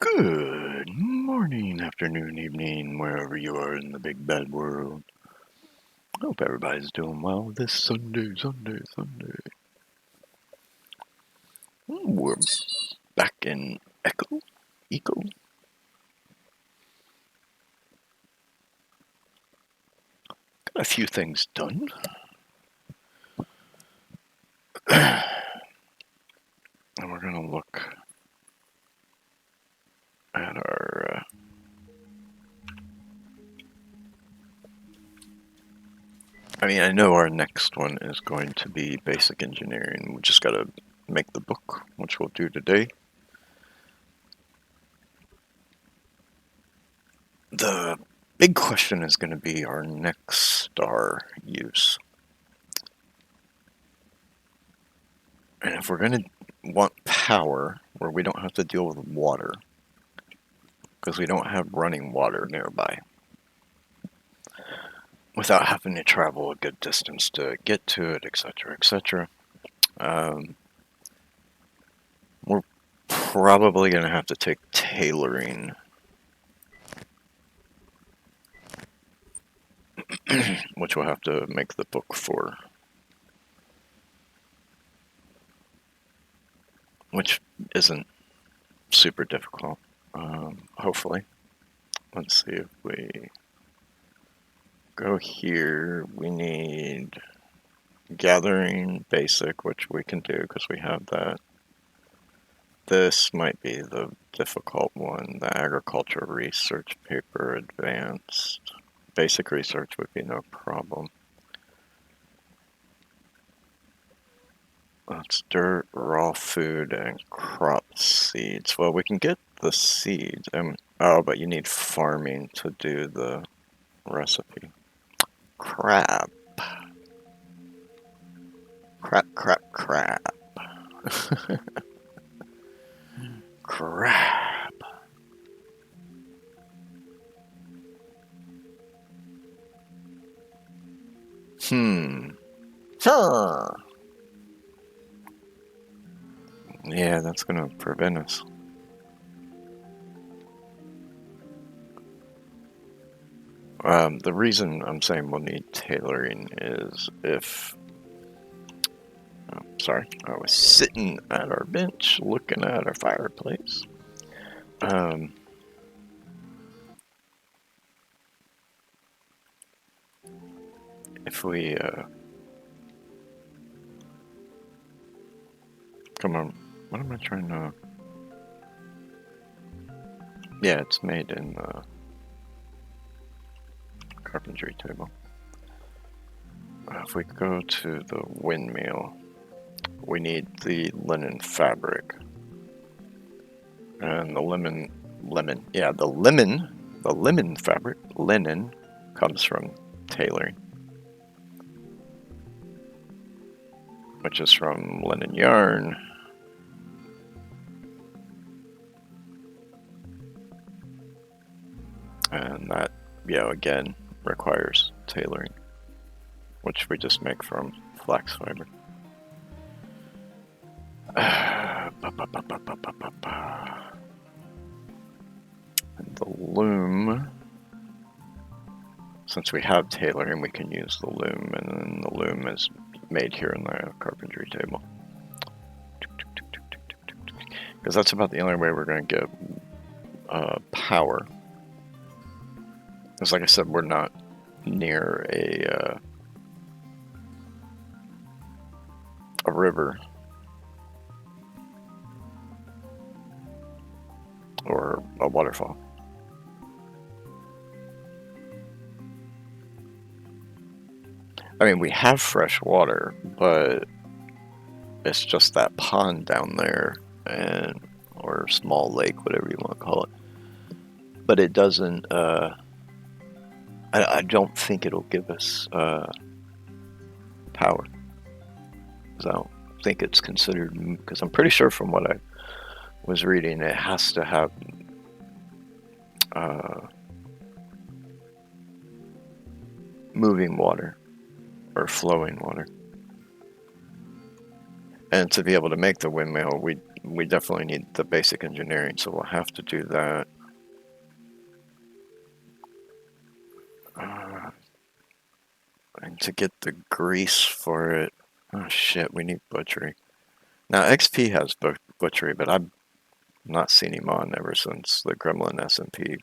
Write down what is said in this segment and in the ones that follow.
Good morning, afternoon, evening, wherever you are in the big bad world. Hope everybody's doing well this Sunday. We're back in Eco. Got a few things done. And we're going to look at our... I know our next one is going to be basic engineering. We just got to make the book, which we'll do today. The big question is going to be our next star use. And if we're going to want power where we don't have to deal with water, because we don't have running water nearby, without having to travel a good distance to get to it, etc., we're probably going to have to take tailoring, which we'll have to make the book for, which isn't super difficult, hopefully. Let's see if we go here. We need gathering basic, which we can do because we have that. This might be the difficult one, the agriculture research paper advanced. Basic research would be no problem. That's dirt, raw food, and crop seeds. Well, we can get the seeds. Oh, but you need farming to do the recipe. Crap. Crap. Crap. Huh. Yeah, that's gonna prevent us. The reason I'm saying we'll need tailoring is if... Oh, sorry, I was sitting at our bench looking at our fireplace. If we... Come on, what am I trying to... Yeah, it's made in the carpentry table. If we go to the windmill, we need the linen fabric. And the lemon fabric, linen, comes from tailoring, which is from linen yarn. And that, again, requires tailoring, which we just make from flax fiber. And the loom, since we have tailoring, we can use the loom, and then the loom is made here in the carpentry table. Because that's about the only way we're going to get power. Because like I said, we're not near a river or a waterfall. We have fresh water, but it's just that pond down there, or small lake, whatever you want to call it. But it doesn't, I don't think it'll give us power. Because I don't think it's considered, because I'm pretty sure from what I was reading, it has to have moving water or flowing water. And to be able to make the windmill, we we definitely need the basic engineering, so we'll have to do that. And to get the grease for it, oh shit, we need butchery. Now XP has butchery, but I've not seen him on ever since the Gremlin SMP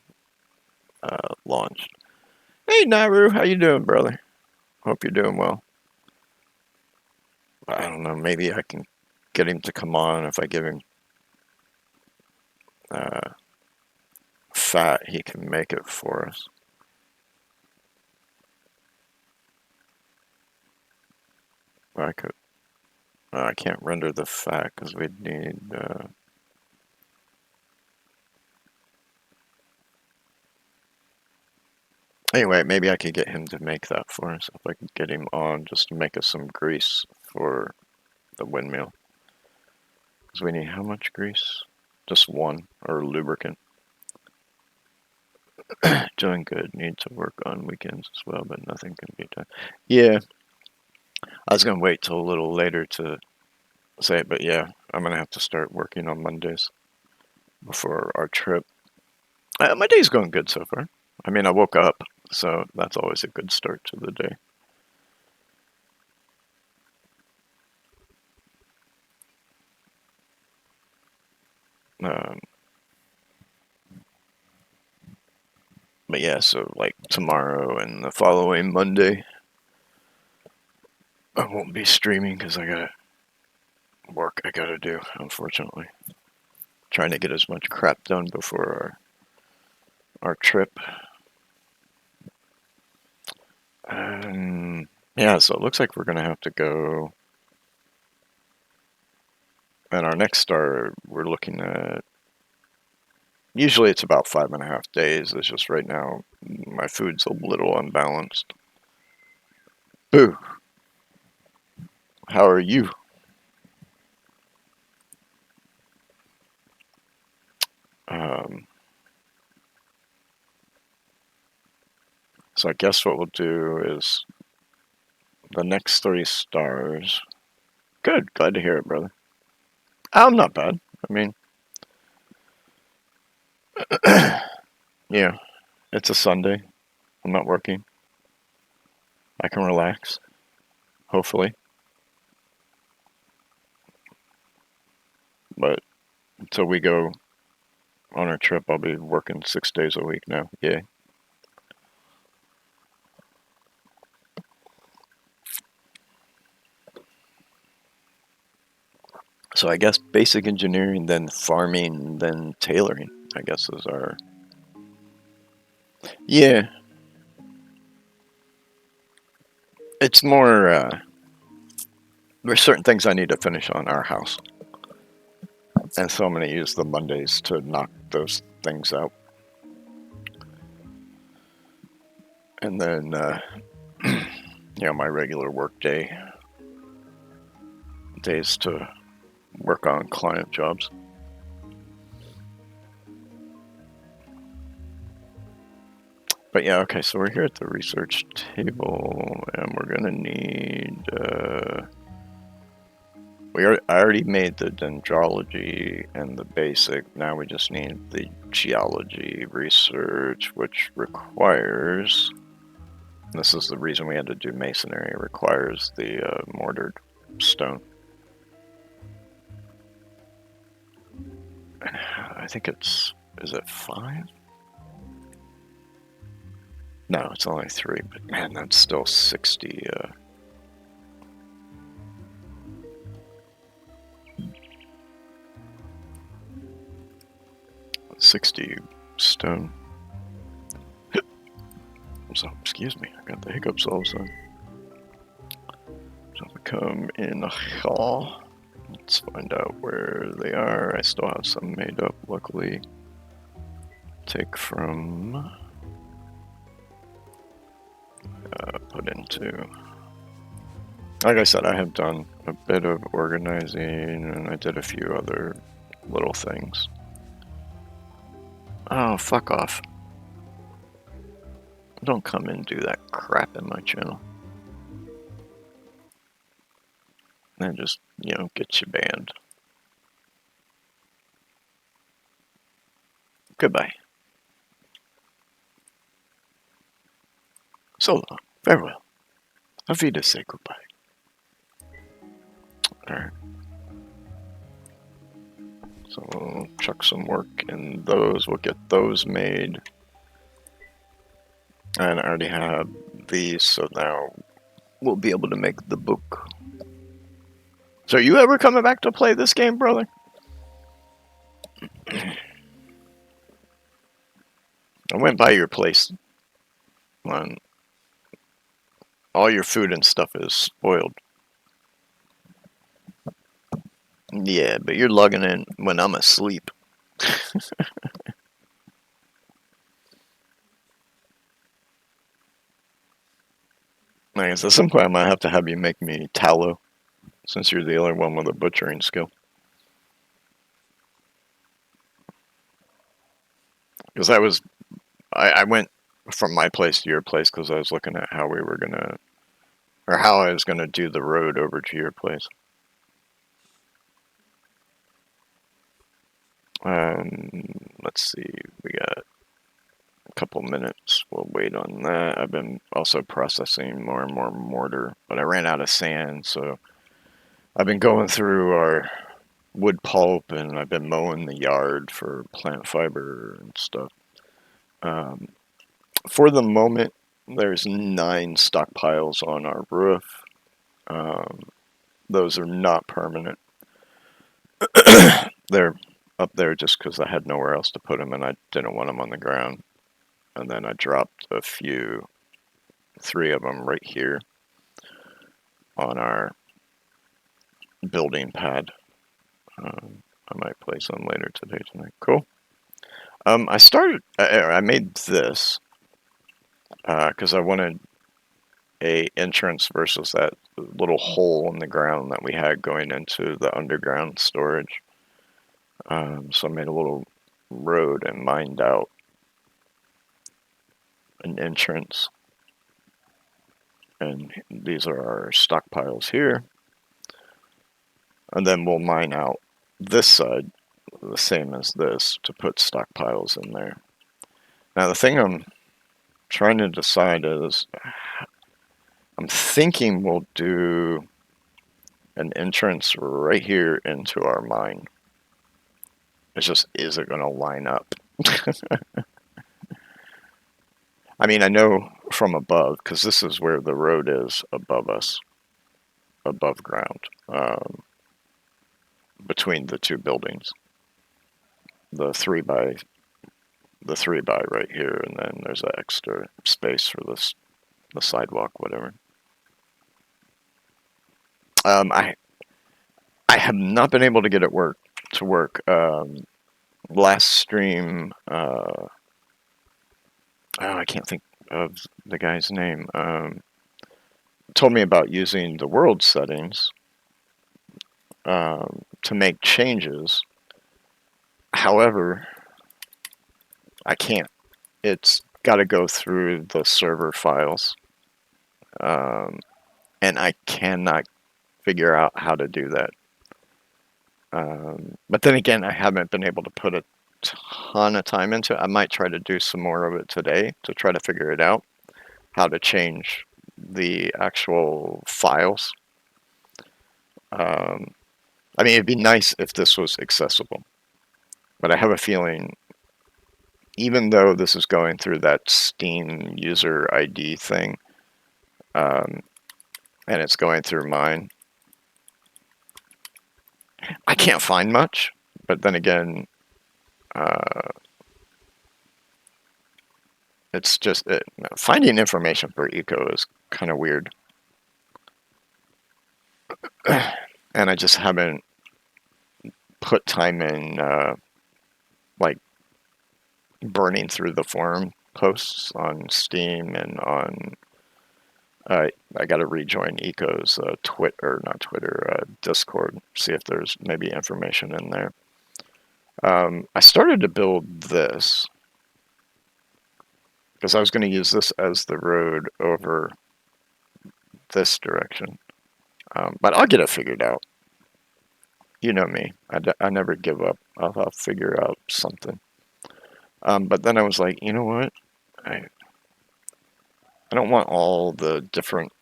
launched. Hey Naru, how you doing, brother? Hope you're doing well. I don't know, maybe I can get him to come on if I give him fat, he can make it for us. I could. I can't render the fat because we'd need. Anyway, maybe I could get him to make that for us if I could get him on just to make us some grease for the windmill. Because we need how much grease? Just one, or lubricant. Doing good. Need to work on weekends as well, but nothing can be done. Yeah, I was gonna wait till a little later to say it, but yeah, I'm gonna have to start working on Mondays before our trip. My day's going good so far. I mean, I woke up, so that's always a good start to the day. But yeah, so like tomorrow and the following Monday, I won't be streaming because I got work I gotta do, unfortunately. Trying to get as much crap done before our trip. Yeah, so it looks like we're gonna have to go. And our next star, we're looking at. Usually it's about 5.5 days. It's just right now my food's a little unbalanced. Boo. How are you? So I guess what we'll do is the next 3 stars. Good. Glad to hear it, brother. I'm not bad. I mean, yeah, it's a Sunday. I'm not working. I can relax, hopefully. But until we go on our trip, I'll be working 6 days a week now. Yeah. So I guess basic engineering, then farming, then tailoring, I guess is our. Yeah. It's more, there's certain things I need to finish on our house. And so I'm going to use the Mondays to knock those things out. And then, my regular work days to work on client jobs. But yeah, okay, so we're here at the research table, and we're gonna need, I already made the dendrology and the basic, now we just need the geology research, which requires, this is the reason we had to do masonry, it requires the mortared stone. I think is it 5? No, it's only 3, but man, that's still 60. 60 stone. So, excuse me, I got the hiccups all of a sudden. So we come in a hall. Let's find out where they are. I still have some made up, luckily. Take from. Put into. Like I said, I have done a bit of organizing and I did a few other little things. Oh, fuck off. Don't come and do that crap in my channel. And just, get you banned. Goodbye. So long. Farewell. Avita say goodbye. Alright. So we'll chuck some work in those. We'll get those made. And I already have these, so now we'll be able to make the book. So are you ever coming back to play this game, brother? I went by your place. All your food and stuff is spoiled. Yeah, but you're logging in when I'm asleep. I guess at some point I might have to have you make me tallow, since you're the only one with a butchering skill. Because I went from my place to your place because I was looking at how we were gonna, or how I was gonna do the road over to your place. Let's see, we got a couple minutes. We'll wait on that. I've been also processing more and more mortar, but I ran out of sand, so I've been going through our wood pulp and I've been mowing the yard for plant fiber and stuff. For the moment, there's 9 stockpiles on our roof. Those are not permanent. They're up there just because I had nowhere else to put them and I didn't want them on the ground. And then I dropped a few, 3 of them right here on our building pad. I might place them later today, tonight. Cool. I made this because I wanted a entrance versus that little hole in the ground that we had going into the underground storage. So I made a little road and mined out an entrance. And these are our stockpiles here. And then we'll mine out this side, the same as this, to put stockpiles in there. Now the thing I'm trying to decide is, I'm thinking we'll do an entrance right here into our mine. It's just, is it going to line up? I mean, I know from above, because this is where the road is above us, above ground, between the 2 buildings. The 3 by right here, and then there's an extra space for the sidewalk, whatever. I have not been able to get it to work. Last stream, I can't think of the guy's name. Told me about using the world settings to make changes. However, I can't. It's got to go through the server files, and I cannot figure out how to do that. But then again, I haven't been able to put a ton of time into it. I might try to do some more of it today to try to figure it out, how to change the actual files. I mean, it'd be nice if this was accessible, but I have a feeling, even though this is going through that Steam user ID thing, and it's going through mine, I can't find much. But then again, it's just finding information for eco is kind of weird, and I just haven't put time in, like burning through the forum posts on Steam and on. I got to rejoin Eco's Discord, see if there's maybe information in there. I started to build this because I was going to use this as the road over this direction, but I'll get it figured out. You know me, I never give up. I'll figure out something. But then I was like, you know what? I don't want all the different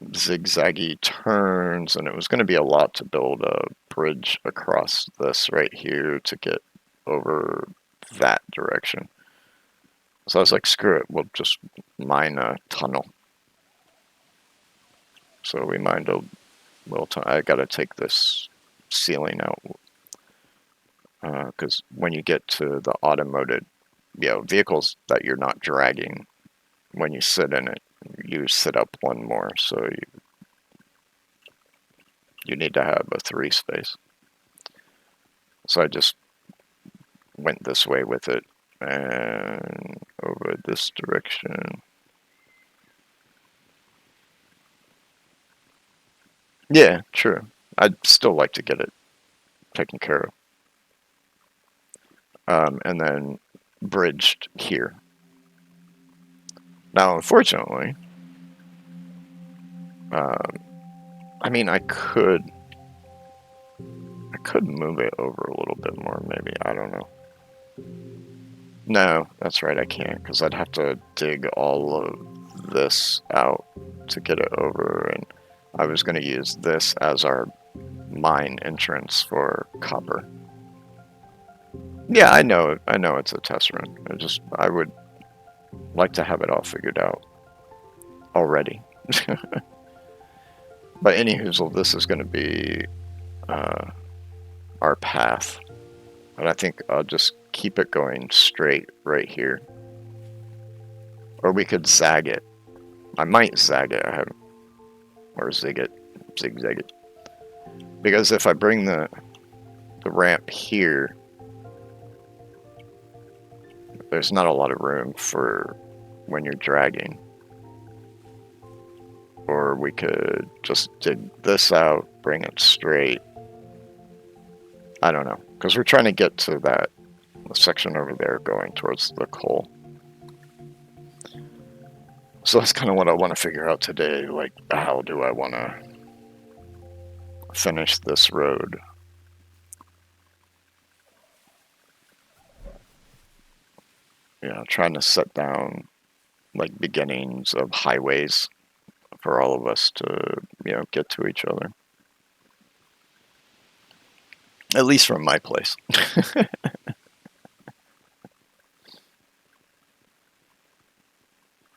zigzaggy turns, and it was going to be a lot to build a bridge across this right here to get over that direction. So I was like, screw it, we'll just mine a tunnel. So we mined a little tunnel. I got to take this ceiling out because when you get to the automated, vehicles that you're not dragging, when you sit in it, you sit up one more. So you need to have a 3 space. So I just went this way with it and over this direction. Yeah, true. I'd still like to get it taken care of. And then bridged here. Now, unfortunately, um, I mean, I could move it over a little bit more, maybe. I don't know. No, that's right, I can't, because I'd have to dig all of this out to get it over, and I was going to use this as our mine entrance for copper. Yeah, I know it's a test run. I would like to have it all figured out already. But anywho, this is going to be our path, and I think I'll just keep it going straight right here, or we could zag it. I might zag it. Or zig it, zigzag it, because if I bring the ramp here, there's not a lot of room for when you're dragging. Or we could just dig this out, bring it straight. I don't know, because we're trying to get to that section over there going towards the coal. So that's kind of what I want to figure out today. Like, how do I want to finish this road? Trying to set down like beginnings of highways for all of us to, get to each other. At least from my place.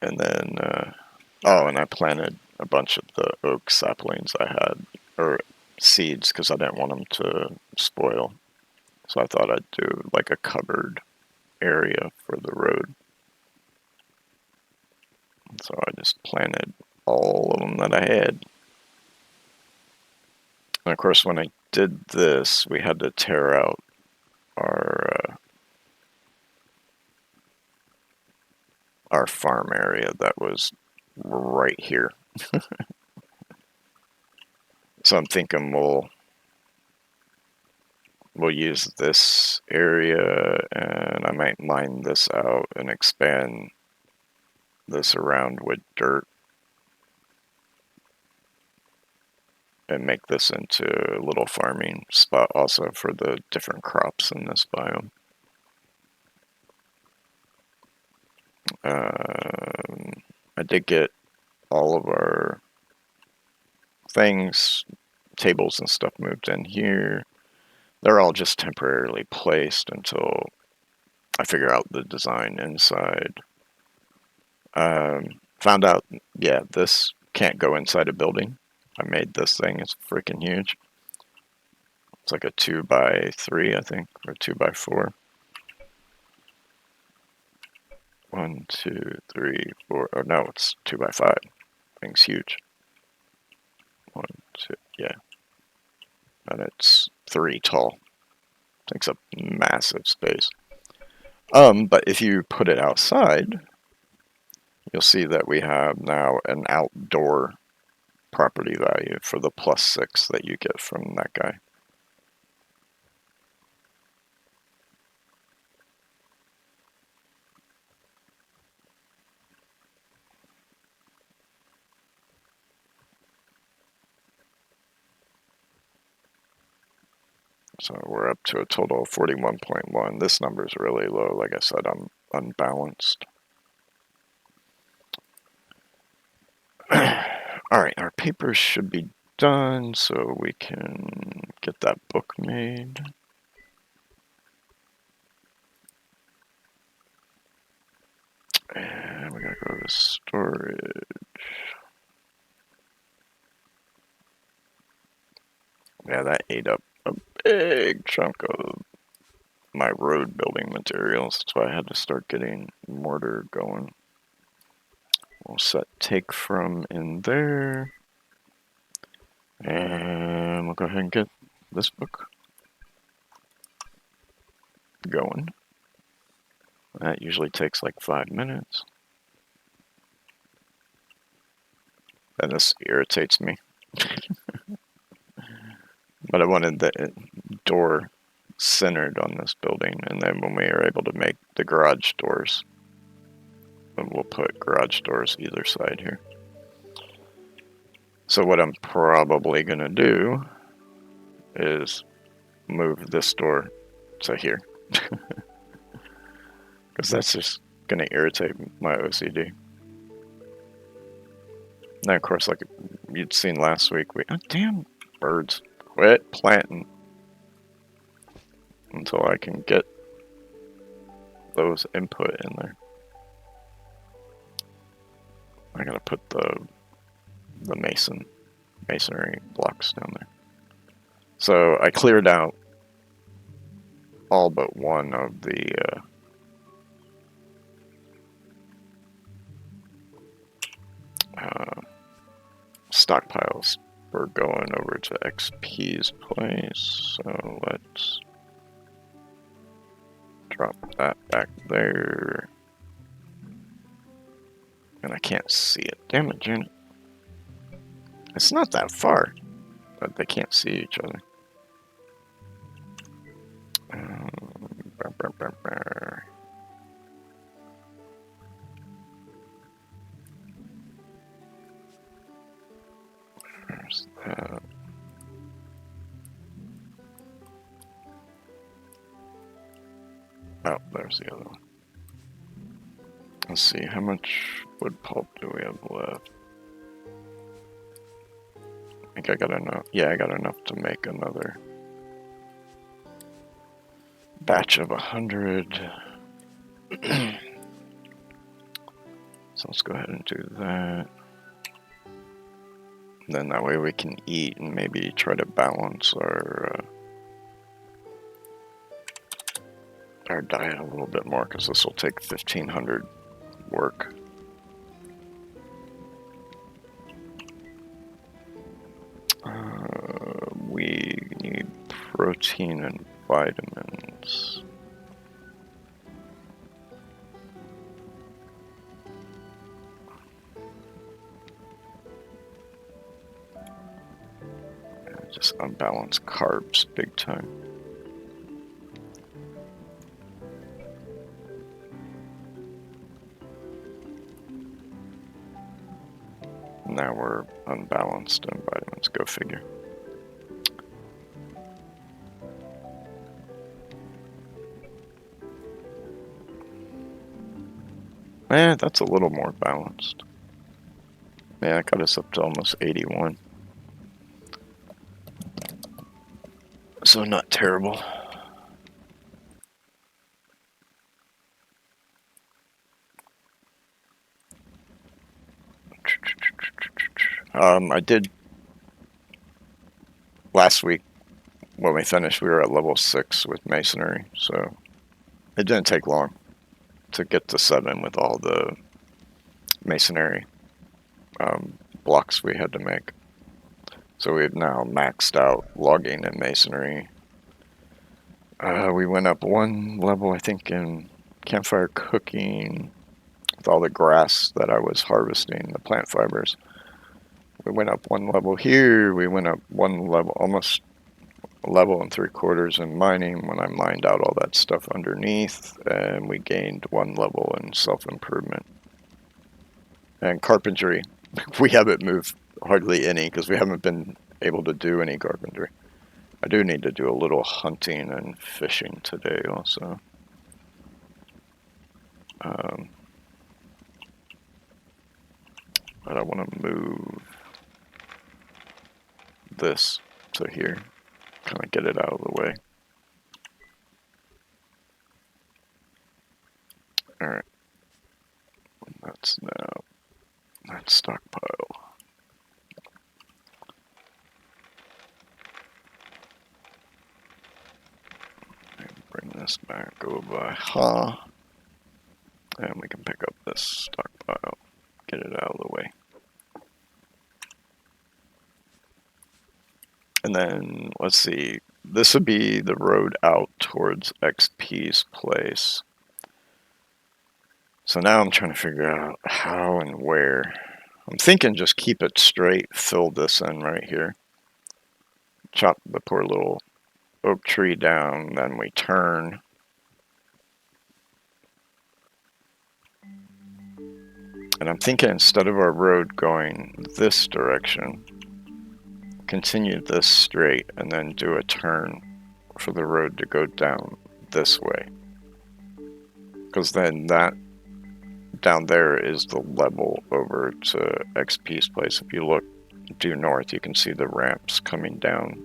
And then, and I planted a bunch of the oak saplings I had, or seeds, because I didn't want them to spoil. So I thought I'd do like a covered area for the road. So I just planted all of them that I had. And of course, when I did this, we had to tear out our farm area that was right here. So I'm thinking we'll use this area, and I might mine this out and expand this around with dirt and make this into a little farming spot also for the different crops in this biome. I did get all of our things, tables and stuff moved in here. They're all just temporarily placed until I figure out the design inside. Found out, this can't go inside a building. I made this thing. It's freaking huge. It's like a 2x3, I think, or 2x4. 1, 2, 3, 4. Oh no, it's 2x5. Thing's huge. 1, 2, yeah. And it's 3 tall. Takes up massive space. But if you put it outside, you'll see that we have now an outdoor property value for the +6 that you get from that guy. So we're up to a total of 41.1. This number is really low. Like I said, I'm unbalanced. All right, our papers should be done, so we can get that book made. And we gotta go to storage. Yeah, that ate up a big chunk of my road building materials. That's why I had to start getting mortar going. We'll set take from in there. And we'll go ahead and get this book going. That usually takes like 5 minutes. And this irritates me. But I wanted the door centered on this building, and then when we are able to make the garage doors, then we'll put garage doors either side here. So what I'm probably going to do is move this door to here. Because that's just going to irritate my OCD. Now, of course, like you'd seen last week, oh, damn birds, quit planting until I can get those input in there. I gotta put the masonry blocks down there. So I cleared out all but one of the stockpiles. We're going over to XP's place, so let's drop that back there. And I can't see it. Damn it, Janet. It's not that far, but they can't see each other. There's that. Oh, there's the other one. Let's see, how much wood pulp do we have left? I think I got enough. Yeah, I got enough to make another batch of 100. So let's go ahead and do that. And then that way we can eat and maybe try to balance our diet a little bit more, because this will take 1,500 work. We need protein and vitamins. Just unbalanced carbs big time. Now we're unbalanced in vitamins, go figure. That's a little more balanced. Yeah, that got us up to almost 81. So not terrible. I did last week when we finished, we were at level 6 with masonry, so it didn't take long to get to 7 with all the masonry blocks we had to make. So we've now maxed out logging and masonry. We went up 1 level, I think, in campfire cooking with all the grass that I was harvesting, the plant fibers. We went up 1 level here. We went up 1 level, almost a level and 3/4 in mining when I mined out all that stuff underneath, and we gained 1 level in self-improvement. And carpentry, we haven't moved hardly any because we haven't been able to do any carpentry. I do need to do a little hunting and fishing today also. But I want to move this to here, kind of get it out of the way. Alright, that's now that stockpile. Bring this back over, and we can pick up this stockpile, get it out of the way. And then, let's see, this would be the road out towards XP's place. So now I'm trying to figure out how and where. I'm thinking just keep it straight, fill this in right here. Chop the poor little oak tree down, then we turn. And I'm thinking instead of our road going this direction, continue this straight and then do a turn for the road to go down this way. Because then that down there is the level over to XP's place. If you look due north, you can see the ramps coming down.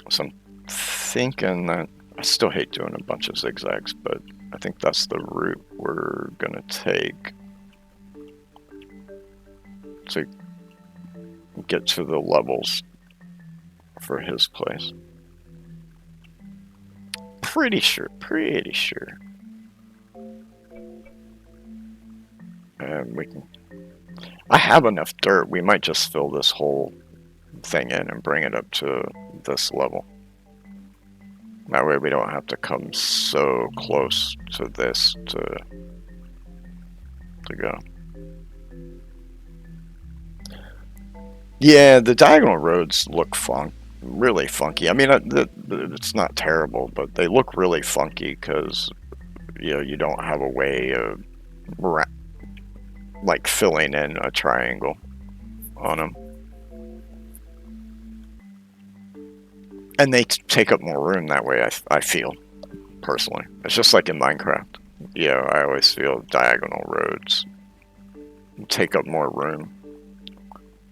So I'm thinking that, I still hate doing a bunch of zigzags, but I think that's the route we're gonna take to get to the levels for his place. Pretty sure. And we can, I have enough dirt, we might just fill this whole thing in and bring it up to this level. That way we don't have to come so close to this to go. Yeah, the diagonal roads look really funky. I mean, it's not terrible, but they look really funky because, you know, you don't have a way of like filling in a triangle on them. And they take up more room that way, I feel, personally. It's just like in Minecraft. You know, I always feel diagonal roads take up more room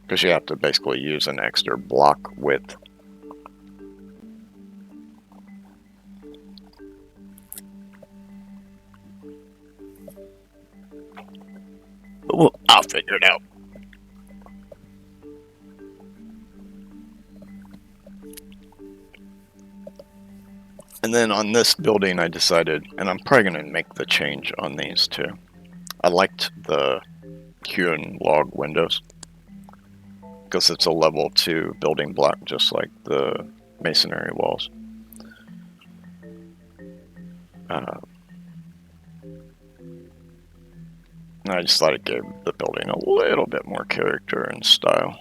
because you have to basically use an extra block width. Well, I'll figure it out. And then on this building I decided, and I'm probably going to make the change on these too. I liked the hewn log windows because it's a level 2 building block just like the masonry walls. I just thought it gave the building a little bit more character and style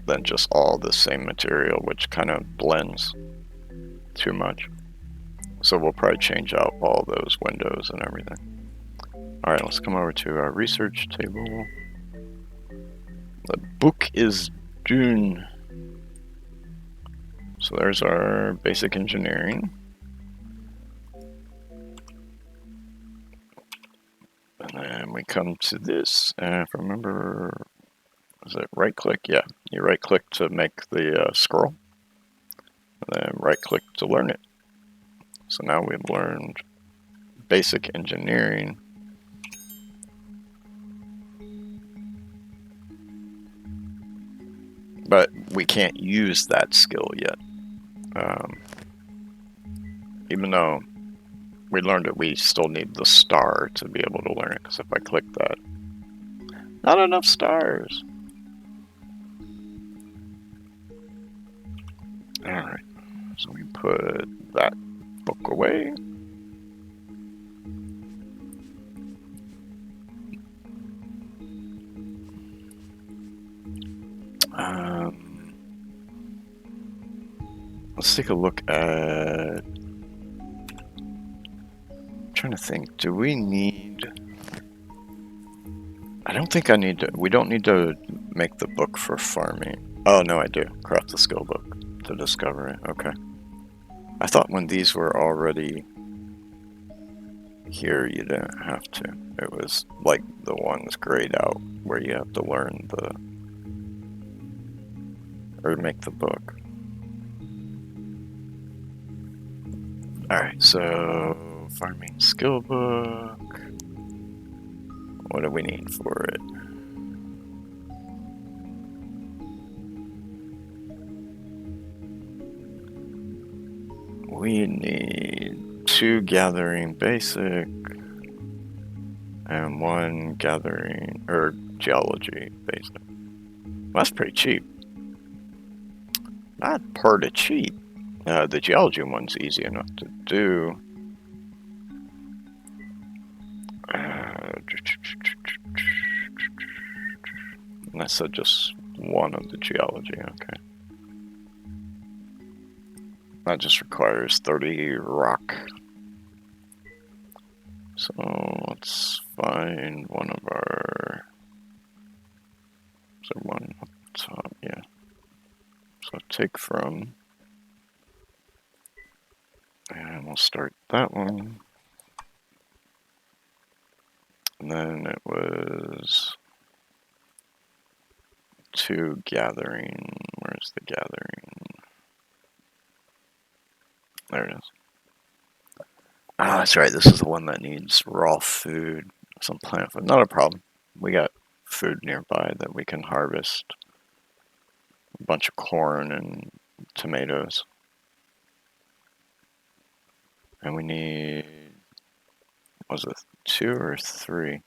than just all the same material, which kind of blends too much. So we'll probably change out all those windows and everything. Alright, let's come over to our research table. The book is done. So there's our basic engineering. And then we come to this, if I remember, is it right click? Yeah, you right click to make the scroll, and then right click to learn it. So now we've learned basic engineering. But we can't use that skill yet. Even though we learned it, we still need the star to be able to learn it, because if I click that, not enough stars. Alright, so we put that book away. Let's take a look at, I'm trying to think, do we need, I don't think I need to. We don't need to make the book for farming. Oh, no, I do. Craft the skill book to discover it. Okay. I thought when these were already here, you didn't have to. It was like the ones grayed out where you have to learn the. Or make the book. Alright, so. Farming skill book. What do we need for it? We need 2 gathering basic and 1 gathering or geology basic. Well, that's pretty cheap. Not part of cheap. The geology one's easy enough to do. And I said just 1 of the geology, okay. That just requires 30 rock. So let's find one of our. Is there one up top? Yeah. So take from. And we'll start that one. And then it was 2 gathering. Where's the gathering? There it is. Ah, that's right. This is the one that needs raw food, some plant food. Not a problem. We got food nearby that we can harvest. A bunch of corn and tomatoes. And we need, was it 2 or 3?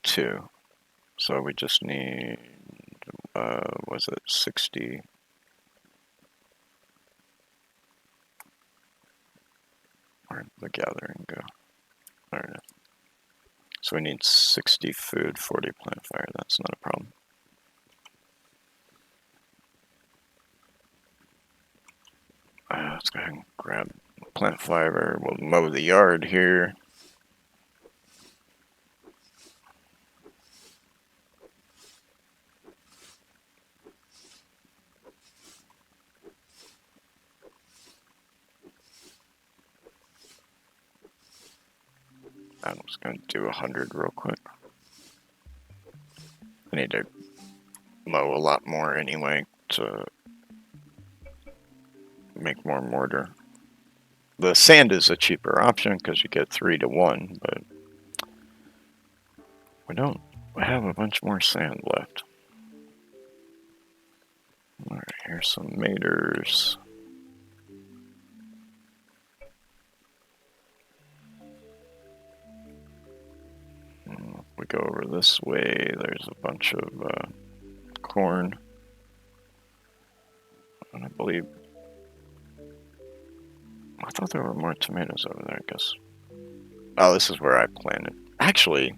2. So we just need, was it 60? Where'd the gathering go? There it is. So we need 60 food, 40 plant fire. That's not a problem. Let's go ahead and grab plant fiber. We'll mow the yard here. I'm just going to do 100 real quick. I need to mow a lot more anyway to make more mortar. The sand is a cheaper option because you get 3 to 1, but we don't have a bunch more sand left. Alright, here's some maters. We go over this way, there's a bunch of corn. And I believe, I thought there were more tomatoes over there, I guess. Oh, this is where I planted. Actually,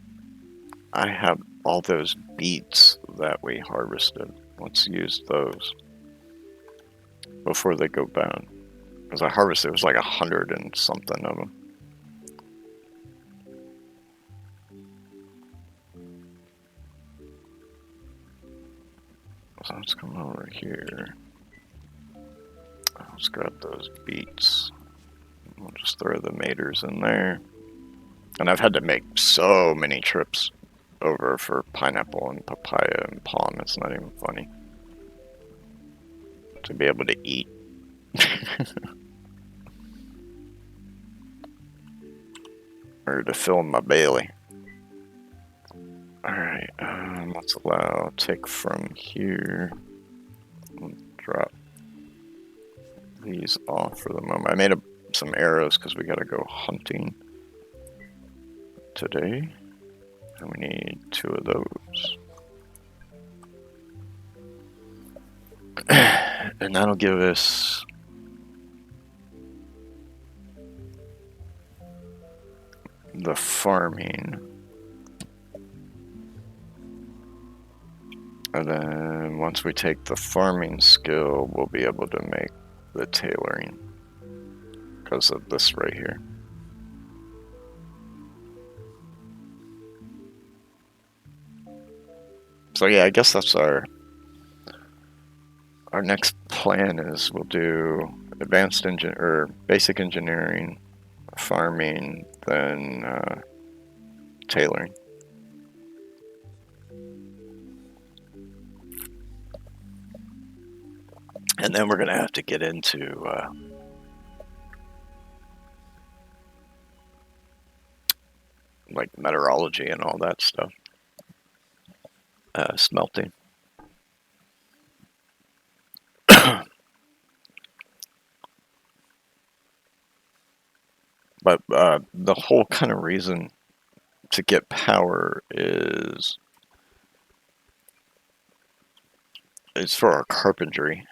I have all those beets that we harvested. Let's use those before they go bad. Because I harvested, it was like 100 and something of them. So let's come over here. Let's grab those beets. We'll just throw the maters in there. And I've had to make so many trips over for pineapple and papaya and palm. It's not even funny. To be able to eat. Or to fill my belly. Alright, let's allow take from here. Drop these off for the moment. I made some arrows because we gotta go hunting today. And we need 2 of those. And that'll give us the farming. And then once we take the farming skill, we'll be able to make the tailoring because of this right here. So yeah, I guess that's our next plan is we'll do advanced engine or basic engineering, farming, then tailoring. And then we're going to have to get into like metallurgy and all that stuff. Smelting. But the whole kind of reason to get power is for our carpentry.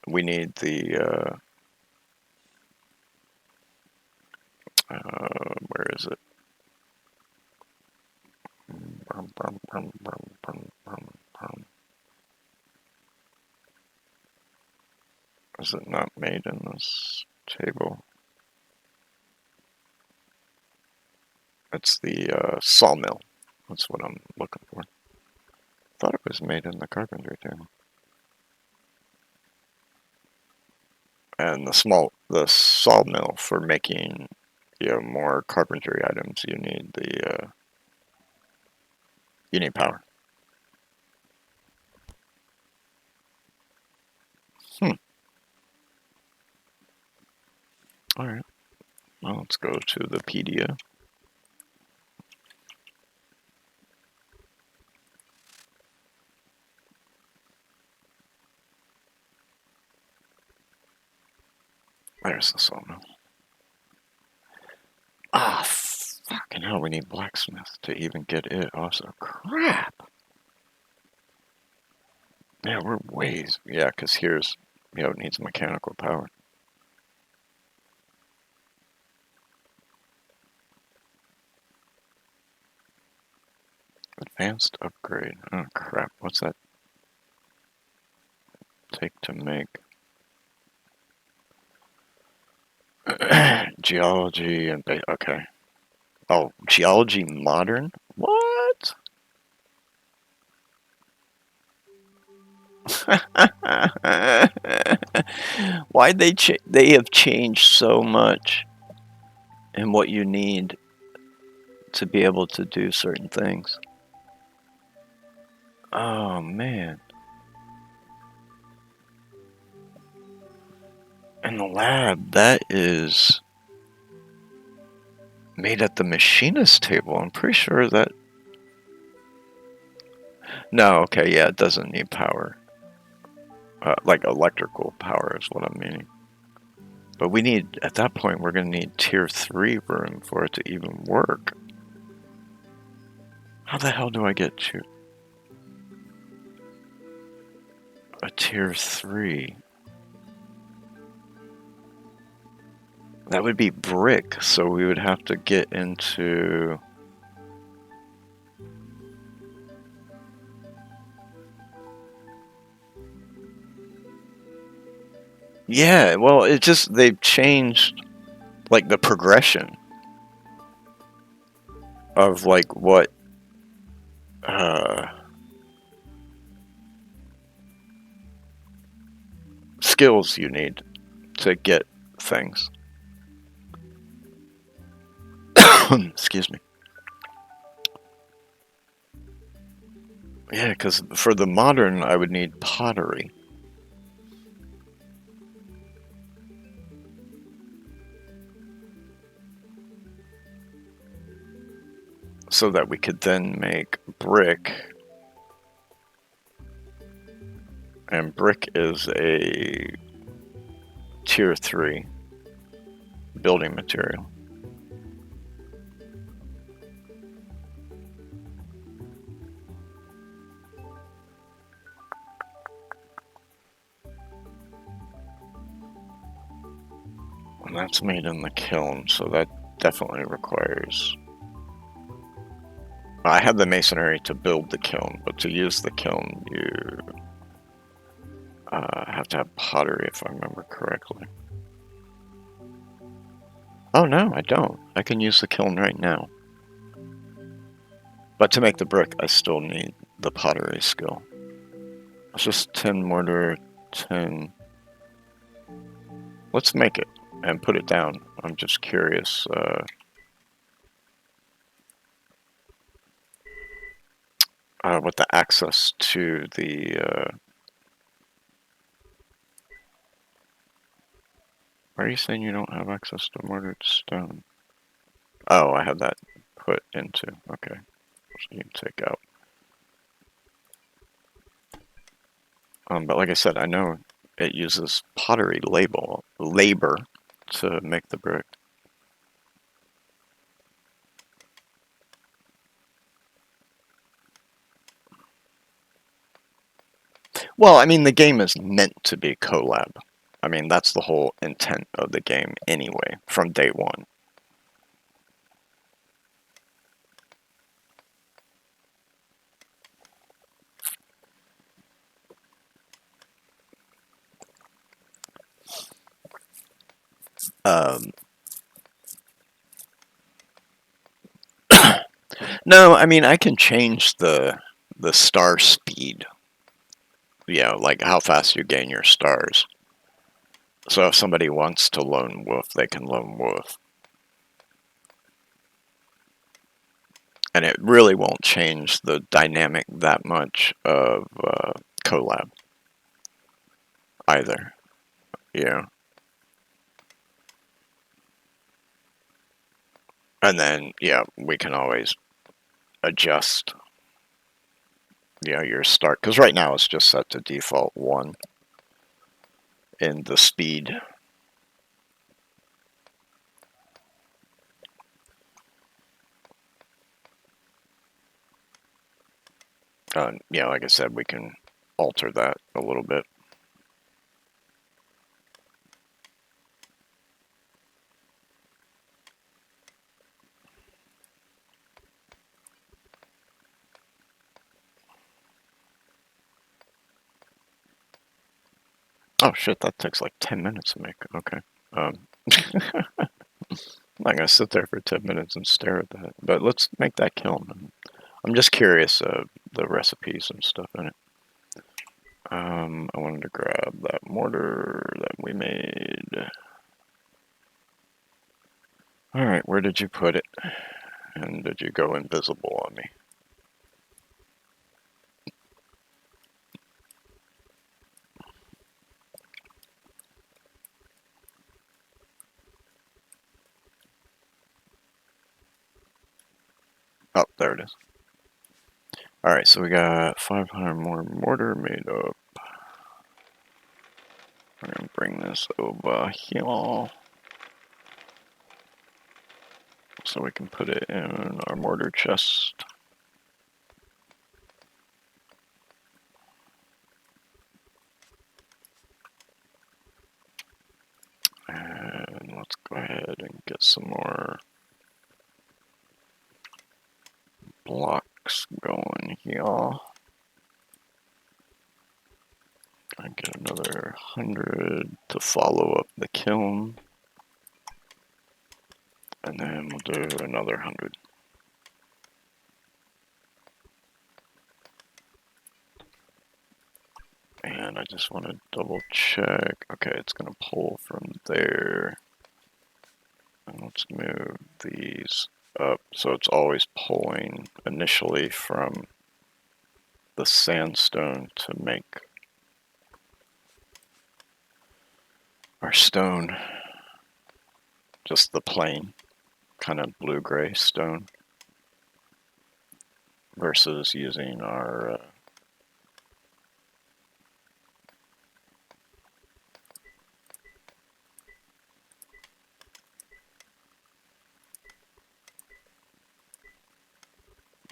We need the where is it? Is it not made in this table? It's the sawmill. That's what I'm looking for. Thought it was made in the carpentry table. And the sawmill for making more carpentry items. You need you need power. All right. Well, let's go to the pedia. There's the sawmill. Ah, fucking hell, we need blacksmith to even get it. Also, crap. Yeah, we're ways. Yeah, because here's, it needs mechanical power. Advanced upgrade. Oh, crap. What's that take to make? Geology and okay. Oh, geology modern? What? Why'd they have changed so much in what you need to be able to do certain things? Oh man. And the lab, that is made at the machinist table. I'm pretty sure that... No, okay, yeah, it doesn't need power. Like electrical power is what I'm meaning. But we need, at that point, we're going to need tier 3 room for it to even work. How the hell do I get to a tier 3? That would be brick, so we would have to get into... Yeah, well, it just, they've changed, like, the progression of, like, what, skills you need to get things. Excuse me. Yeah, because for the modern, I would need pottery. So that we could then make brick. And brick is a tier 3 building material. And that's made in the kiln, so that definitely requires... I have the masonry to build the kiln, but to use the kiln, you have to have pottery, if I remember correctly. Oh no, I don't. I can use the kiln right now. But to make the brick, I still need the pottery skill. It's just 10 mortar, 10. Let's make it and put it down. I'm just curious. With the access to the. Why are you saying you don't have access to mortared stone? Oh, I have that put into. Okay. So you can take out. But like I said, I know it uses pottery labor to make the brick. Well, I mean, the game is meant to be collab. I mean, that's the whole intent of the game anyway, from day one. Um, no, I mean, I can change the star speed. You know, like how fast you gain your stars. So if somebody wants to lone wolf, they can lone wolf. And it really won't change the dynamic that much of collab either. Yeah. And then, yeah, we can always adjust, you know, your start. Because right now it's just set to default 1 in the speed. Yeah, like I said, we can alter that a little bit. Oh shit, that takes like 10 minutes to make. Okay. I'm not gonna sit there for 10 minutes and stare at that. But let's make that kiln. I'm just curious of the recipes and stuff in it. I wanted to grab that mortar that we made. Alright, where did you put it? And did you go invisible on me? Oh, there it is. Alright, so we got 500 more mortar made up. We're gonna bring this over here so we can put it in our mortar chest. And let's go ahead and get some more blocks going here. I get another 100 to follow up the kiln. And then we'll do another 100. And I just want to double check. Okay, it's going to pull from there. And let's move these up. So it's always pulling initially from the sandstone to make our stone. Just the plain kind of blue-gray stone. Versus using our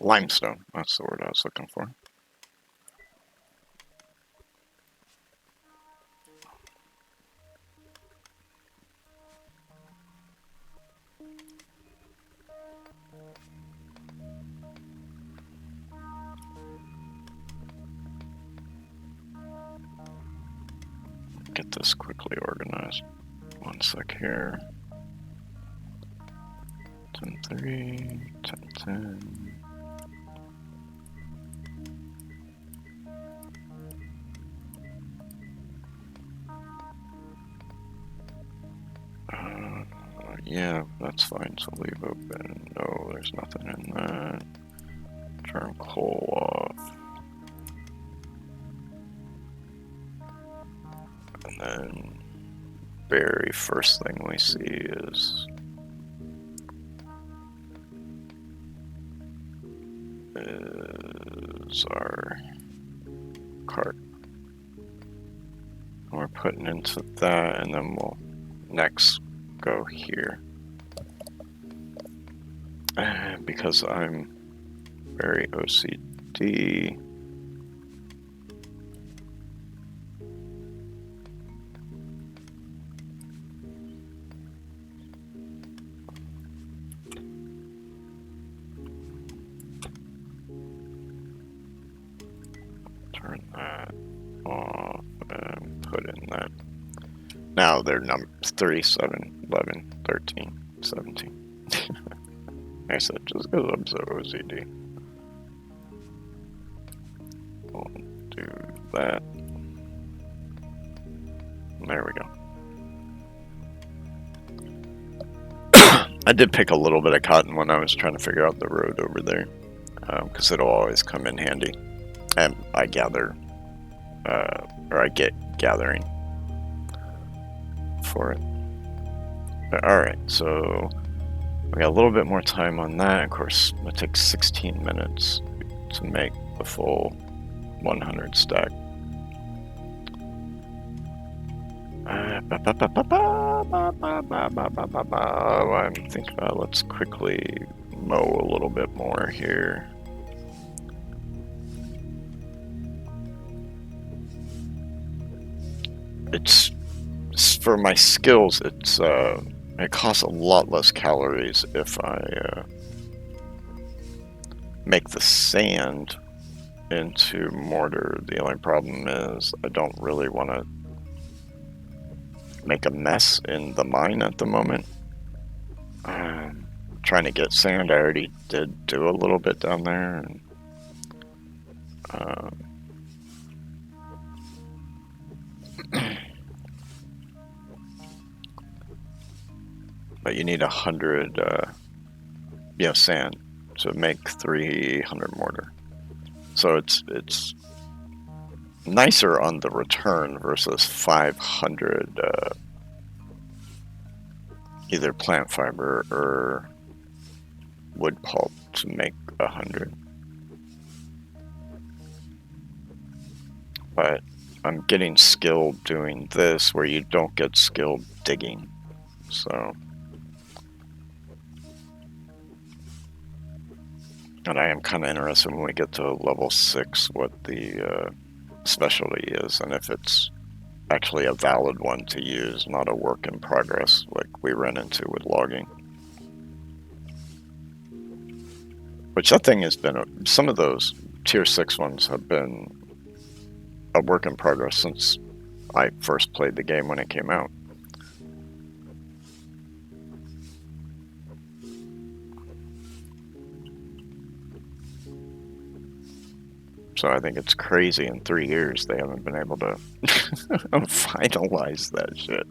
limestone. That's the word I was looking for. Get this quickly organized. One sec here. 10-3, 10-10. Yeah, that's fine. So leave open. No, there's nothing in that. Turn coal off. And then very first thing we see is our cart. We're putting into that, and then we'll next go here. And because I'm very OCD, turn that off and put in that. Now they're numbers 37, 11, 13, 17. I said just because I'm so OCD. We'll do that. There we go. I did pick a little bit of cotton when I was trying to figure out the road over there, because it'll always come in handy. And I gather, or I get gathering for it. But, all right, so we got a little bit more time on that. Of course, it takes 16 minutes to make the full 100 stack. I'm thinking about, let's quickly mow a little bit more here. It's for my skills. It costs a lot less calories if I make the sand into mortar. The only problem is I don't really want to make a mess in the mine at the moment. Trying to get sand. I already did do a little bit down there, and but you need 100 sand to make 300 mortar. So it's nicer on the return versus 500 either plant fiber or wood pulp to make 100. But I'm getting skilled doing this where you don't get skilled digging. So, and I am kind of interested when we get to level 6 what the specialty is, and if it's actually a valid one to use, not a work in progress like we ran into with logging. Which that thing has been, some of those tier 6 ones have been a work in progress since I first played the game when it came out. So I think it's crazy in 3 years they haven't been able to finalize that shit.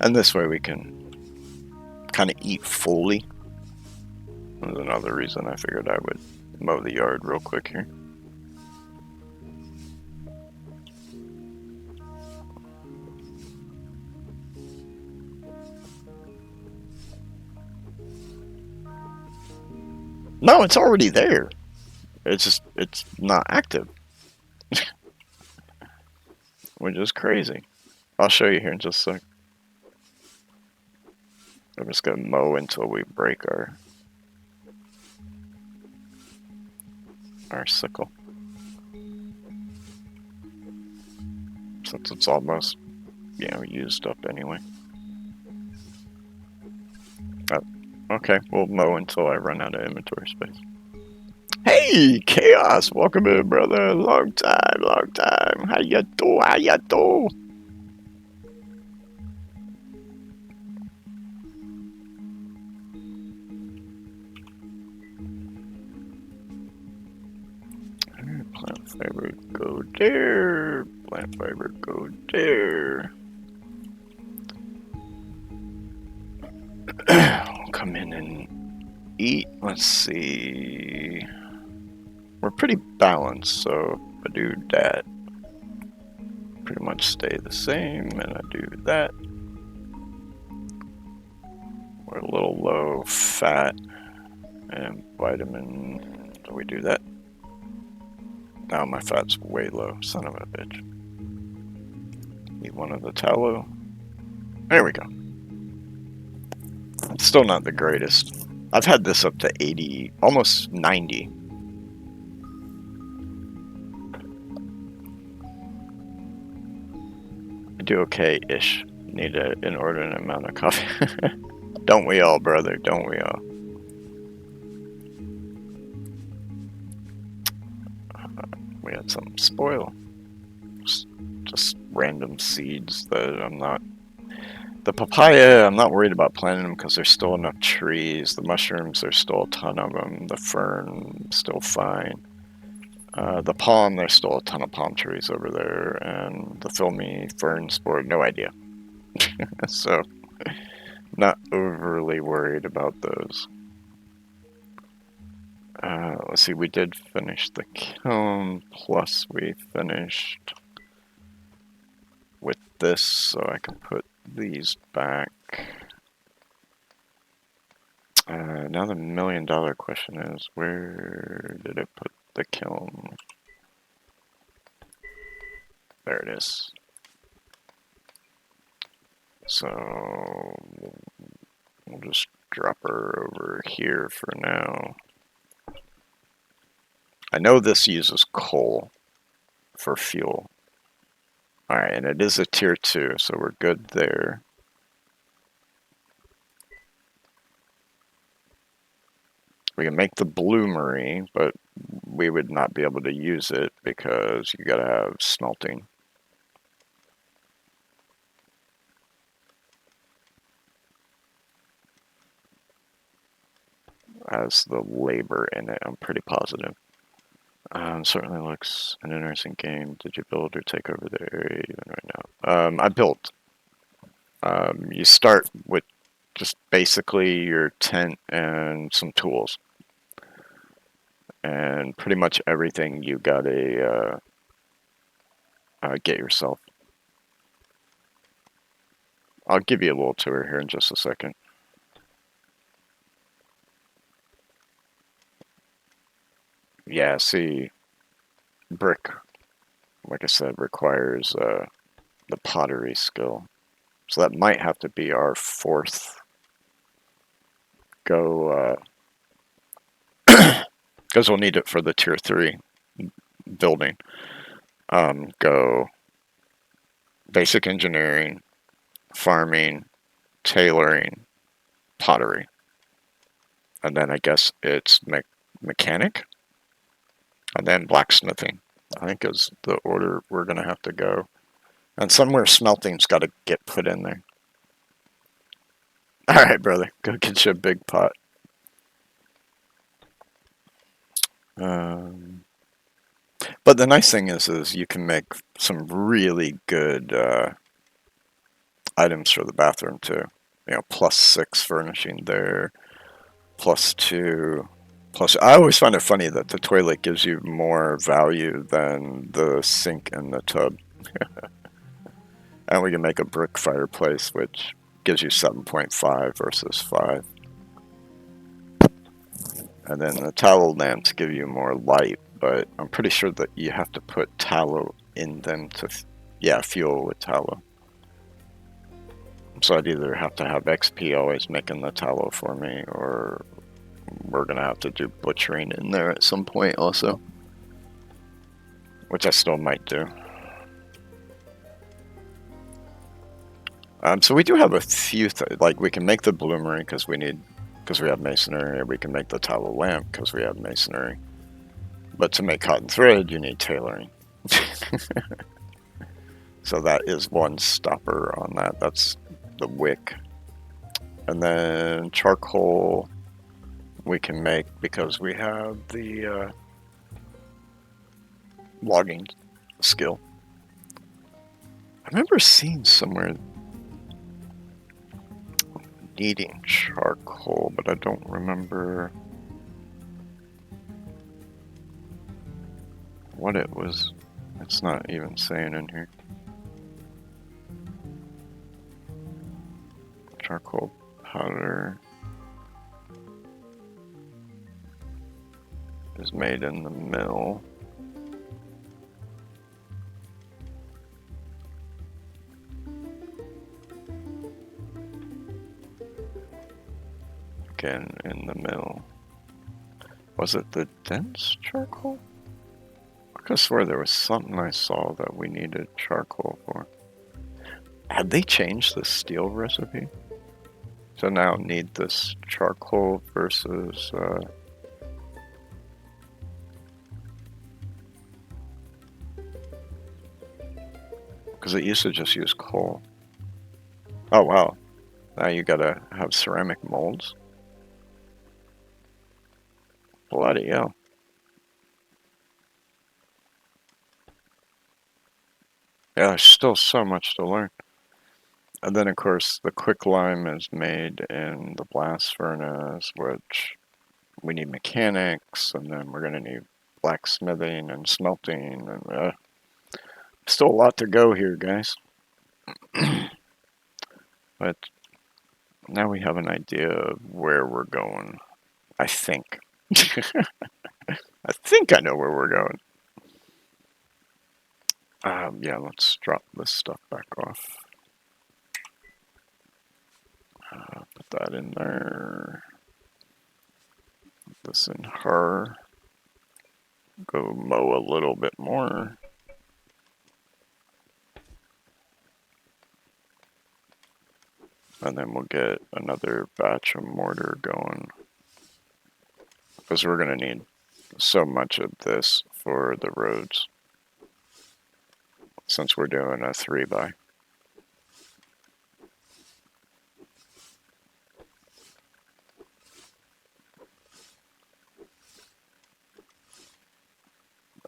And this way we can kind of eat fully. That's another reason I figured I would mow the yard real quick here. No, it's already there. It's just, it's not active. Which is crazy. I'll show you here in just a sec. I'm just gonna mow until we break our sickle. Since it's almost, used up anyway. Okay, we'll mow until I run out of inventory space. Hey, Chaos! Welcome in, brother. Long time. How you do? Plant fiber, go there. plant fiber go there. We'll come in and eat. Let's see. We're pretty balanced, so if I do that, pretty much stay the same, and I do that. We're a little low fat and vitamin. Do we do that? Now my fat's way low, son of a bitch. Eat one of the tallow. There we go. It's still not the greatest. I've had this up to 80, almost 90. I do okay-ish. Need an inordinate amount of coffee. Don't we all, brother? Don't we all? We had some spoil. Just random seeds that I'm not... The papaya, I'm not worried about planting them because there's still enough trees. The mushrooms, there's still a ton of them. The fern, still fine. The palm, there's still a ton of palm trees over there. And the filmy fern spore, no idea. So, not overly worried about those. Let's see, we did finish the kiln, plus we finished with this, so I can put these back. Now the million-dollar question is, where did it put the kiln? There it is. So we'll just drop her over here for now. I know this uses coal for fuel. Alright, and it is a tier 2, so we're good there. We can make the bloomery, but we would not be able to use it because you gotta have smelting. As the labor in it, I'm pretty positive. Certainly looks an interesting game. Did you build or take over the area even right now? I built. You start with just basically your tent and some tools. And pretty much everything you gotta get yourself. I'll give you a little tour here in just a second. Yeah, see, brick, like I said, requires the pottery skill. So that might have to be our 4th go, because we'll need it for the tier 3 building. Go basic engineering, farming, tailoring, pottery. And then I guess it's mechanic, and then blacksmithing, I think is the order we're going to have to go. And somewhere smelting's got to get put in there. Alright, brother, go get you a big pot. But the nice thing is you can make some really good items for the bathroom too. You know, +6 furnishing there, +2. Plus, I always find it funny that the toilet gives you more value than the sink and the tub. And we can make a brick fireplace, which gives you 7.5 versus 5. And then the tallow lamps give you more light, but I'm pretty sure that you have to put tallow in them to, fuel with tallow. So I'd either have to have XP always making the tallow for me, or we're going to have to do butchering in there at some point also. Which I still might do. So we do have a few, like we can make the bloomery because we have masonry. We can make the tallow lamp because we have masonry. But to make cotton thread, you need tailoring. So that is one stopper on that. That's the wick. And then charcoal we can make because we have the logging skill. I remember seeing somewhere needing charcoal, but I don't remember what it was. It's not even saying in here. Charcoal powder is made in the mill. Again, in the mill. Was it the dense charcoal? I could have swore there was something I saw that we needed charcoal for. Had they changed the steel recipe? So now need this charcoal versus because it used to just use coal. Oh wow. Now you gotta have ceramic molds. Bloody hell. Yeah, there's still so much to learn. And then, of course, the quicklime is made in the blast furnace, which we need mechanics, and then we're going to need blacksmithing and smelting, and still a lot to go here, guys. But now we have an idea of where we're going. I think. I think I know where we're going. Yeah, let's drop this stuff back off. Put that in there. Put this in her. Go mow a little bit more. And then we'll get another batch of mortar going. Because we're going to need so much of this for the roads. Since we're doing a 3x.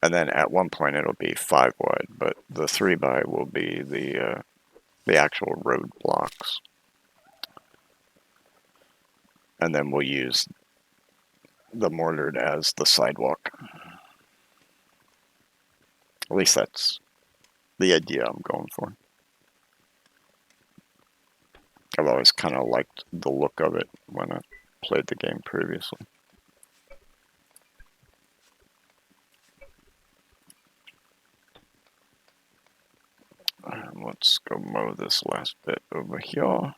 And then at one point it'll be 5 wide, but the 3x will be the actual road blocks. And then we'll use the mortared as the sidewalk. At least that's the idea I'm going for. I've always kind of liked the look of it when I played the game previously. Let's go mow this last bit over here.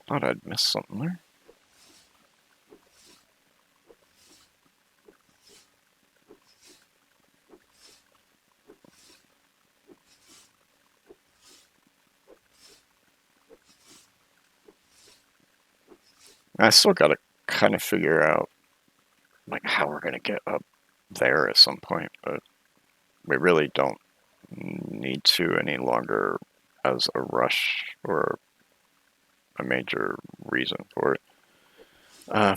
Thought I'd missed something there. I still got to kind of figure out like how we're going to get up there at some point, but we really don't need to any longer as a rush or a major reason for it.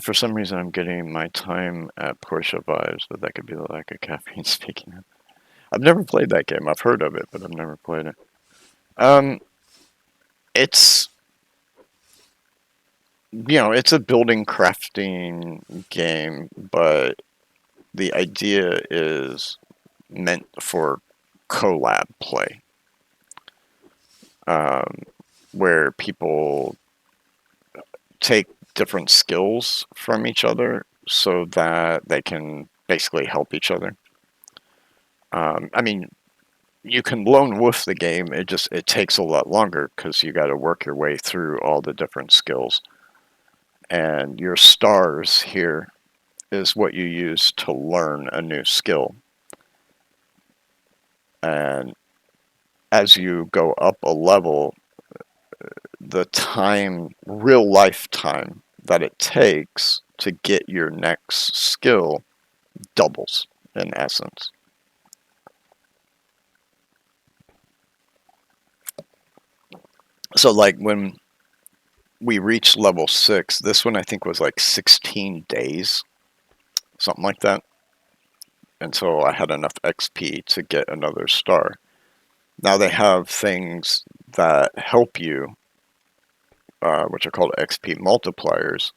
For some reason, I'm getting my time at Porsche vibes, but that could be the lack of caffeine speaking of. I've never played that game. I've heard of it, but I've never played it. It's it's a building crafting game, but the idea is meant for collab play, where people take different skills from each other so that they can basically help each other. I mean, you can lone wolf the game. It takes a lot longer because you got to work your way through all the different skills. And your stars here is what you use to learn a new skill. And as you go up a level, the time, real life time that it takes to get your next skill doubles in essence. So like when we reached level 6, this one I think was like 16 days, something like that. And so I had enough XP to get another star. Now they have things that help you, which are called XP multipliers.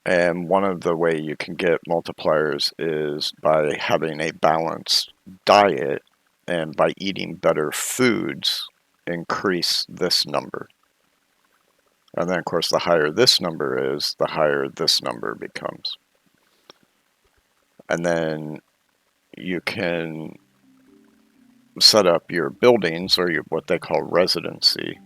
And one of the way you can get multipliers is by having a balanced diet, and by eating better foods, increase this number. And then, of course, the higher this number is, the higher this number becomes. And then you can set up your buildings, or what they call residency,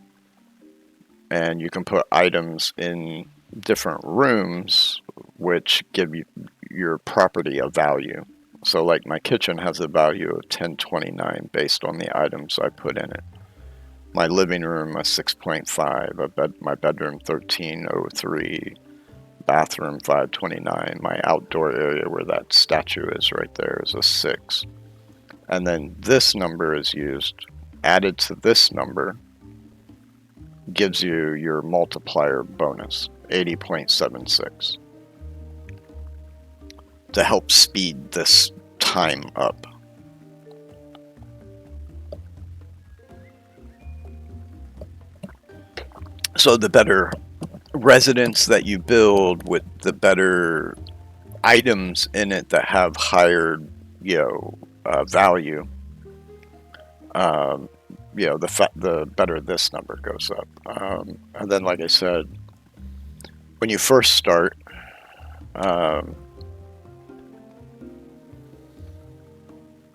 and you can put items in different rooms which give your property a value. So like my kitchen has a value of 1029 based on the items I put in it. My living room a 6.5, my bedroom 1303, bathroom 529, my outdoor area where that statue is right there is a 6. And then this number is used, added to this number, gives you your multiplier bonus, 80.76, to help speed this time up. So the better residence that you build with the better items in it that have higher, value, the better this number goes up. And then, like I said, when you first start,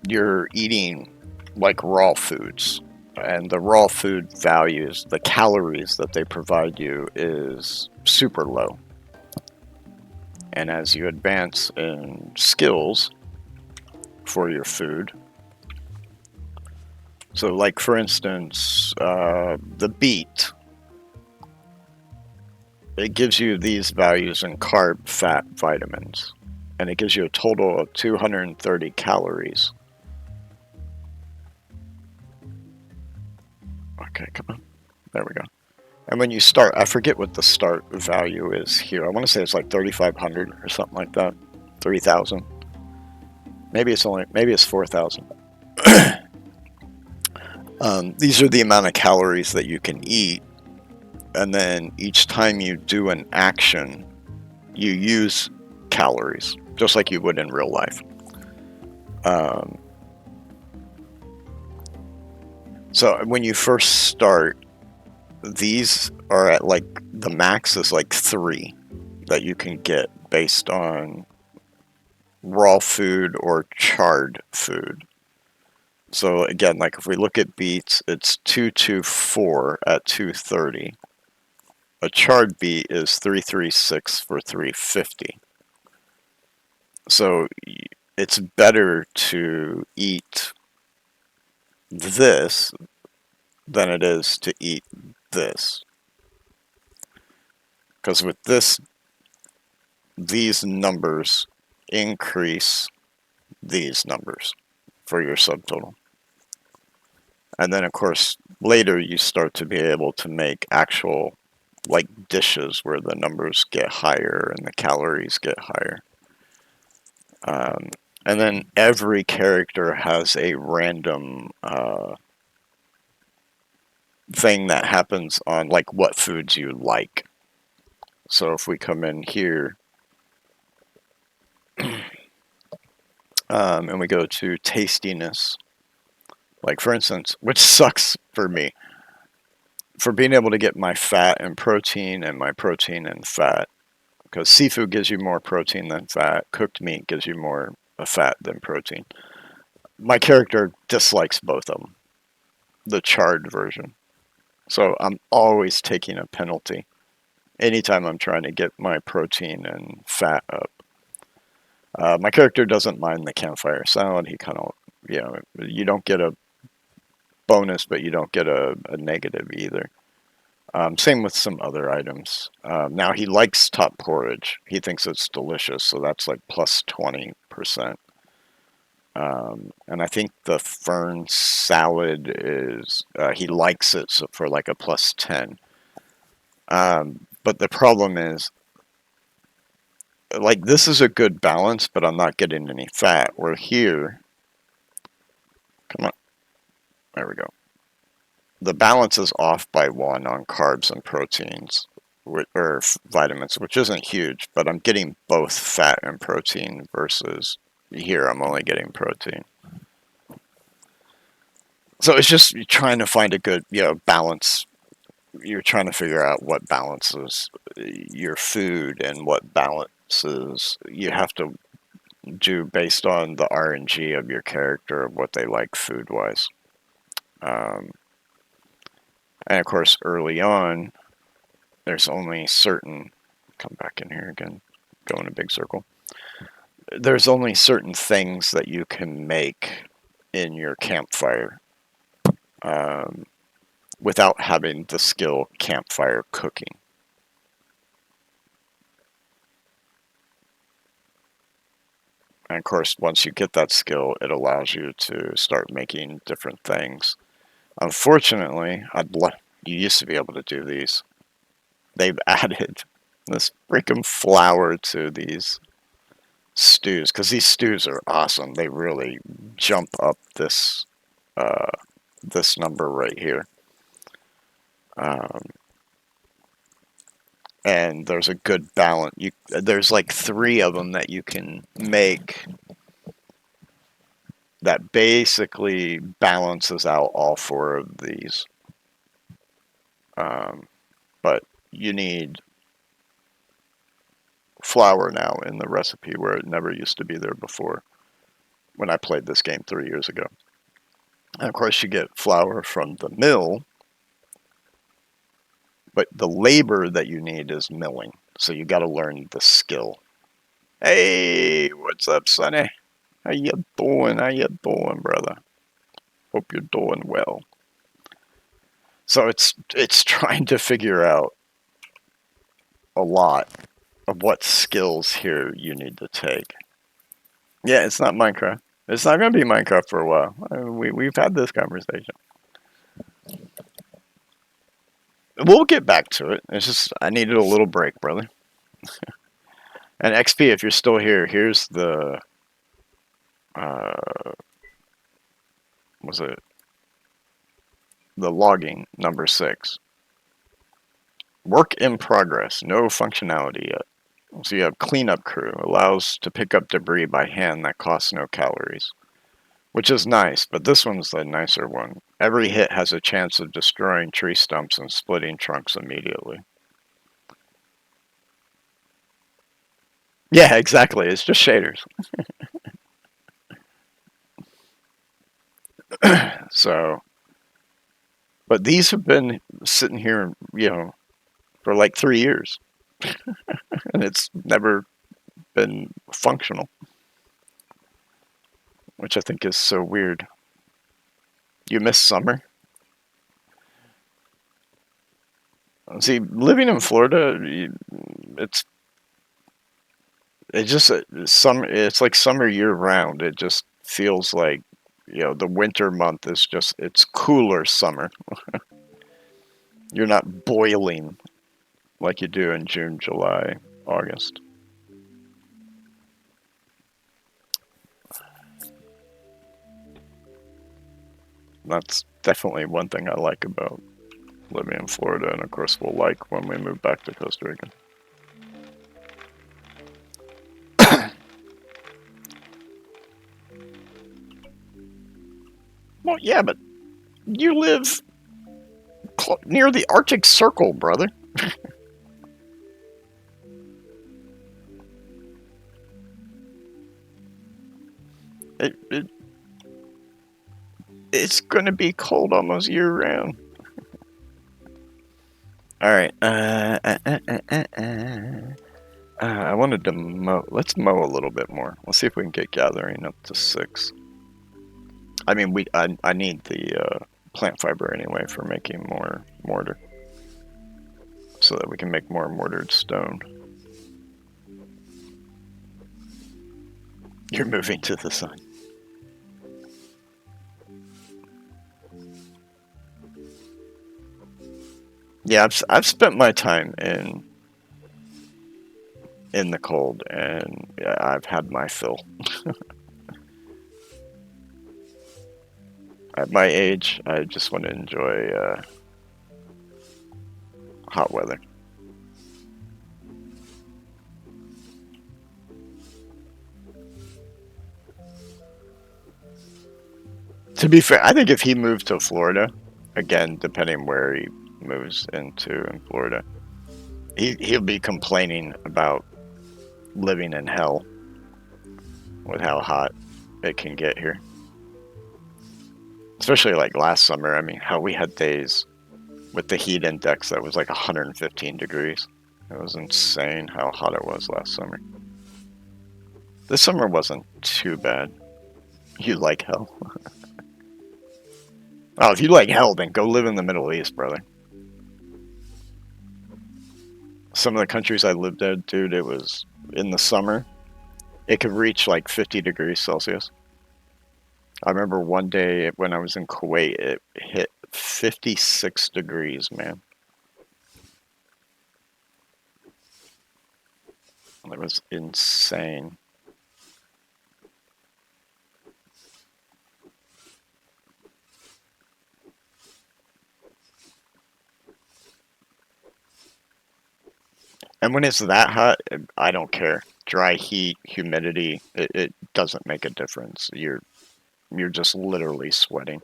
you're eating like raw foods, and the raw food values, the calories that they provide you, is super low. And as you advance in skills for your food, so like for instance, the beet, it gives you these values in carb, fat, vitamins, and it gives you a total of 230 calories. Okay, come on. There we go. And when you start, I forget what the start value is here. I want to say it's like 3,500 or something like that. 3,000. Maybe it's 4,000. These are the amount of calories that you can eat, and then each time you do an action, you use calories, just like you would in real life. So when you first start, these are at like, the max is like 3 that you can get based on raw food or charred food. So again, like if we look at beets, it's 224 at 230. A charred beet is 336 for 350. So it's better to eat this than it is to eat this. Because with this, these numbers increase these numbers for your subtotal. And then, of course, later you start to be able to make actual, like, dishes where the numbers get higher and the calories get higher. And then every character has a random thing that happens on, like, what foods you like. So if we come in here, and we go to tastiness, like for instance, which sucks for me, for being able to get my fat and protein and my protein and fat, because seafood gives you more protein than fat, cooked meat gives you more fat than protein. My character dislikes both of them, the charred version. So I'm always taking a penalty anytime I'm trying to get my protein and fat up. My character doesn't mind the campfire salad. He kind of, you don't get a bonus, but you don't get a negative either. Same with some other items. Now he likes top porridge. He thinks it's delicious, so that's like plus 20%. And I think the fern salad is, he likes it so for like a +10. But the problem is, like, this is a good balance, but I'm not getting any fat. Where here, come on, there we go. The balance is off by 1 on carbs and proteins, or vitamins, which isn't huge, but I'm getting both fat and protein versus here I'm only getting protein. So it's just trying to find a good, balance. You're trying to figure out what balances your food and what balances you have to do based on the RNG of your character of what they like food wise. And of course, early on, there's only certain, come back in here again, go in a big circle. There's only certain things that you can make in your campfire without having the skill campfire cooking. And of course, once you get that skill, it allows you to start making different things. Unfortunately, you used to be able to do these. They've added this freaking flour to these stews because these stews are awesome. They really jump up this this number right here. And there's a good balance. There's like 3 of them that you can make that basically balances out all 4 of these. But you need flour now in the recipe where it never used to be there before when I played this game 3 years ago. And of course you get flour from the mill, but the labor that you need is milling. So you got to learn the skill. Hey, what's up, Sonny? How you doing? How you doing, brother? Hope you're doing well. So it's trying to figure out a lot of what skills here you need to take. Yeah, it's not Minecraft. It's not going to be Minecraft for a while. We've had this conversation. We'll get back to it. It's just I needed a little break, brother. And XP, if you're still here, here's the was it the logging number 6. Work in progress, no functionality yet. So you have cleanup crew, allows to pick up debris by hand that costs no calories, which is nice, but this one's the nicer one. Every hit has a chance of destroying tree stumps and splitting trunks immediately. Yeah, exactly. It's just shaders. So, but these have been sitting here, for like 3 years, and it's never been functional, which I think is so weird. You miss summer? See, living in Florida, it's just summer. It's like summer year round. It just feels like, the winter month is it's cooler summer. You're not boiling like you do in June, July, August. That's definitely one thing I like about living in Florida, and of course we'll like when we move back to Costa Rica. Well, yeah, but you live near the Arctic Circle, brother. It's going to be cold almost year round. All right. I wanted to mow. Let's mow a little bit more. Let's see if we can get gathering up to 6. I mean, I need the plant fiber anyway for making more mortar, so that we can make more mortared stone. You're moving to the sun. Yeah, I've spent my time in the cold, and yeah, I've had my fill. At my age, I just want to enjoy hot weather. To be fair, I think if he moved to Florida, again, depending where he moves into in Florida, he'll be complaining about living in hell with how hot it can get here. Especially like last summer. I mean, how we had days with the heat index that was like 115 degrees. It was insane how hot it was last summer. This summer wasn't too bad. You like hell? Oh, if you like hell, then go live in the Middle East, brother. Some of the countries I lived in, dude, it was in the summer. It could reach like 50 degrees Celsius. I remember one day when I was in Kuwait, it hit 56 degrees, man. It was insane. And when it's that hot, I don't care. Dry heat, humidity, it doesn't make a difference. You're just literally sweating.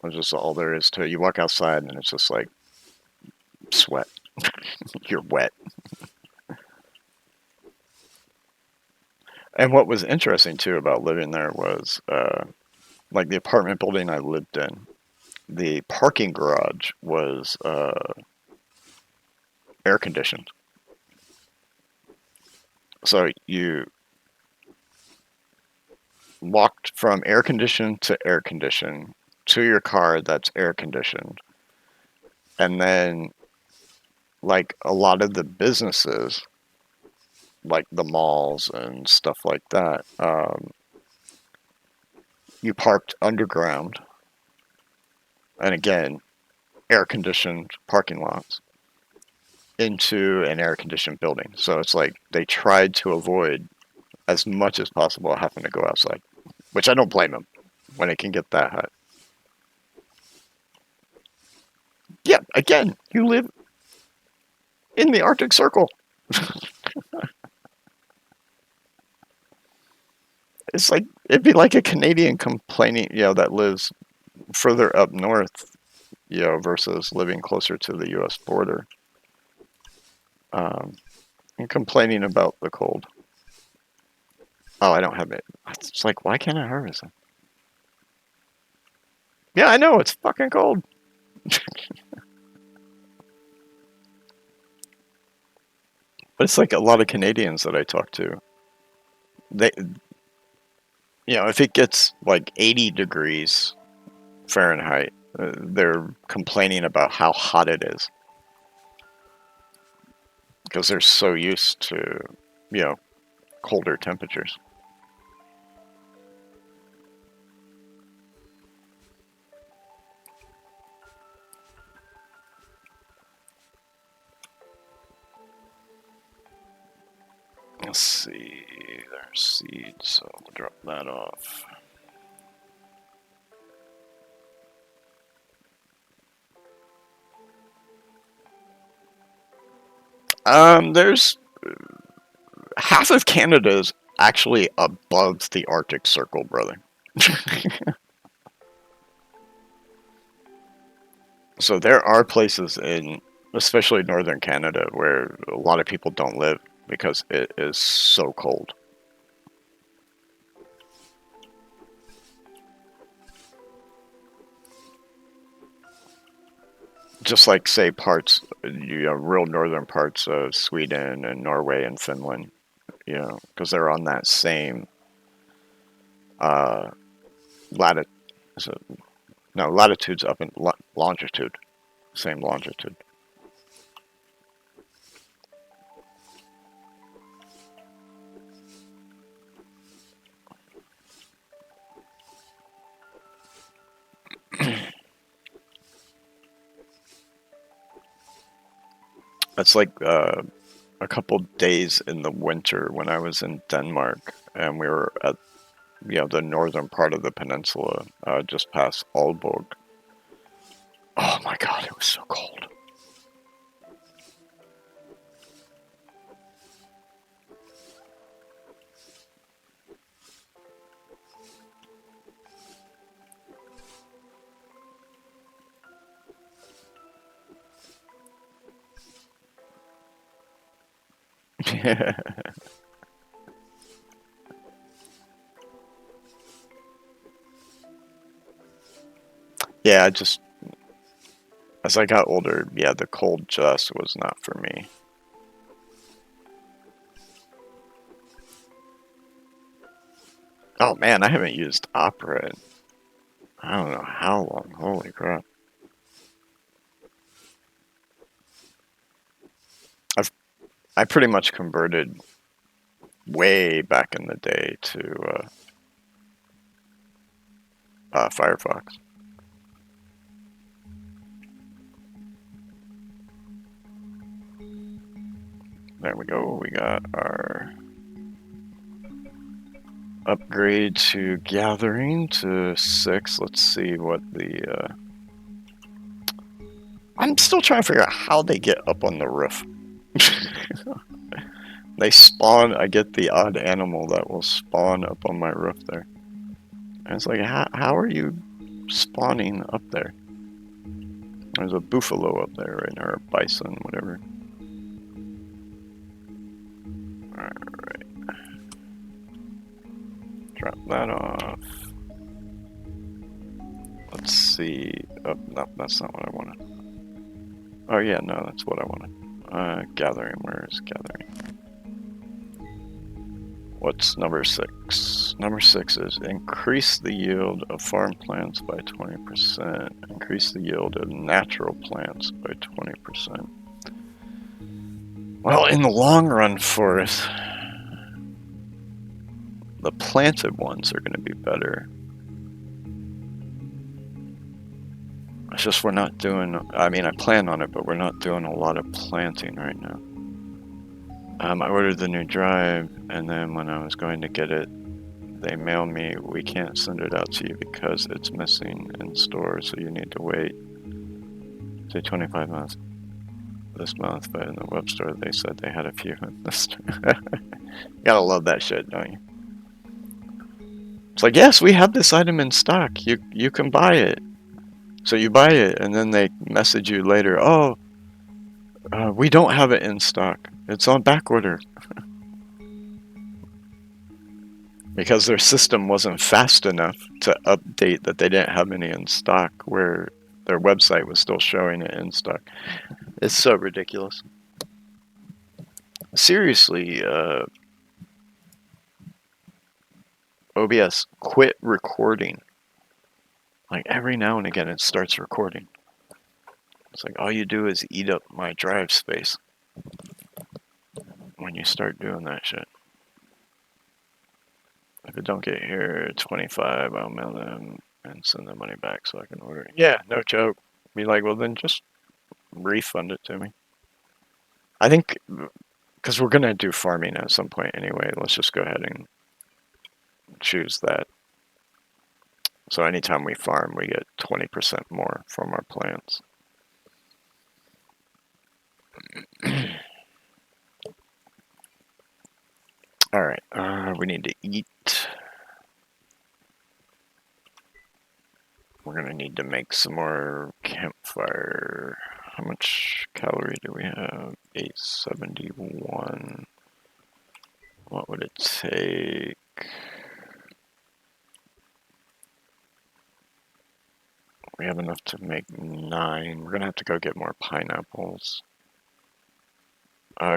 That's just all there is to it. You walk outside and it's just like sweat. You're wet. And what was interesting too about living there was like the apartment building I lived in, the parking garage was air conditioned. So you walked from air conditioned to air conditioned to your car that's air conditioned. And then, like a lot of the businesses, like the malls and stuff like that, you parked underground. And again, air conditioned parking lots into an air conditioned building. So it's like they tried to avoid as much as possible having to go outside, which I don't blame them when it can get that hot. Yeah, again, you live in the Arctic Circle. It's like it'd be like a Canadian complaining, that lives further up north, versus living closer to the U.S. border, um, and complaining about the cold. Oh, I don't have it. It's like, why can't I harvest it? Yeah, I know it's fucking cold. But it's like a lot of Canadians that I talk to. They, if it gets like 80 degrees Fahrenheit, they're complaining about how hot it is because they're so used to, you know, colder temperatures. Let's see, there's seeds, so we'll drop that off. There's half of Canada's actually above the Arctic Circle, brother. So there are places in, especially northern Canada, where a lot of people don't live because it is so cold. Just like, say, parts, real northern parts of Sweden and Norway and Finland, because they're on that same uh, latitude. No, latitude's up in longitude, same longitude. It's like a couple days in the winter when I was in Denmark, and we were at the northern part of the peninsula, just past Aalborg. Oh my god, it was so cold. Yeah, as I got older, yeah, the cold just was not for me. Oh man, I haven't used Opera in I don't know how long. Holy crap. I pretty much converted way back in the day to Firefox. There we go. We got our upgrade to gathering to 6. Let's see what the I'm still trying to figure out how they get up on the roof. They spawn. I get the odd animal that will spawn up on my roof there. And it's like, how are you spawning up there? There's a buffalo up there right now, or a bison, whatever. Alright. Drop that off. Let's see. Oh, no, that's not what I wanted. Oh yeah, no, that's what I wanted. Gathering, where is gathering? What's number 6? Number 6 is increase the yield of farm plants by 20%. Increase the yield of natural plants by 20%. Well, in the long run, Forrest, the planted ones are going to be better. It's just we're not doing, I mean, I plan on it, but we're not doing a lot of planting right now. I ordered the new drive, and then when I was going to get it, they mailed me, we can't send it out to you because it's missing in store, so you need to wait, say 25 months this month, but in the web store they said they had a few in this. Gotta love that shit, don't you? It's like, yes, we have this item in stock, you can buy it. So you buy it, and then they message you later, oh, we don't have it in stock. It's on back order. Because their system wasn't fast enough to update that they didn't have any in stock, where their website was still showing it in stock. It's so ridiculous. Seriously, OBS, quit recording. Like, every now and again it starts recording. It's like, all you do is eat up my drive space when you start doing that shit. If it don't get here 25, I'll mail them and send the money back so I can order it. Yeah, no joke. Be like, well, then just refund it to me. I think, because we're going to do farming at some point anyway, let's just go ahead and choose that. So anytime we farm, we get 20% more from our plants. All right, we need to eat. We're going to need to make some more campfire. How much calorie do we have? 871. What would it take? We have enough to make 9. We're going to have to go get more pineapples.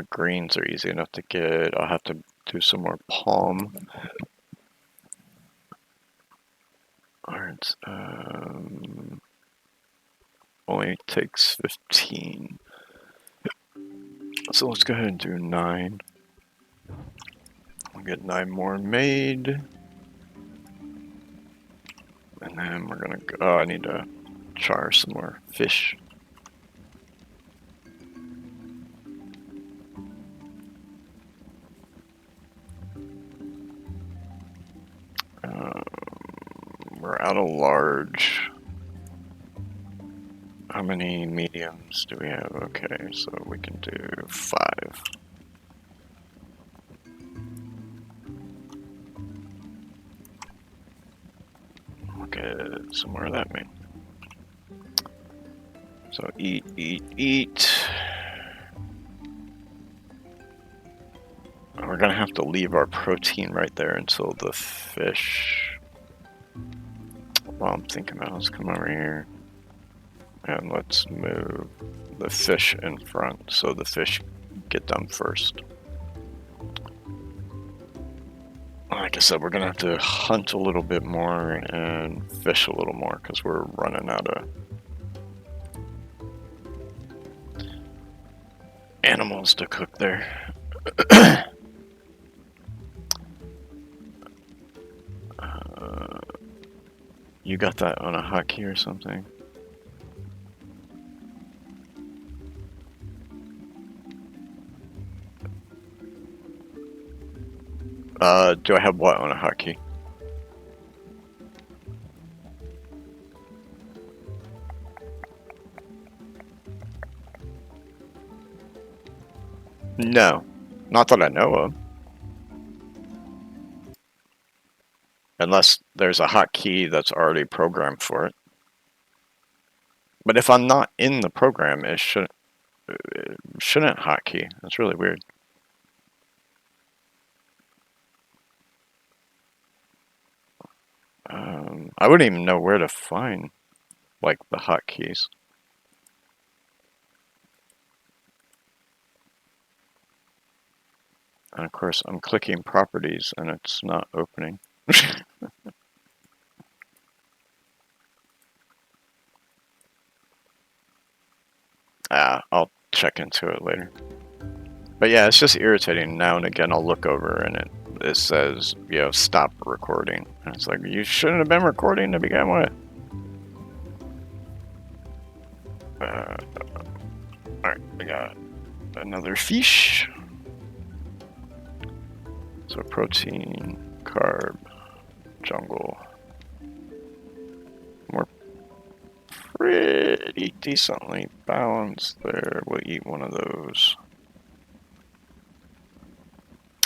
Greens are easy enough to get. I'll have to do some more palm. Alright, only takes 15. So let's go ahead and do 9. We'll get 9 more made. And then we're gonna go, oh, I need to char some more fish. We're out of large. How many mediums do we have? Okay, so we can do 5. Okay, so more of that mean. So eat, eat, eat. We're gonna have to leave our protein right there until the fish. Well, I'm thinking about, let's come over here and let's move the fish in front so the fish get done first. Like I said, we're gonna have to hunt a little bit more and fish a little more because we're running out of animals to cook there. You got that on a hotkey or something? Do I have what on a hotkey? No, not that I know of. Unless there's a hotkey that's already programmed for it. But if I'm not in the program, it shouldn't hotkey. That's really weird. I wouldn't even know where to find like the hotkeys. And of course, I'm clicking properties and it's not opening. I'll check into it later. But yeah, it's just irritating. Now and again, I'll look over and it says, you know, stop recording. And it's like, you shouldn't have been recording to begin with. Alright, we got another fish. So protein, carb, jungle. We're pretty decently balanced there. We'll eat one of those.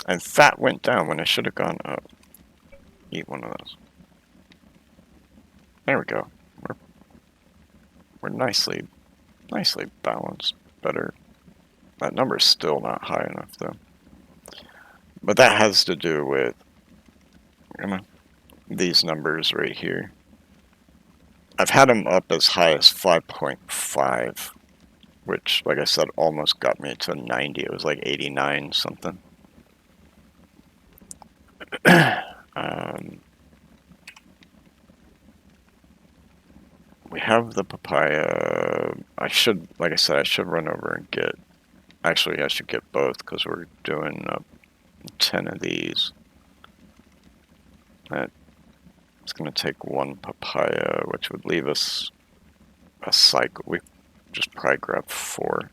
And fat went down when it should have gone up. Eat one of those. There we go. We're nicely balanced. Better. That number's still not high enough though. But that has to do with these numbers right here. I've had them up as high as 5.5, which, like I said, almost got me to 90. It was like 89 something. We have the papaya. Like I said, I should run over and get. Actually, I should get both because we're doing 10 of these. It's going to take 1 papaya, which would leave us a cycle. We just probably grab 4.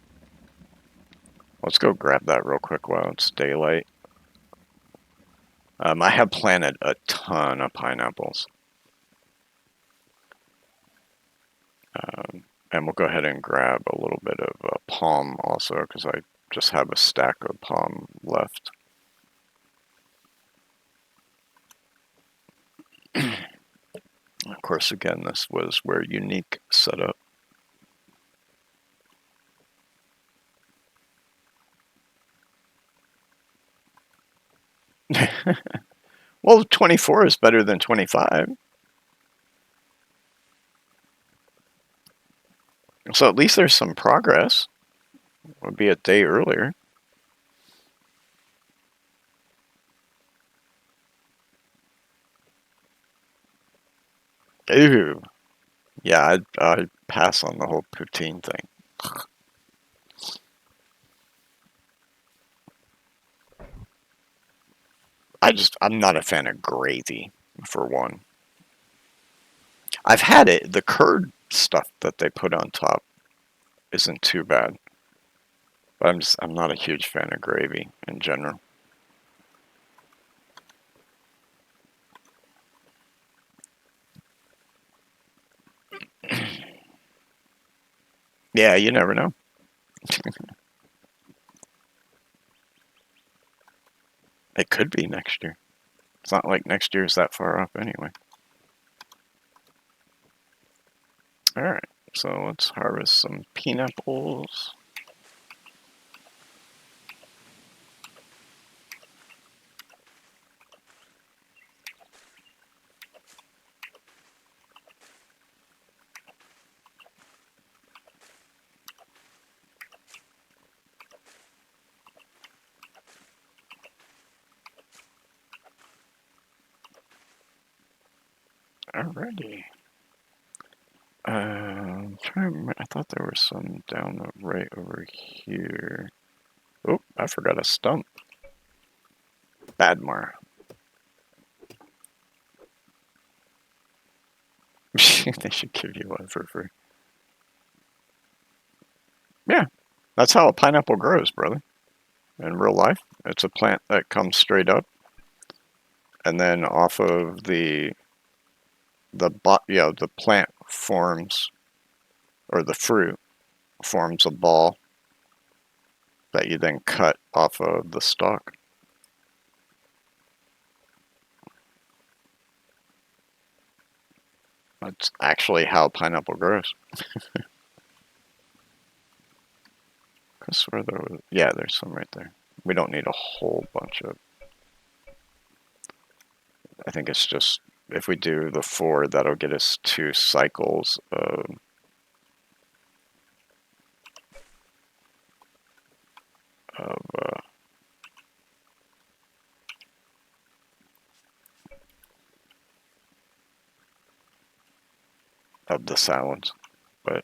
Let's go grab that real quick while it's daylight. I have planted a ton of pineapples. And we'll go ahead and grab a little bit of palm also, because I just have a stack of palm left. Of course, again, this was where Unique set up. Well, 24 is better than 25. So at least there's some progress. It would be a day earlier. Ew. Yeah, I'd pass on the whole poutine thing. I'm not a fan of gravy, for one. I've had it. The curd stuff that they put on top isn't too bad. But I'm not a huge fan of gravy in general. Yeah, you never know. It could be next year. It's not like next year's that far off anyway. Alright, so let's harvest some pineapples. Alrighty. I'm trying to remember, I thought there was some down right over here. Oh, I forgot a stump. Badmar. They should give you one for free. Yeah, that's how a pineapple grows, brother. In real life, it's a plant that comes straight up, and then off of the plant forms, or the fruit forms a ball that you then cut off of the stalk. That's actually how pineapple grows. I swear there was, yeah, there's some right there. We don't need a whole bunch of. I think it's just if we do the 4, that'll get us 2 cycles of the salads. But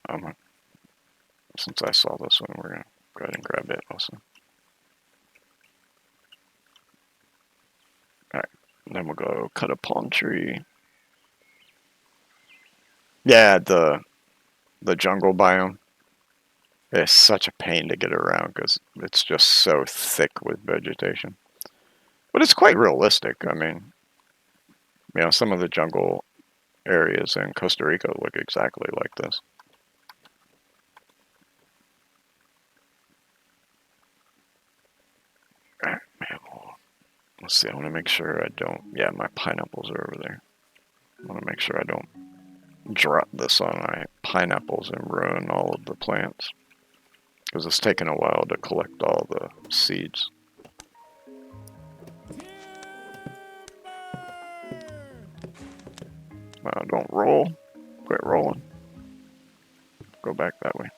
since I saw this one, we're gonna go ahead and grab it also. All right, then we'll go cut a palm tree. Yeah, the jungle biome. It's such a pain to get around because it's just so thick with vegetation. But it's quite realistic. I mean, some of the jungle areas in Costa Rica look exactly like this. All right, man, let's see. I want to make sure I don't. Yeah, my pineapples are over there. I want to make sure I don't drop this on my pineapples and ruin all of the plants. Because it's taken a while to collect all the seeds. Don't roll. Quit rolling. Go back that way.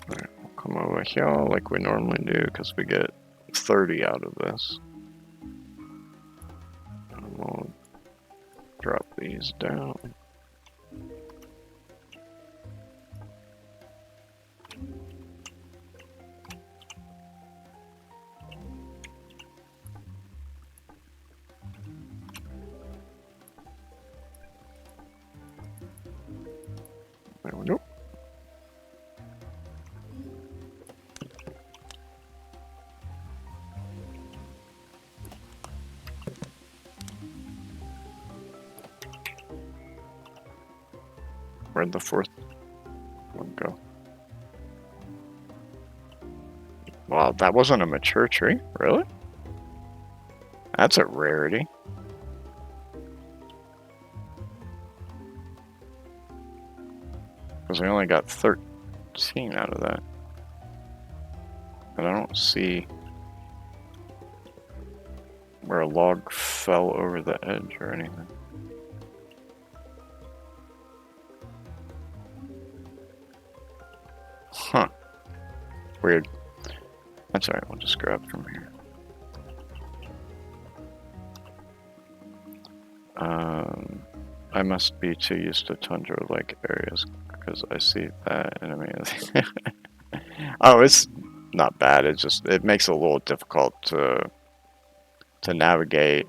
Alright, we'll come over here like we normally do because we get 30 out of this. And we'll drop these down. There we go. Where'd the 4th one go? Wow, that wasn't a mature tree? Really? That's a rarity. Because we only got 13 out of that. And I don't see where a log fell over the edge or anything. Huh. Weird. That's alright, we'll just grab from here. I must be too used to tundra-like areas because I see that and immediately. Oh, it's not bad. It makes it a little difficult to navigate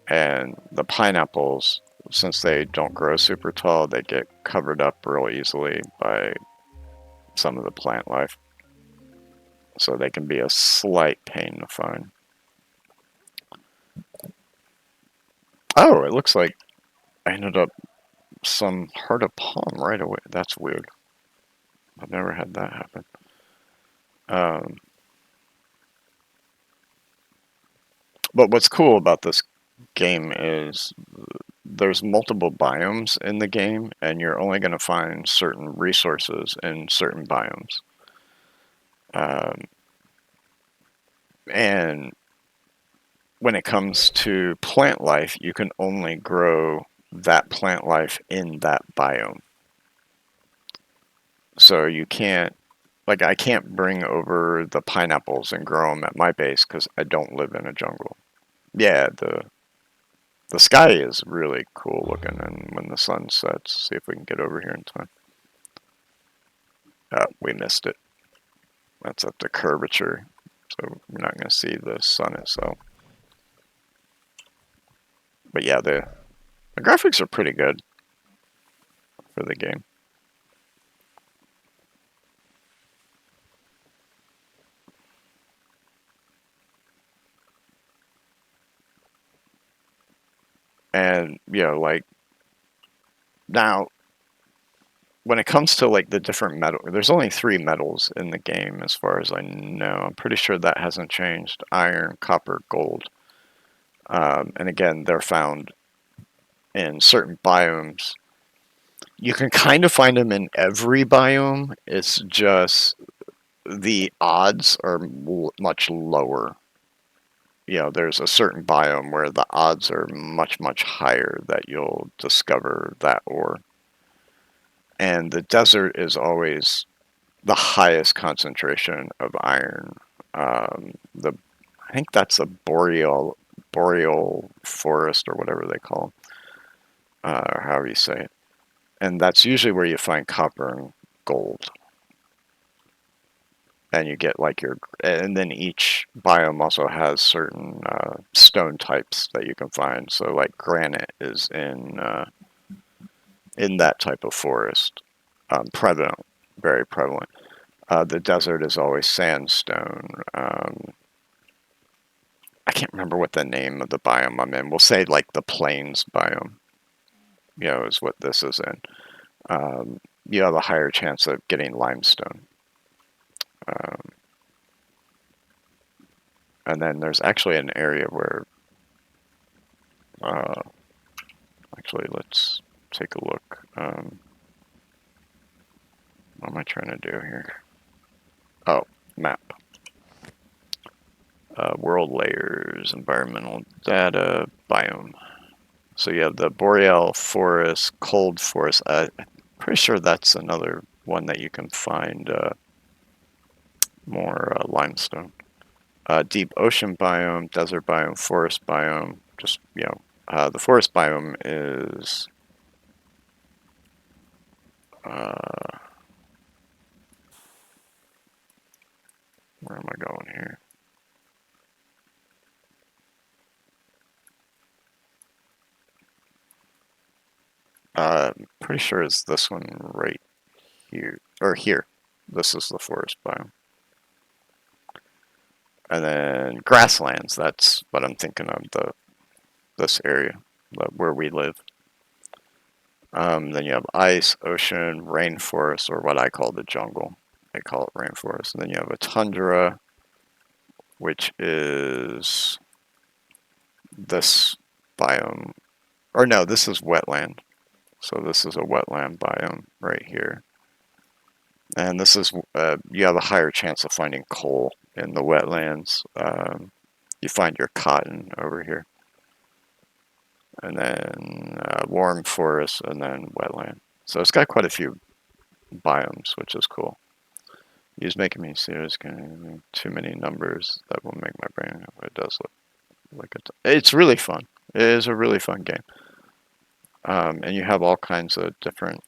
And the pineapples, since they don't grow super tall, they get covered up real easily by some of the plant life. So they can be a slight pain to find. Oh, it looks like I ended up some heart of palm right away. That's weird. I've never had that happen. But what's cool about this game is there's multiple biomes in the game, and you're only going to find certain resources in certain biomes. And when it comes to plant life, you can only grow that plant life in that biome. So you can't, like, I can't bring over the pineapples and grow them at my base because I don't live in a jungle. Yeah, the sky is really cool looking, and when the sun sets, see if we can get over here in time. Oh, we missed it. That's at the curvature, so we're not going to see the sun itself. But yeah, the graphics are pretty good for the game. And, you know, like, now, when it comes to, like, the different metal, there's only 3 metals in the game as far as I know. I'm pretty sure that hasn't changed. Iron, copper, gold. And again, they're found in certain biomes. You can kind of find them in every biome. It's just the odds are much lower. You know, there's a certain biome where the odds are much, much higher that you'll discover that ore. And the desert is always the highest concentration of iron. I think that's a boreal forest or whatever they call them, or however you say it. And that's usually where you find copper and gold. And you get like and then each biome also has certain stone types that you can find. So like granite is in that type of forest, prevalent, very prevalent. The desert is always sandstone. I can't remember what the name of the biome I'm in. We'll say like the plains biome, you know, is what this is in. You have a higher chance of getting limestone. And then there's actually an area where, actually, let's take a look. What am I trying to do here? Oh, map. World layers, environmental data, biome. So you have the boreal forest, cold forest. I'm pretty sure that's another one that you can find more limestone. Deep ocean biome, desert biome, forest biome. Just, you know, the forest biome is where am I going here? Pretty sure it's this one right here, or here. This is the forest biome. And then grasslands, that's what I'm thinking of, this area where we live. Then you have ice, ocean, rainforest, or what I call the jungle. I call it rainforest. And then you have a tundra, which is this biome. Or no, this is wetland. So this is a wetland biome right here. And this is, you have a higher chance of finding coal in the wetlands. You find your cotton over here. And then warm forest, and then wetland. So it's got quite a few biomes, which is cool. He's making me see there's going to be too many numbers that will make my brain. It does look like it's really fun. It is a really fun game. And you have all kinds of different,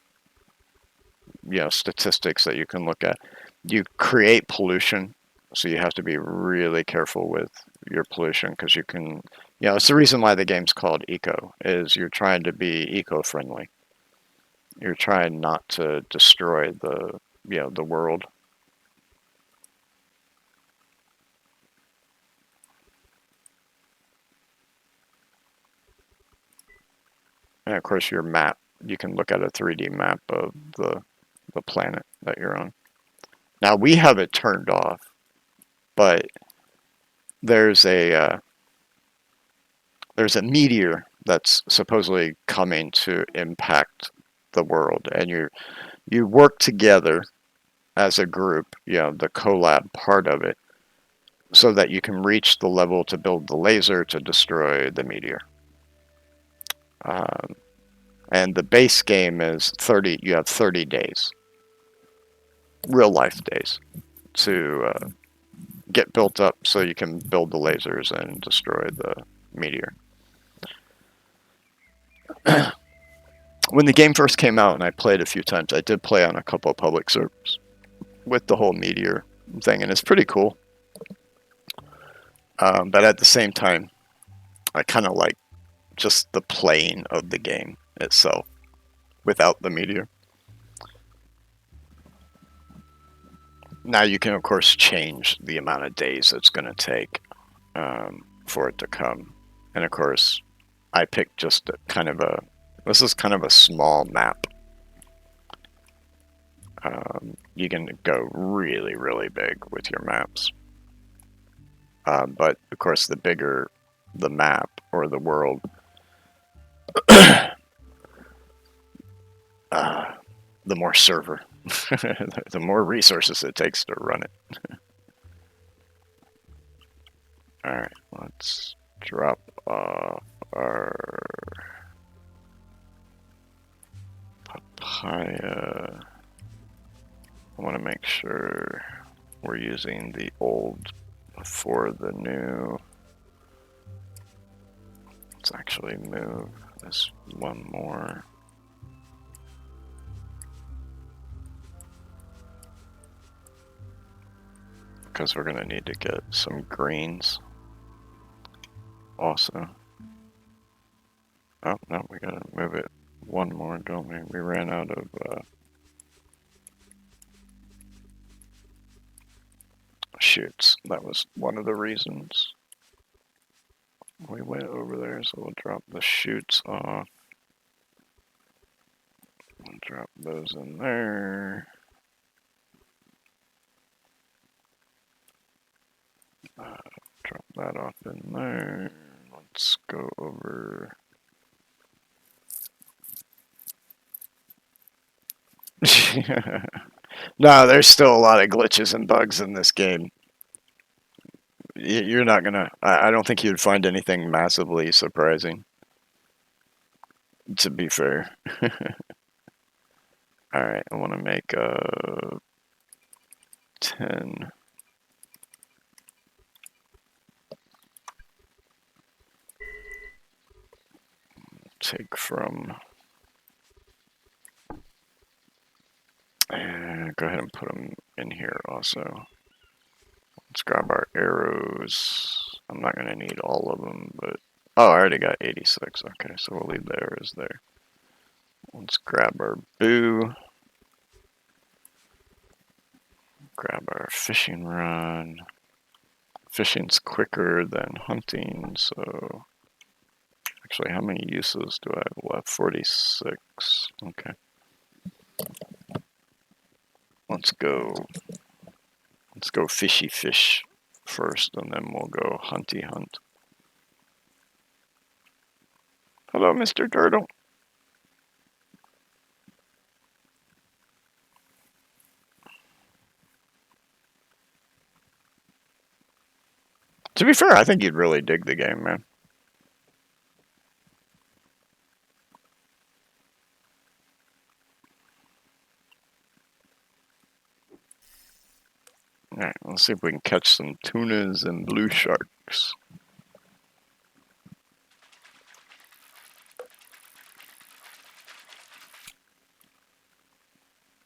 you know, statistics that you can look at. You create pollution, so you have to be really careful with your pollution because you can, it's the reason why the game's called Eco, is you're trying to be eco-friendly. You're trying not to destroy the world. And of course, your map, you can look at a 3D map of the planet that you're on. Now, we have it turned off, but there's a meteor that's supposedly coming to impact the world, and you work together as a group, the collab part of it, so that you can reach the level to build the laser to destroy the meteor. And the base game is 30. You have 30 days, real life days, to get built up so you can build the lasers and destroy the meteor. When the game first came out and I played a few times, I did play on a couple of public servers with the whole meteor thing, and it's pretty cool. But at the same time, I kind of like just the playing of the game itself without the meteor. Now you can, of course, change the amount of days it's going to take for it to come. And of course, I picked just this is kind of a small map. You can go really, really big with your maps. But of course, the bigger the map or the world, the more server, the more resources it takes to run it. Alright, let's drop off our papaya. I want to make sure we're using the old for the new. Let's actually move this one more. Because we're going to need to get some greens also. Oh, no, we got to move it one more, don't we? We ran out of shoots. That was one of the reasons we went over there, so we'll drop the shoots off. We'll drop those in there. Drop that off in there. Let's go over. No, there's still a lot of glitches and bugs in this game. You're not gonna. I don't think you'd find anything massively surprising. To be fair. All right, I want to make a 10. Take from. And go ahead and put them in here also. Let's grab our arrows. I'm not going to need all of them, but... Oh, I already got 86. Okay, so we'll leave the arrows there. Let's grab our boo. Grab our fishing rod. Fishing's quicker than hunting, so... Actually, how many uses do I have left? 46. Okay. Let's go fishy fish first, and then we'll go hunty hunt. Hello, Mr. Turtle. To be fair, I think you'd really dig the game, man. Alright, let's see if we can catch some tunas and blue sharks.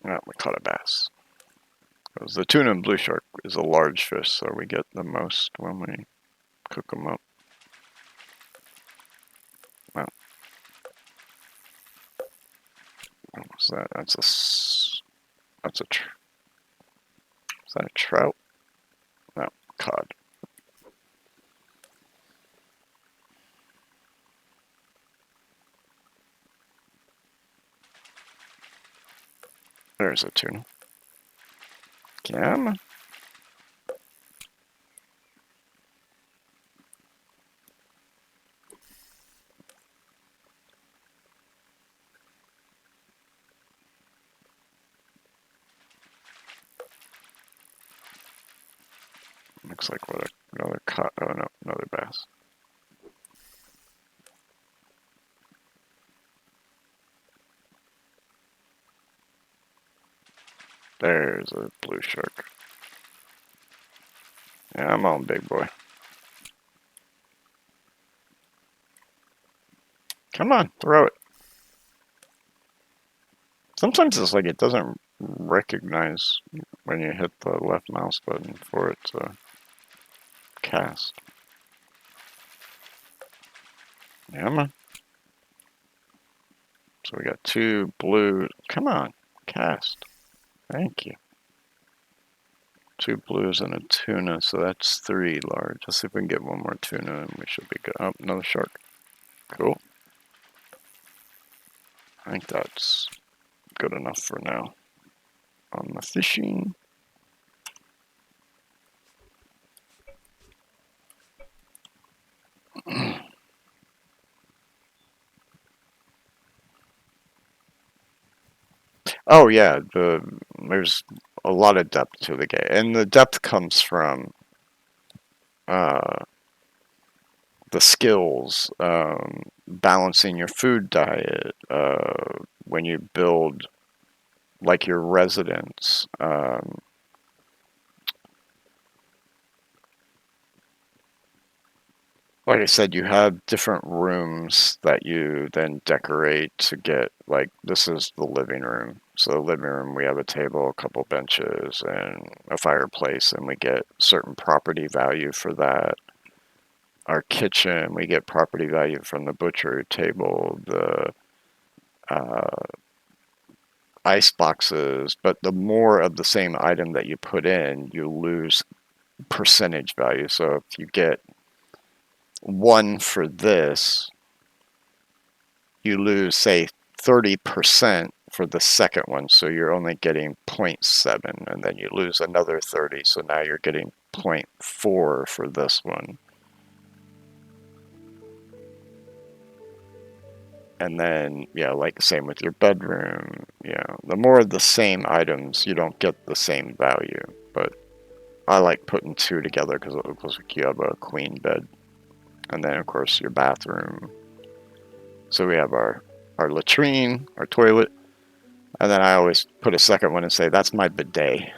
Oh, we caught a bass. Because the tuna and blue shark is a large fish, so we get the most when we cook them up. Oh. What's that? That's is that a trout? No, cod. There's a tuna. Come on. Looks like what another cod. Oh no, another bass. There's a blue shark. Yeah, I'm on, big boy. Come on, throw it. Sometimes it's like it doesn't recognize when you hit the left mouse button for it to cast. Yeah, come on. So we got 2 blue. Come on, cast. Thank you. 2 blues and a tuna, so that's 3 large. Let's see if we can get one more tuna and we should be good. Oh, another shark. Cool. I think that's good enough for now on the fishing. Oh yeah, there's a lot of depth to the game, and the depth comes from the skills, balancing your food diet, when you build like your residence. Like I said, you have different rooms that you then decorate to get, like, this is the living room. So the living room, we have a table, a couple benches, and a fireplace, and we get certain property value for that. Our kitchen, we get property value from the butcher table, the ice boxes, but the more of the same item that you put in, you lose percentage value. So if you get 1 for this, you lose, say, 30% for the second one, so you're only getting 0.7, and then you lose another 30, so now you're getting 0.4 for this one. And then, yeah, like same with your bedroom, the more of the same items, you don't get the same value, but I like putting 2 together because it looks like you have a queen bed. And then, of course, your bathroom. So we have our latrine, our toilet, and then I always put a second one and say, that's my bidet.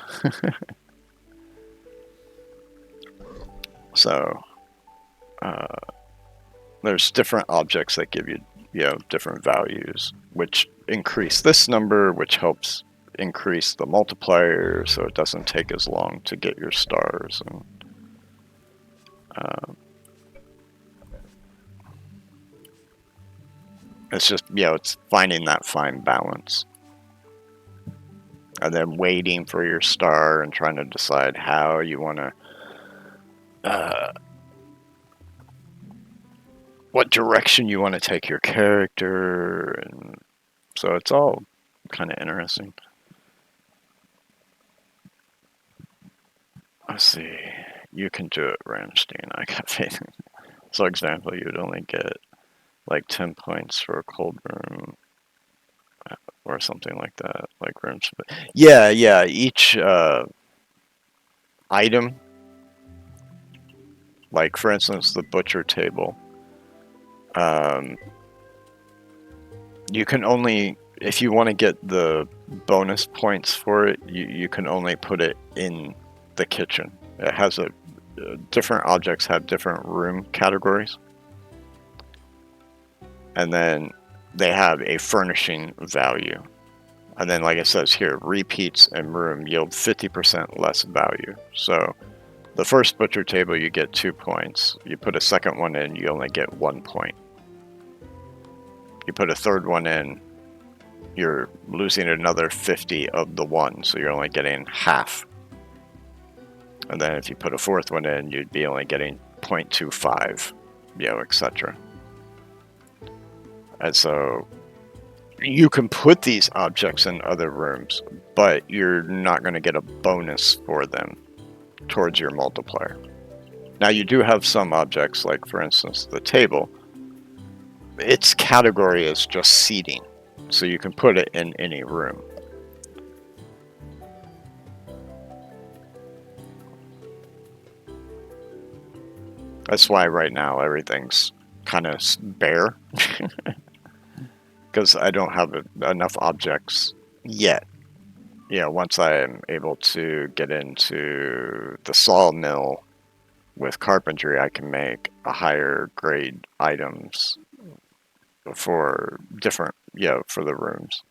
So there's different objects that give you, different values, which increase this number, which helps increase the multiplier, so it doesn't take as long to get your stars. And it's just, it's finding that fine balance. And then waiting for your star and trying to decide how you want to, what direction you want to take your character. And so it's all kind of interesting. Let's see. You can do it, Ramstein. I got faith. So, example, you'd only get like 10 points for a cold room or something like that. Like rooms. Yeah. Each item, like for instance, the butcher table. You can only, if you want to get the bonus points for it, you can only put it in the kitchen. It has different objects have different room categories. And then they have a furnishing value. And then, like it says here, repeats and room yield 50% less value. So the first butcher table, you get 2 points. You put a second one in, you only get 1 point. You put a third one in, you're losing another 50 of the 1, so you're only getting half. And then if you put a fourth one in, you'd be only getting 0.25, etc. And so you can put these objects in other rooms, but you're not going to get a bonus for them towards your multiplier. Now you do have some objects, like for instance the table. Its category is just seating, so you can put it in any room. That's why right now everything's kind of bare, because I don't have enough objects yet. Once I am able to get into the sawmill with carpentry, I can make a higher grade items for different, for the rooms.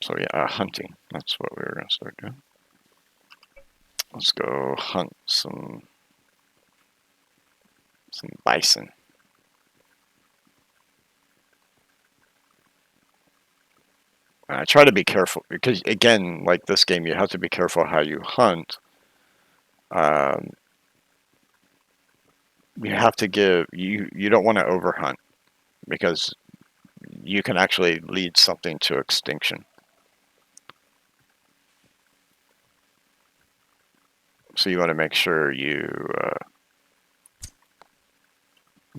So yeah, hunting. That's what we were going to start doing. Let's go hunt some bison. I try to be careful because, again, like this game, you have to be careful how you hunt. You have to you don't want to overhunt, because you can actually lead something to extinction. So you want to make sure you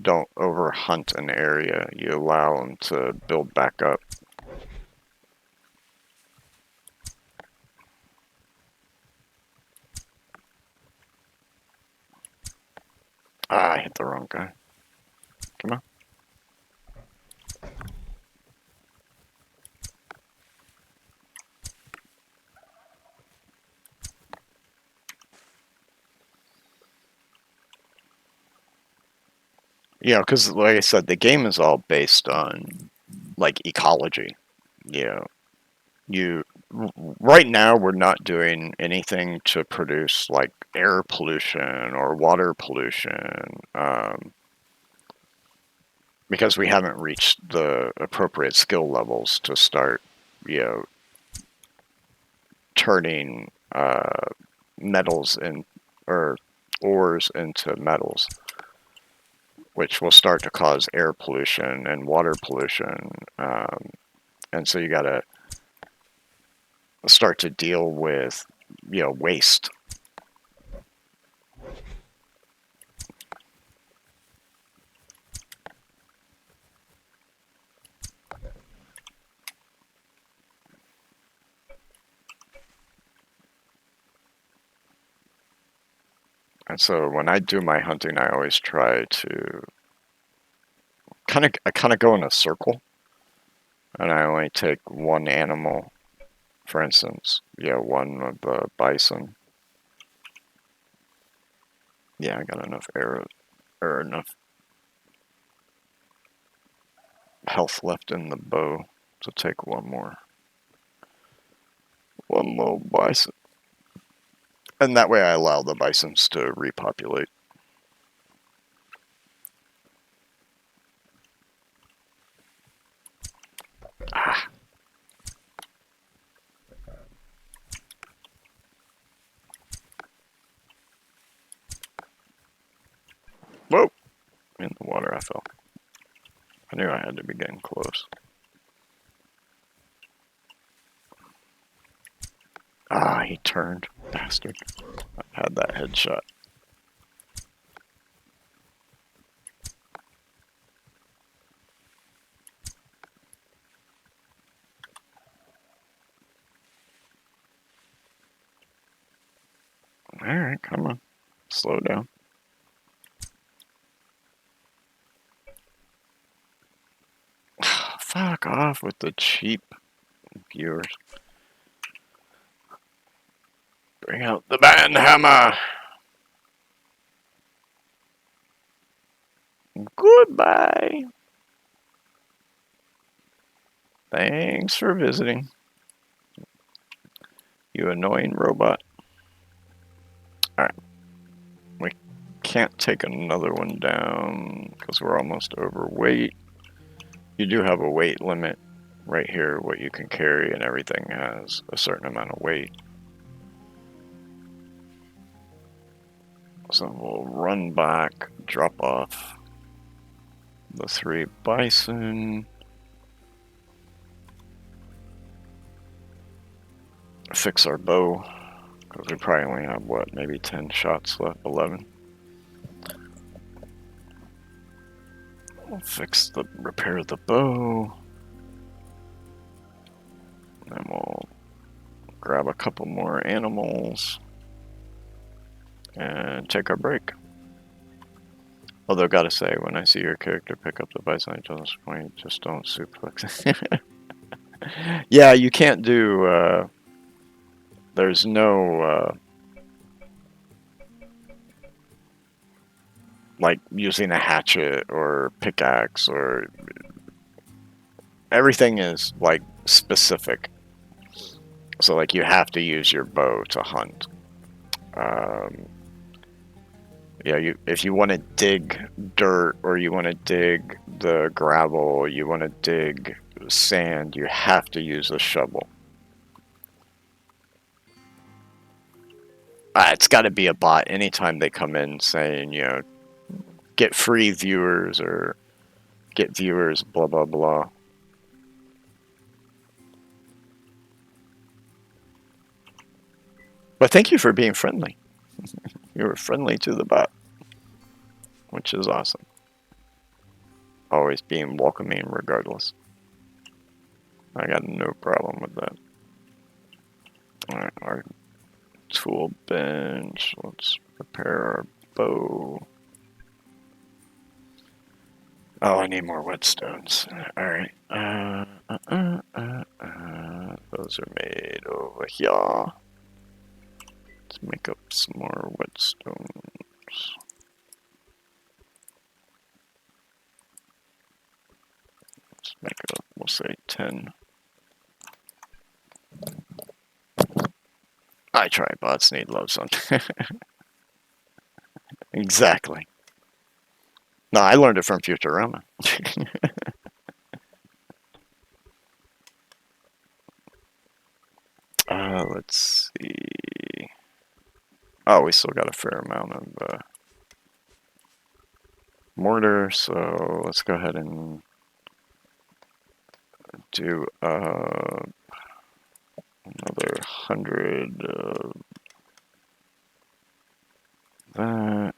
don't overhunt an area. You allow them to build back up. Ah, I hit the wrong guy. Come on. Because like I said, the game is all based on like ecology. Right now we're not doing anything to produce like air pollution or water pollution, because we haven't reached the appropriate skill levels to start, turning metals or ores into metals, which will start to cause air pollution and water pollution. And so you got to start to deal with, waste. And so when I do my hunting, I always try to I kind of go in a circle, and I only take one animal. For instance, one of the bison. Yeah, I got enough arrows, or enough health left in the bow to take one more bison. And that way I allow the bisons to repopulate. Ah. Whoa! In the water I fell. I knew I had to be getting close. Ah, he turned. Bastard. I had that headshot. Alright, come on. Slow down. Fuck off with the cheap viewers. Bring out the band hammer. Goodbye. Thanks for visiting. You annoying robot. Alright. We can't take another one down because we're almost overweight. You do have a weight limit right here, what you can carry, and everything has a certain amount of weight. So we'll run back, drop off the 3 bison. Fix our bow, because we probably only have, what, maybe 10 shots left, 11. We'll repair the bow. Then we'll grab a couple more animals and take our break. Although, gotta say, when I see your character pick up the bison, I just don't suplex. Yeah, you can't do, there's no, like, using a hatchet or pickaxe or... Everything is, like, specific. So, like, you have to use your bow to hunt. Yeah, if you want to dig dirt or you want to dig the gravel, you want to dig sand, you have to use a shovel. It's got to be a bot anytime they come in saying, you know, get free viewers or get viewers, blah, blah, blah. But thank you for being friendly. You were friendly to the bot, which is awesome. Always being welcoming regardless. I got no problem with that. Alright, our tool bench. Let's prepare our bow. Oh, I need more whetstones. Alright. Those are made over here. Let's make up some more whetstones. Let's make it up, we'll say 10. I try bots need love son. Exactly. No, I learned it from Futurama. Let's see. Oh, we still got a fair amount of mortar, so let's go ahead and do another 100 of that.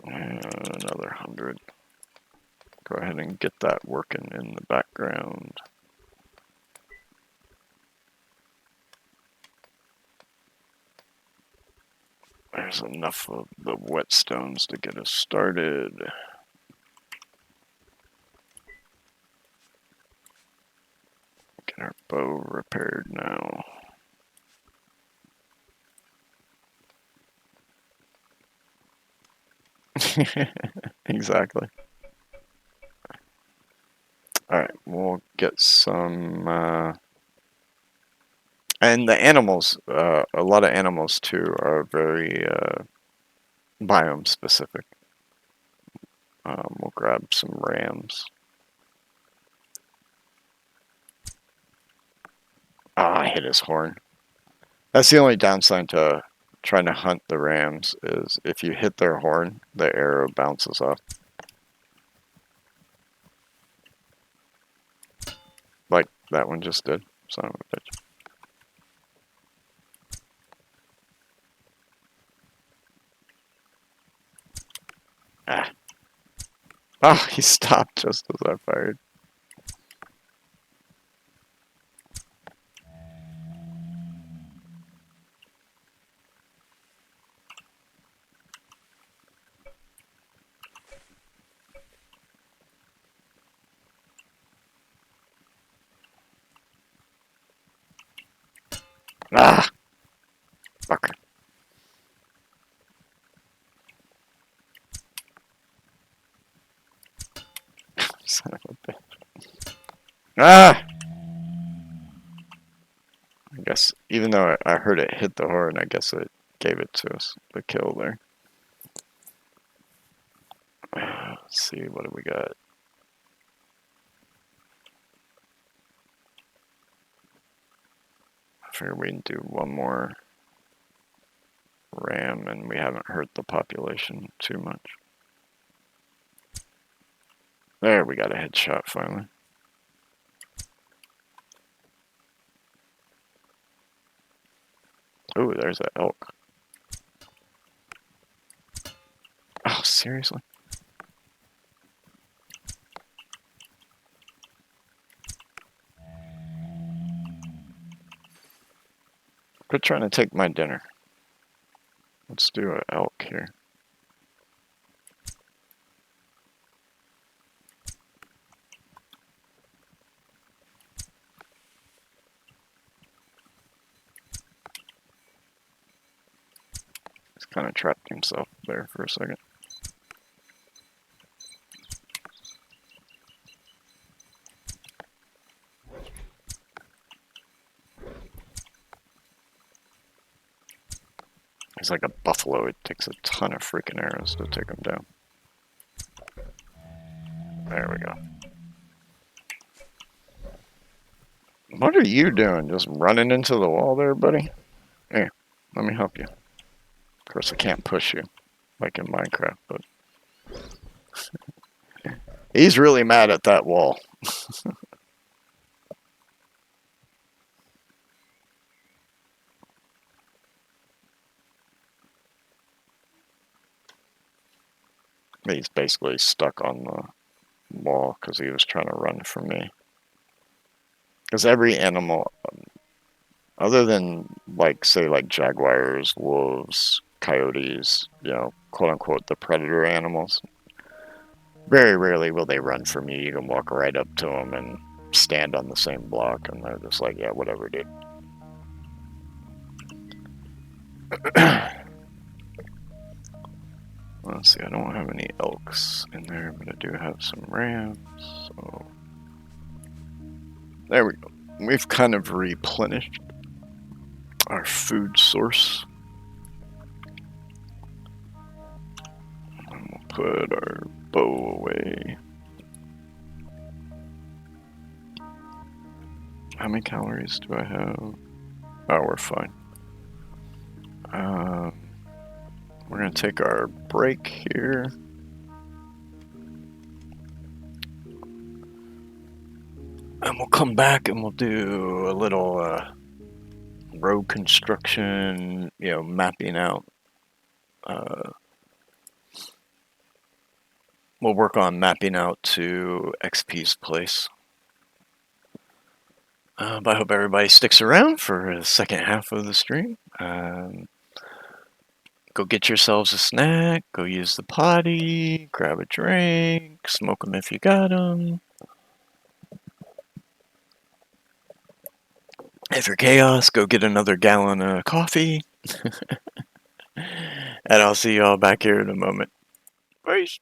And another 100. Go ahead and get that working in the background. There's enough of the whetstones to get us started. Get our bow repaired now. Exactly. Alright, we'll get some... and the animals, a lot of animals too, are very biome specific. We'll grab some rams. Ah, I hit his horn. That's the only downside to trying to hunt the rams, is if you hit their horn, the arrow bounces off. Like that one just did. Son of a bitch. Ah. Oh, he stopped just as I fired. Ah! Fuck. Son of a bitch. Ah! guess even though I heard it hit the horn, I guess it gave it to us, the kill there. Let's see, what do we got? I figure we can do one more ram and we haven't hurt the population too much. There, we got a headshot finally. Oh, there's an elk. Oh, seriously? Quit trying to take my dinner. Let's do an elk here. He's kind of trapped himself there for a second. He's like a buffalo. It takes a ton of freaking arrows to take him down. There we go. What are you doing? Just running into the wall there, buddy? Here, let me help you. Of course, I can't push you like in Minecraft, but he's really mad at that wall. He's basically stuck on the wall because he was trying to run from me. Because every animal, other than like say like jaguars, wolves, coyotes, you know, quote unquote the predator animals, very rarely will they run from you. You can walk right up to them and stand on the same block, and they're just like, yeah, whatever, dude. Let's see, I don't have any elks in there, but I do have some rams, so there we go. We've kind of replenished our food source. And we'll put our bow away. How many calories do I have? Oh, we're fine. We're gonna take our break here. And we'll come back and we'll do a little road construction, you know, mapping out. We'll work on mapping out to XP's place. But I hope everybody sticks around for the second half of the stream. Go get yourselves a snack, go use the potty, grab a drink, smoke them if you got them. If you're chaos, go get another gallon of coffee. And I'll see y'all back here in a moment. Peace.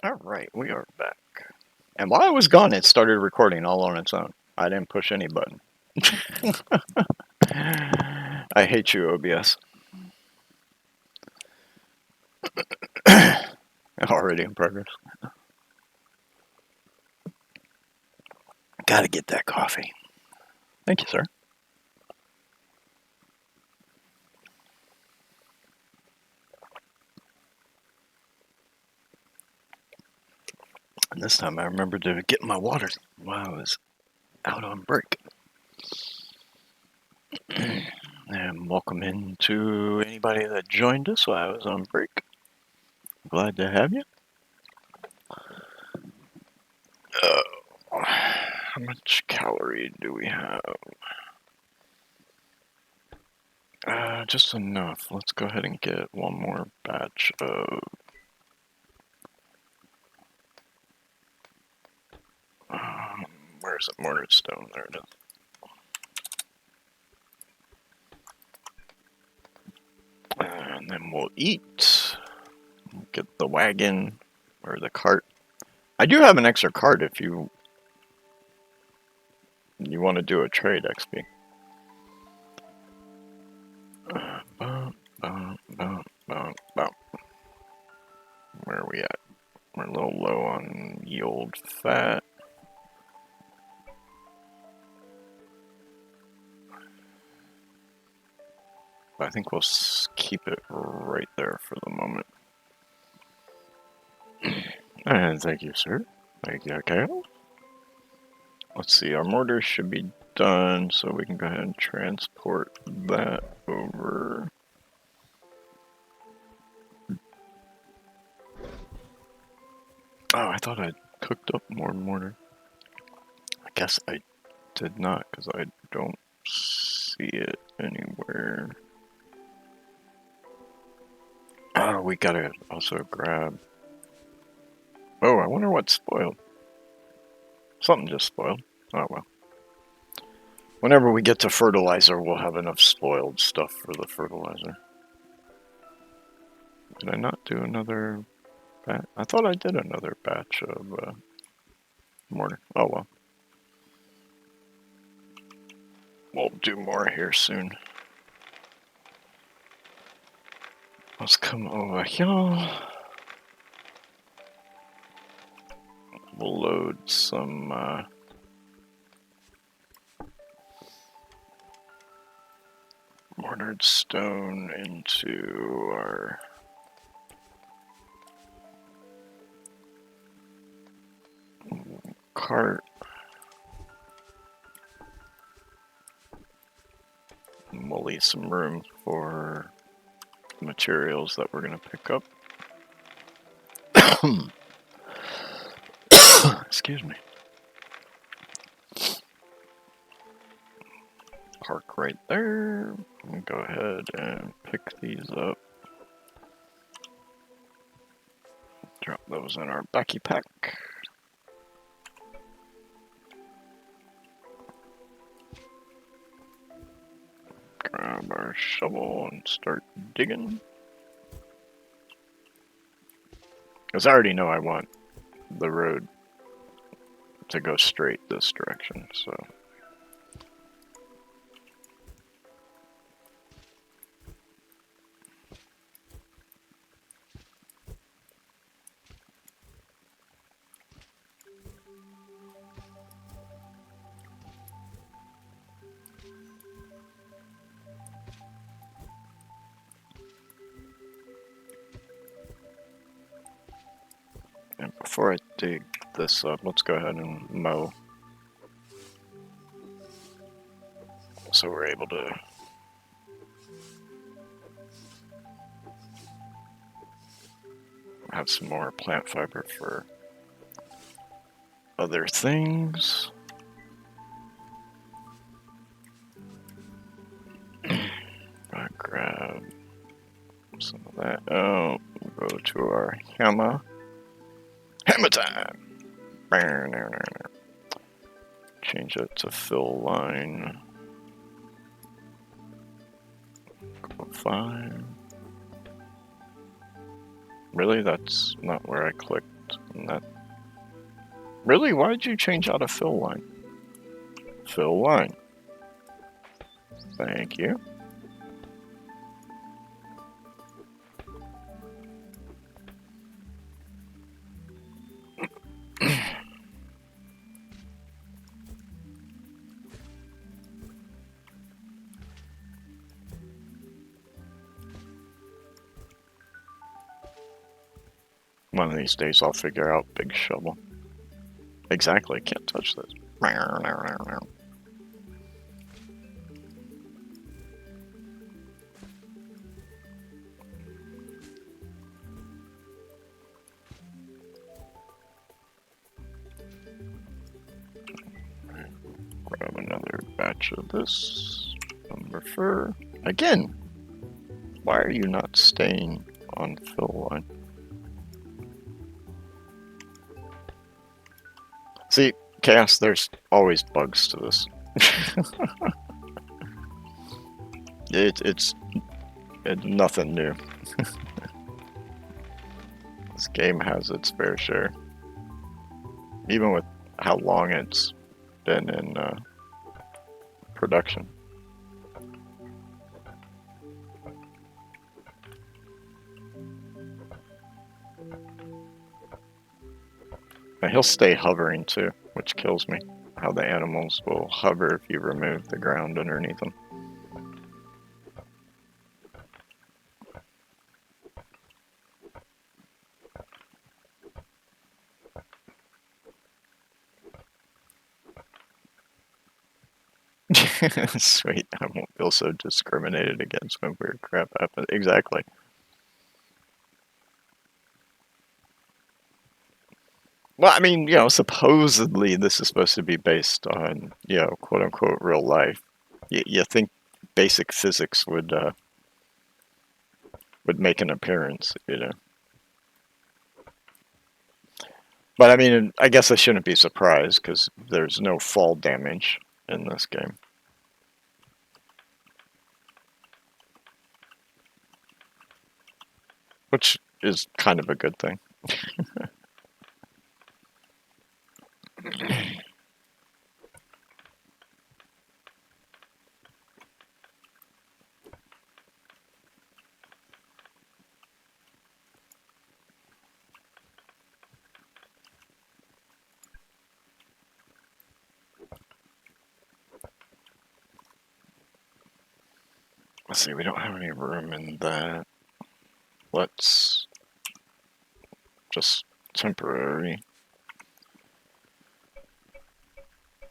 Alright, we are back. And while I was gone, it started recording all on its own. I didn't push any button. I hate you, OBS. Already in progress. Gotta get that coffee. Thank you, sir. And this time I remembered to get my water while I was out on break. And welcome in to anybody that joined us while I was on break. Glad to have you. How much calorie do we have? Just enough. Let's go ahead and get one more batch of... where is it? Mortared stone. There it is. And then we'll eat. Get the wagon or the cart. I do have an extra cart if you want to do a trade, XP. Where are we at? We're a little low on yield fat. I think we'll keep it right there for the moment. And thank you, sir. Thank you, Kyle. Let's see, our mortar should be done, so we can go ahead and transport that over. Oh, I thought I'd cooked up more mortar. I guess I did not, because I don't see it anywhere. Oh, we gotta also grab... Oh, I wonder what spoiled. Something just spoiled. Oh, well. Whenever we get to fertilizer, we'll have enough spoiled stuff for the fertilizer. Did I not do another batch? I thought I did another batch of mortar. Oh, well. We'll do more here soon. Let's come over here. We'll load some mortared stone into our cart. And we'll leave some room for materials that we're going to pick up. Excuse me. Park right there. Go ahead and pick these up. Drop those in our backy pack. Grab our shovel and start digging. Because I already know I want the road to go straight this direction, so... And before I dig this up, let's go ahead and mow. So we're able to have some more plant fiber for other things. I'll grab some of that. Oh, we'll go to our hammer. Hammer time! Change it to fill line. Go 5. Really? That's not where I clicked. And that... Really? Why did you change out a fill line? Fill line. Thank you. One of these days I'll figure out Big Shovel. Exactly, can't touch this. Grab another batch of this. Number fur. Again, why are you not staying on fill line? See, Chaos, there's always bugs to this. It's nothing new. This game has its fair share. Even with how long it's been in production. And he'll stay hovering too, which kills me. How the animals will hover if you remove the ground underneath them. Sweet, I won't feel so discriminated against when weird crap happens. Exactly. Well, I mean, you know, supposedly this is supposed to be based on, you know, quote unquote real life. You think basic physics would make an appearance, you know. But I mean, I guess I shouldn't be surprised because there's no fall damage in this game. Which is kind of a good thing. Let's see, we don't have any room in that. Let's just temporary.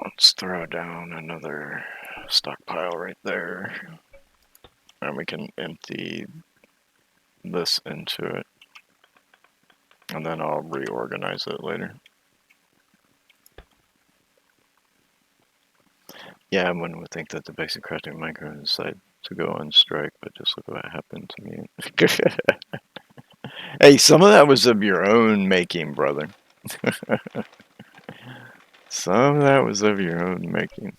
Let's throw down another stockpile right there. And we can empty this into it. And then I'll reorganize it later. Yeah, one would think that the basic crafting micro decided to go on strike, but just look what happened to me. Hey, some of that was of your own making, brother. Some of that was of your own making.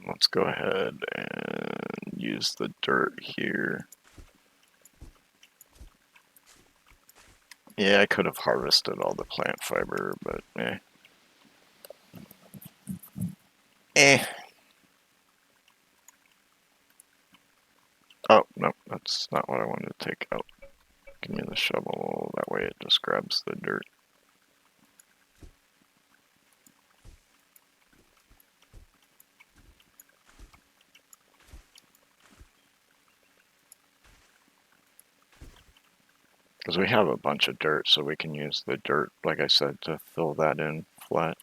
Let's go ahead and use the dirt here. Yeah, I could have harvested all the plant fiber, but Oh, no, that's not what I wanted to take out. Give me the shovel, that way it just grabs the dirt. Because we have a bunch of dirt, so we can use the dirt, like I said, to fill that in flat.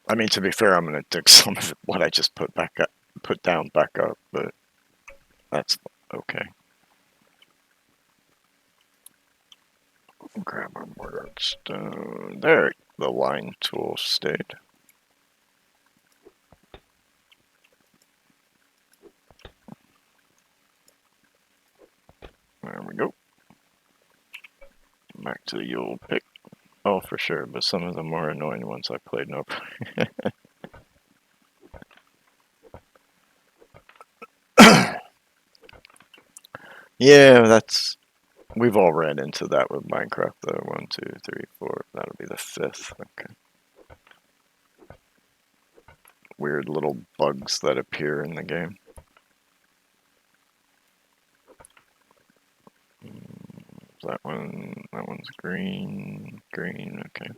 I mean, to be fair, I'm going to dig some of what I just put down back up, but that's okay. Grab our mortar and stone. There, the line tool stayed. Back to the old pick. Oh, for sure, but some of the more annoying ones I played no. Yeah, we've all ran into that with Minecraft though. 1, 2, 3, 4. That'll be the 5th. Okay. Weird little bugs that appear in the game. That one's green, okay.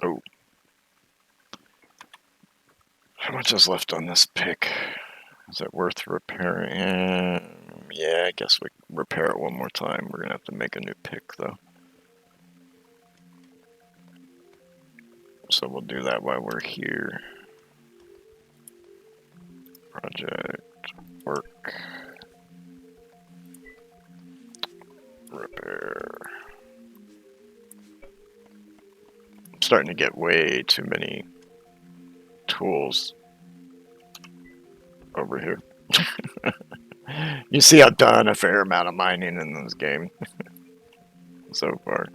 Oh. How much is left on this pick? Is it worth repairing? Yeah, I guess we repair it one more time. We're gonna have to make a new pick though. So we'll do that while we're here. Project, work, repair. I'm starting to get way too many tools over here. You see, I've done a fair amount of mining in this game so far.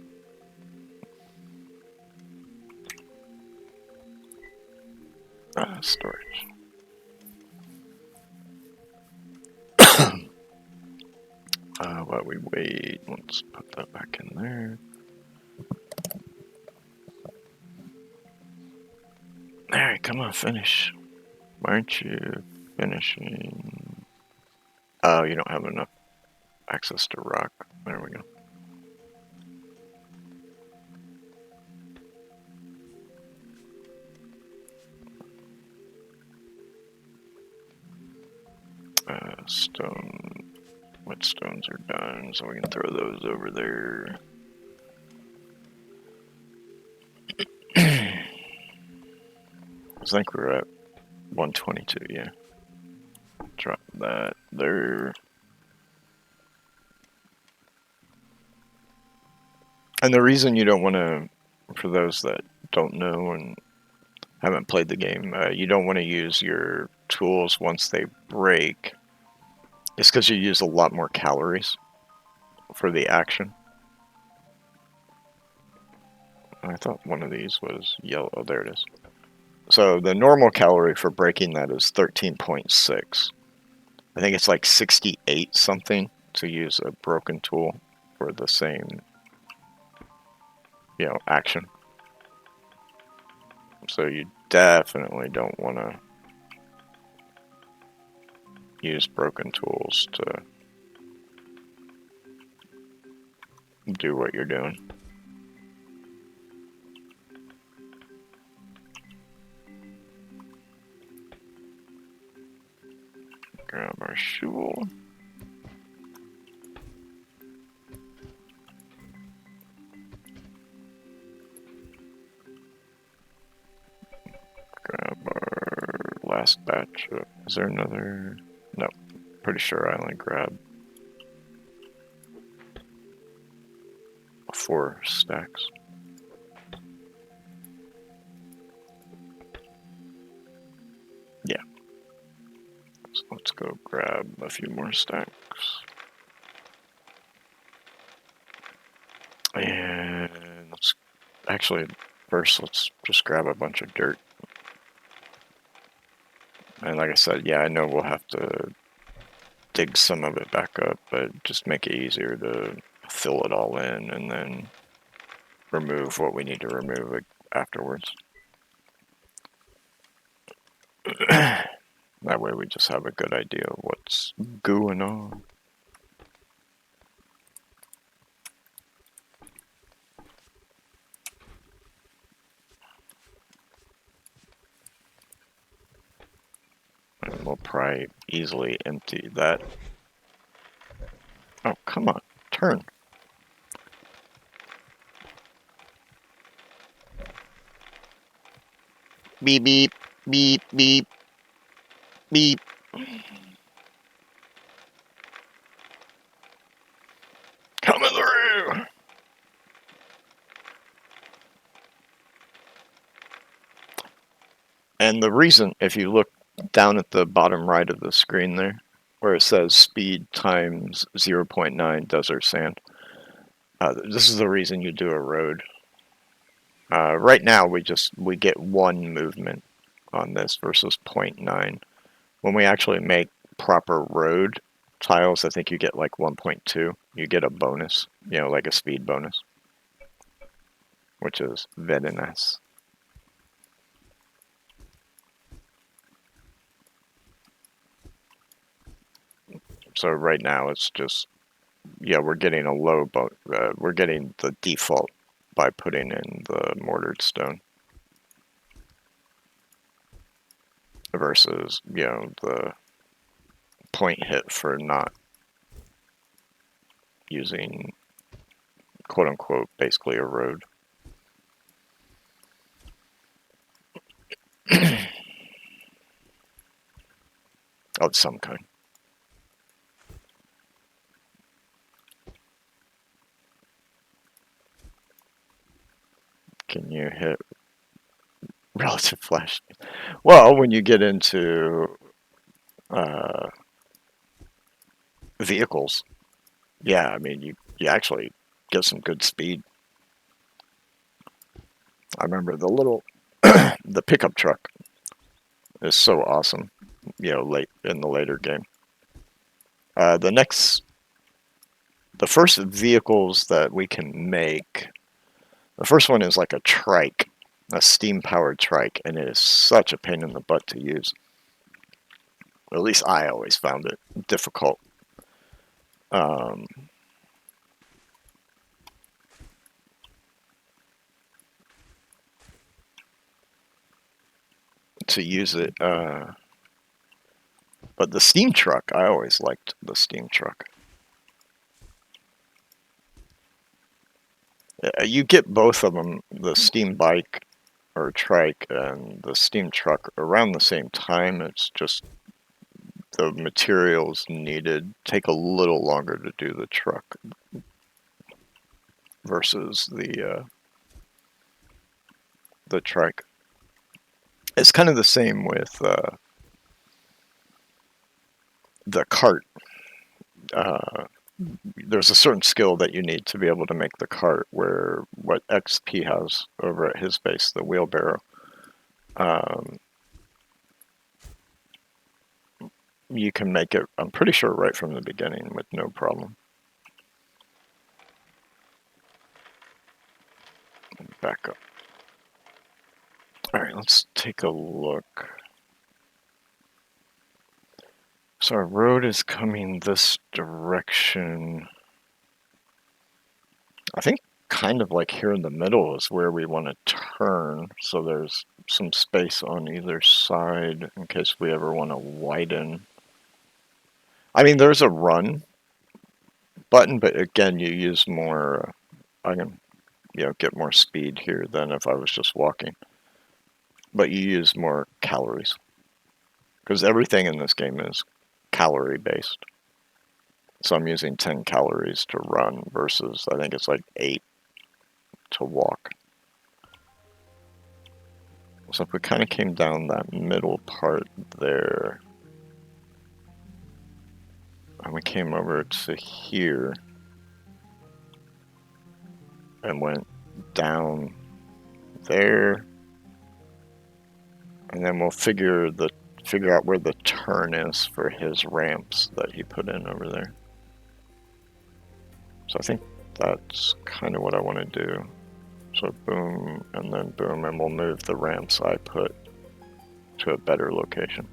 Storage. While we wait, let's put that back in there. Alright, come on, finish. Why aren't you finishing? Oh, you don't have enough access to rock. There we go. Stone. Whetstones are done, so we can throw those over there. I think we're at 122, yeah. Drop that there. And the reason you don't want to, for those that don't know and haven't played the game, you don't want to use your tools once they break. It's because you use a lot more calories for the action. I thought one of these was yellow. Oh, there it is. So the normal calorie for breaking that is 13.6. I think it's like 68 something to use a broken tool for the same, action. So you definitely don't want to use broken tools to do what you're doing. Grab our shovel. Grab our last batch. Is there another? No, pretty sure I only grabbed 4 stacks. Yeah. So let's go grab a few more stacks. And first let's just grab a bunch of dirt. And like I said, yeah, I know we'll have to dig some of it back up, but just make it easier to fill it all in and then remove what we need to remove afterwards. That way we just have a good idea of what's going on. And we'll probably easily empty that. Oh, come on, turn. Beep, beep, beep, beep, beep. Coming through. And the reason, if you look down at the bottom right of the screen there, where it says speed times 0.9 desert sand, this is the reason you do a road. Right now, we get one movement on this versus 0.9. When we actually make proper road tiles, I think you get like 1.2. You get a bonus, like a speed bonus, which is very nice. So right now it's just, we're getting a low, we're getting the default by putting in the mortared stone versus, the point hit for not using, quote unquote, basically a road. Of some kind. Can you hit relative flash? Well, when you get into vehicles, yeah, I mean, you actually get some good speed. I remember the little, the pickup truck is so awesome, late in the later game. The first vehicles that we can make, the first one is like a trike, a steam-powered trike, and it is such a pain in the butt to use. At least I always found it difficult. To use it, but the steam truck, I always liked the steam truck. You get both of them, the steam bike or trike and the steam truck, around the same time. It's just the materials needed take a little longer to do the truck versus the trike. It's kind of the same with the cart. There's a certain skill that you need to be able to make the cart, where what XP has over at his base, the wheelbarrow, you can make it, I'm pretty sure, right from the beginning with no problem. Back up. Alright, let's take a look. So our road is coming this direction. I think kind of like here in the middle is where we want to turn, so there's some space on either side in case we ever want to widen. I mean, there's a run button, but again, you use more, I can, get more speed here than if I was just walking. But you use more calories, because everything in this game is calorie based. So I'm using 10 calories to run versus I think it's like 8 to walk. So if we kind of came down that middle part there, and we came over to here and went down there, and then we'll figure out where the turn is for his ramps that he put in over there. So I think that's kind of what I want to do. So boom, and then boom, and we'll move the ramps I put to a better location.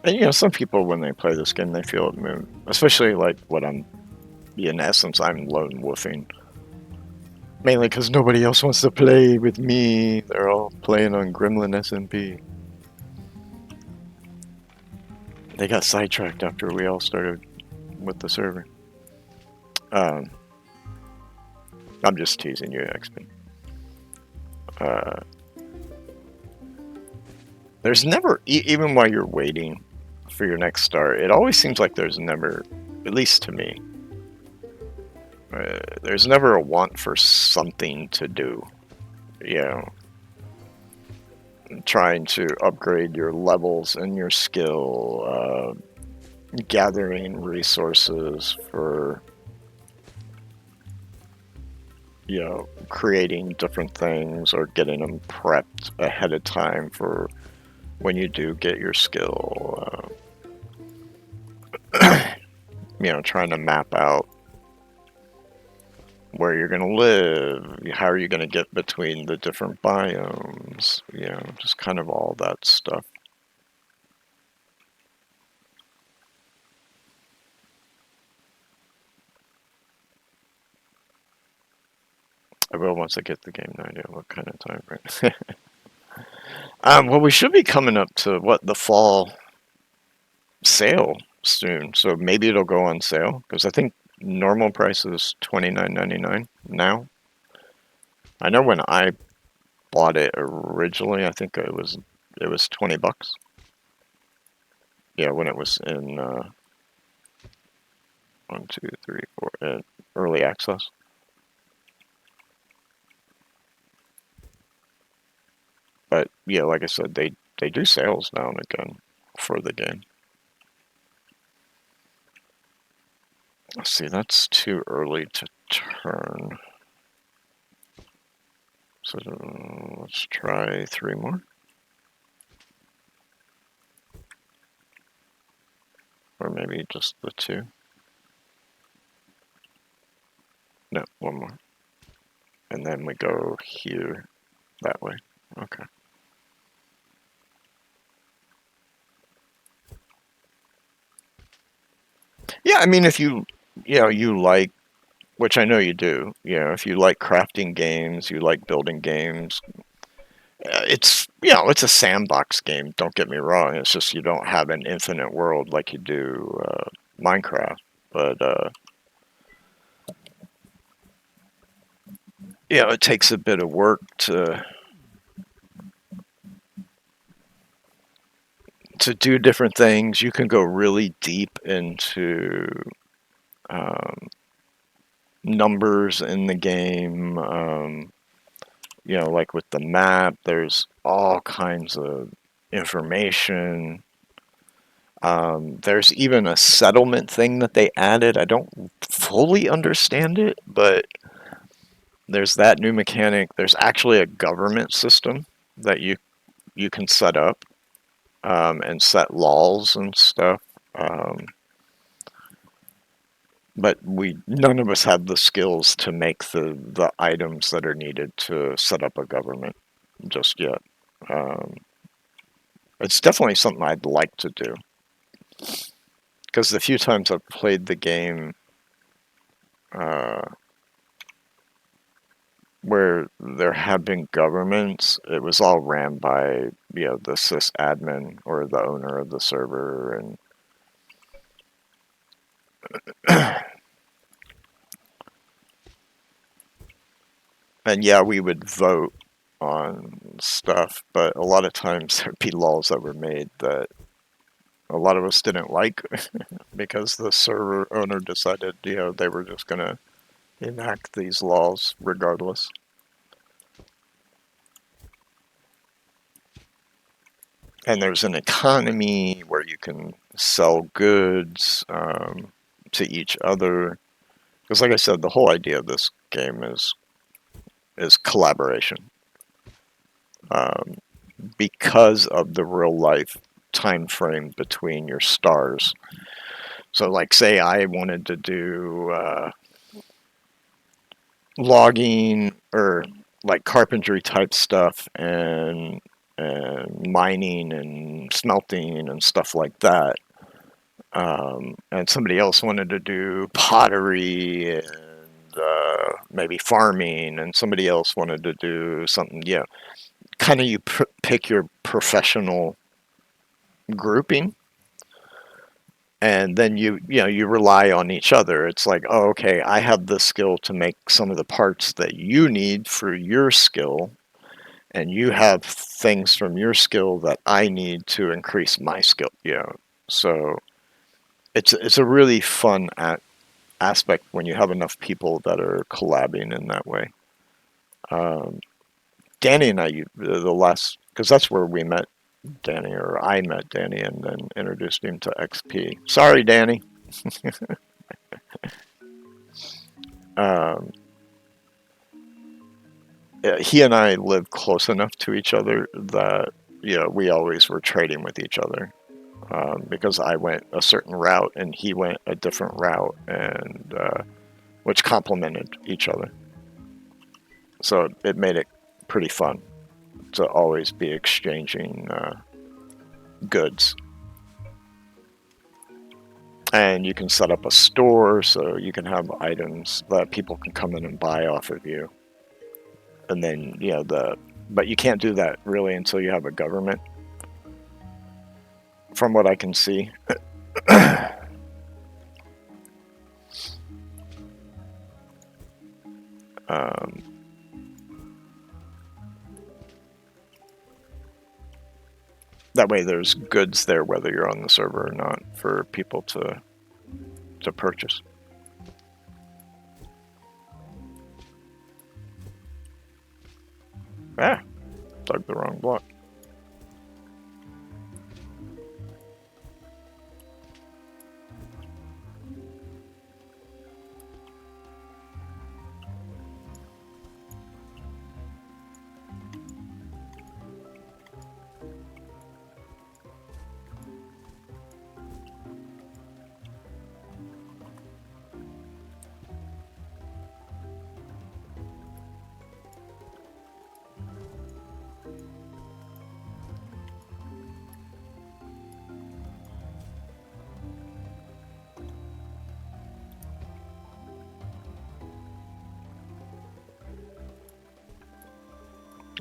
And some people, when they play this game, they feel it move, especially like what I'm, in essence, I'm lone wolfing. Mainly because nobody else wants to play with me. They're all playing on Gremlin SMP. They got sidetracked after we all started with the server. Um, I'm just teasing you, XP. There's never, even while you're waiting for your next start, it always seems like there's never, at least to me, there's never a want for something to do. You know, trying to upgrade your levels and your skill, gathering resources for, you know, creating different things or getting them prepped ahead of time for when you do get your skill. You know, trying to map out where you're going to live, how are you going to get between the different biomes, you know, just kind of all that stuff. I will once I get the game, no idea what kind of time frame. Well, we should be coming up to what, the fall sale soon, so maybe it'll go on sale because I think normal price is $29.99 now. I know when I bought it originally, I think it was $20. Yeah, when it was in 1, 2, 3, 4 early access. But yeah, like I said, they do sales now and again for the game. Let's see, that's too early to turn. So let's try 3 more. Or maybe just the 2. No, 1 more. And then we go here that way. Okay. Yeah, I mean, if you like, which I know you do, if you like crafting games, you like building games, it's a sandbox game. Don't get me wrong. It's just you don't have an infinite world like you do Minecraft. But it takes a bit of work to do different things. You can go really deep into numbers in the game. Like with the map, there's all kinds of information. There's even a settlement thing that they added. I don't fully understand it, but there's that new mechanic. There's actually a government system that you can set up and set laws and stuff. But none of us have the skills to make the items that are needed to set up a government just yet. It's definitely something I'd like to do. Because the few times I've played the game where there have been governments, it was all ran by the sysadmin or the owner of the server, and yeah, we would vote on stuff, but a lot of times there'd be laws that were made that a lot of us didn't like because the server owner decided they were just gonna enact these laws regardless. And there's an economy where you can sell goods to each other. Because like I said, the whole idea of this game is collaboration. Because of the real life time frame between your stars. So like say I wanted to do logging or like carpentry type stuff and mining and smelting and stuff like that. And somebody else wanted to do pottery and maybe farming, and somebody else wanted to do something. Yeah, kind of you pick your professional grouping, and then you rely on each other. It's like, oh, okay, I have the skill to make some of the parts that you need for your skill, and you have things from your skill that I need to increase my skill. So it's a really fun aspect when you have enough people that are collabing in that way. Um, Danny and I, the last, because that's where we met Danny, or I met Danny and then introduced him to XP. Sorry, Danny. um, he and I lived close enough to each other that we always were trading with each other, because I went a certain route and he went a different route, and which complemented each other. So it made it pretty fun to always be exchanging goods. And you can set up a store so you can have items that people can come in and buy off of you. And then, but you can't do that really until you have a government, from what I can see. um, that way there's goods there whether you're on the server or not for people to purchase. Ah, dug the wrong block.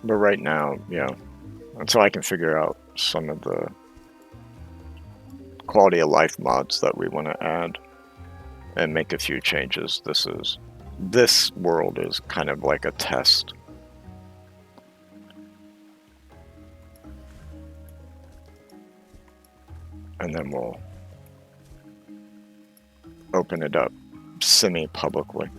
But right now, until I can figure out some of the quality of life mods that we want to add and make a few changes, this world is kind of like a test. And then we'll open it up semi-publicly.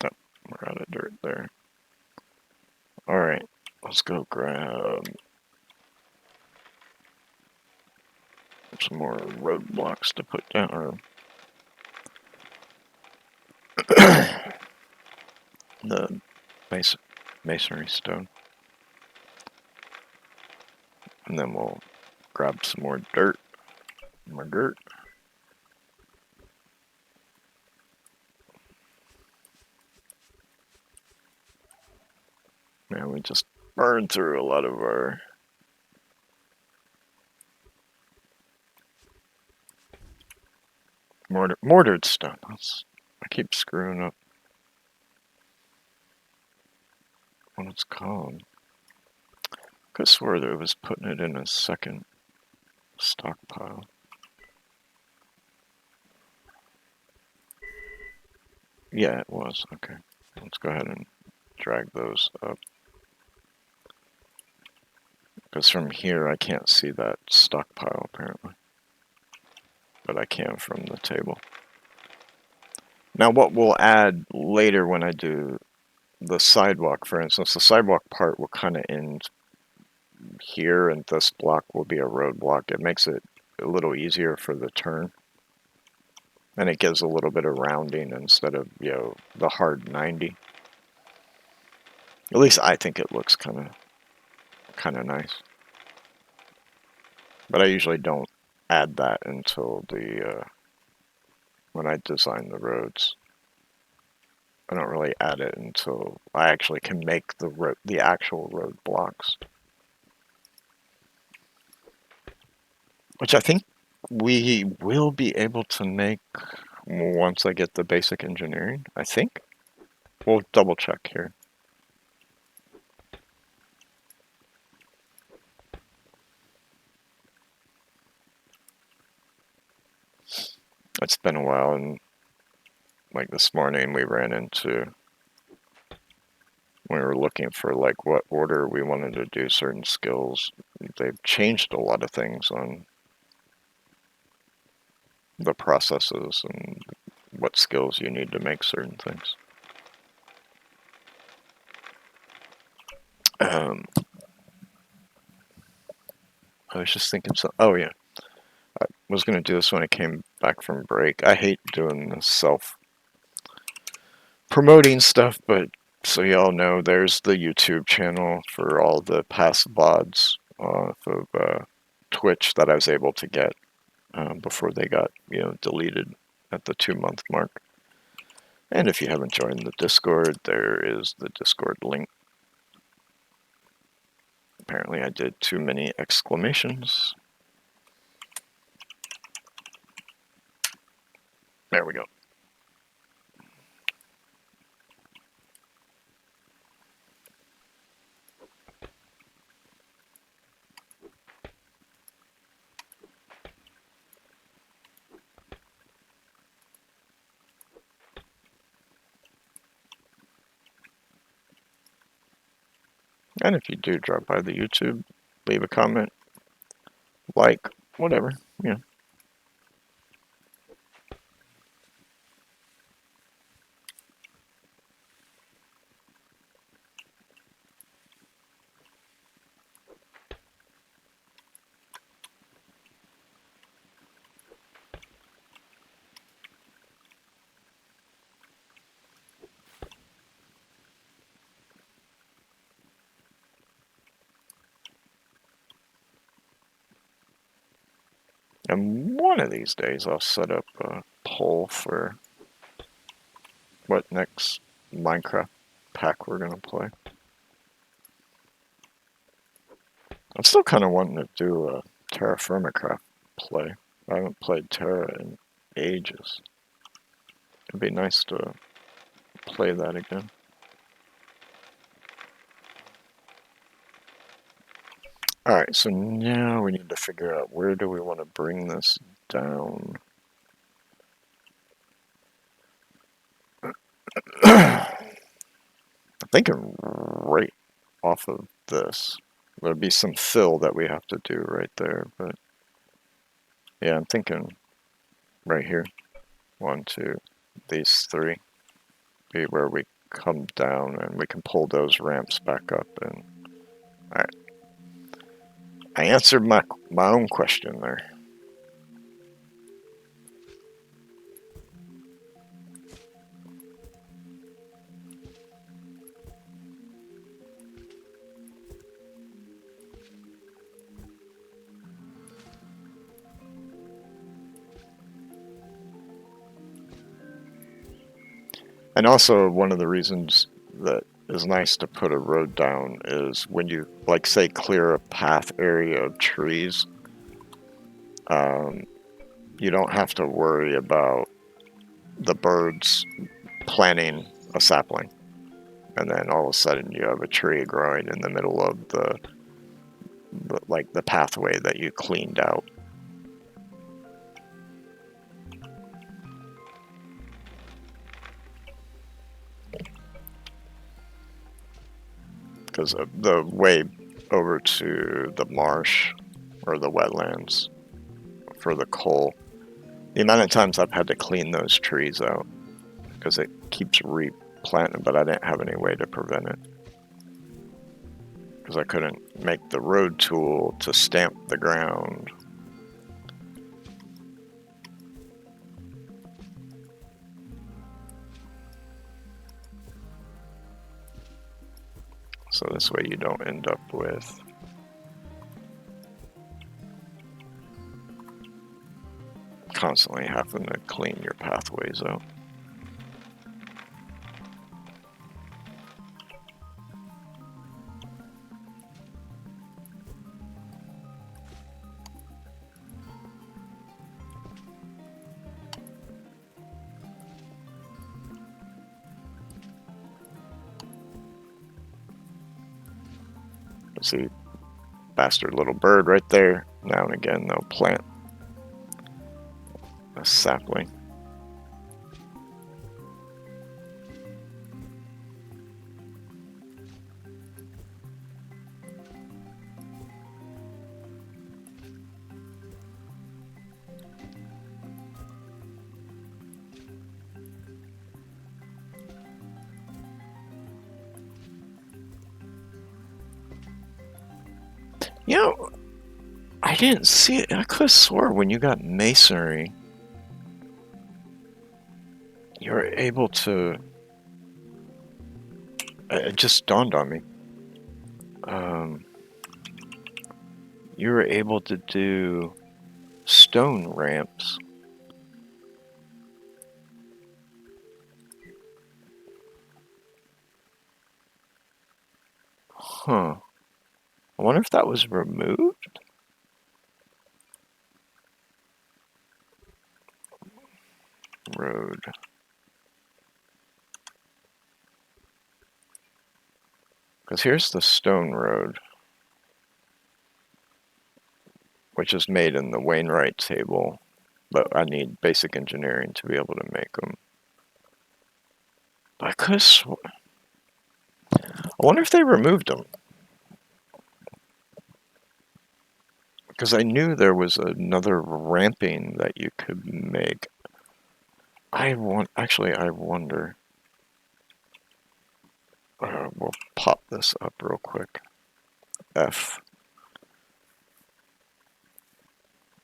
Oh, we're out of dirt there. Alright, let's go grab some more roadblocks to put down, or the masonry stone. And then we'll grab some more dirt. More dirt. Man, we just burned through a lot of our mortared stone. I keep screwing up what it's called. I could have swore that it was putting it in a second stockpile. Yeah, it was. Okay. Let's go ahead and drag those up. Because from here I can't see that stockpile apparently. But I can from the table. Now what we'll add later when I do the sidewalk, for instance, the sidewalk part will kind of end here, and this block will be a roadblock. It makes it a little easier for the turn, and it gives a little bit of rounding instead of, you know, the hard 90. At least I think it looks kind of nice. But I usually don't add that until the when I design the roads. I don't really add it until I actually can make the actual road blocks. Which I think we will be able to make once I get the basic engineering, I think. We'll double check here. It's been a while, and like this morning we ran into, when we were looking for like what order we wanted to do certain skills, they've changed a lot of things on the processes and what skills you need to make certain things. I was just thinking, oh yeah, I was going to do this when I came back from break. I hate doing the self-promoting stuff, but so y'all know, there's the YouTube channel for all the past VODs off of Twitch that I was able to get before they got, you know, deleted at the 2-month mark. And if you haven't joined the Discord, there is the Discord link. Apparently I did too many exclamations. There we go. And if you do drop by the YouTube, leave a comment, like, whatever, you know. And one of these days I'll set up a poll for what next Minecraft pack we're going to play. I'm still kind of wanting to do a Terra Firma play. I haven't played Terra in ages. It'd be nice to play that again. Alright, so now we need to figure out where do we want to bring this down. I'm thinking right off of this. There'll be some fill that we have to do right there, but yeah, I'm thinking right here. 1, 2, these 3. Be where we come down and we can pull those ramps back up. And alright. I answered my own question there. And also, one of the reasons that is nice to put a road down is when you, like, say, clear a path area of trees, you don't have to worry about the birds planting a sapling. And then all of a sudden you have a tree growing in the middle of the pathway that you cleaned out. Because the way over to the marsh or the wetlands for the coal, the amount of times I've had to clean those trees out because it keeps planting, but I didn't have any way to prevent it. Because I couldn't make the road tool to stamp the ground. So this way you don't end up with constantly having to clean your pathways out. See, bastard little bird right there. Now and again they'll plant a sapling. You know, I didn't see it. I could have swore when you got masonry, you were able to. It just dawned on me. You were able to do stone ramps. Huh. I wonder if that was removed? Road. Because here's the stone road, which is made in the Wainwright table, but I need basic engineering to be able to make them. I could have sworn. I wonder if they removed them. Because I knew there was another ramping that you could make. I wonder. We'll pop this up real quick. F.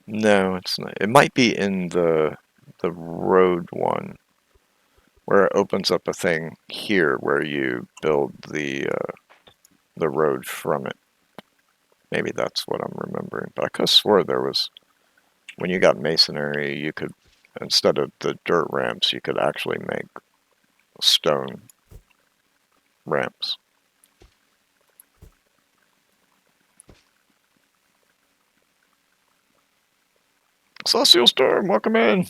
No, it's not. It might be in the road one, where it opens up a thing here where you build the road from it. Maybe that's what I'm remembering. But I could have swore there was, when you got masonry, you could, instead of the dirt ramps, you could actually make stone ramps. Celestial Storm, welcome in.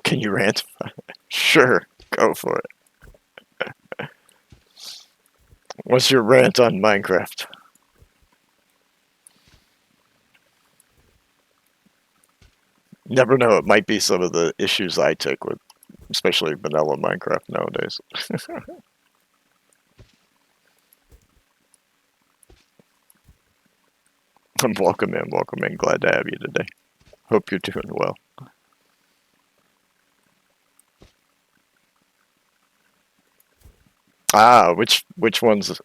Can you rant? Sure, go for it. What's your rant on Minecraft? Never know, it might be some of the issues I take with, especially vanilla Minecraft nowadays. Welcome in. Glad to have you today. Hope you're doing well. Ah, which ones?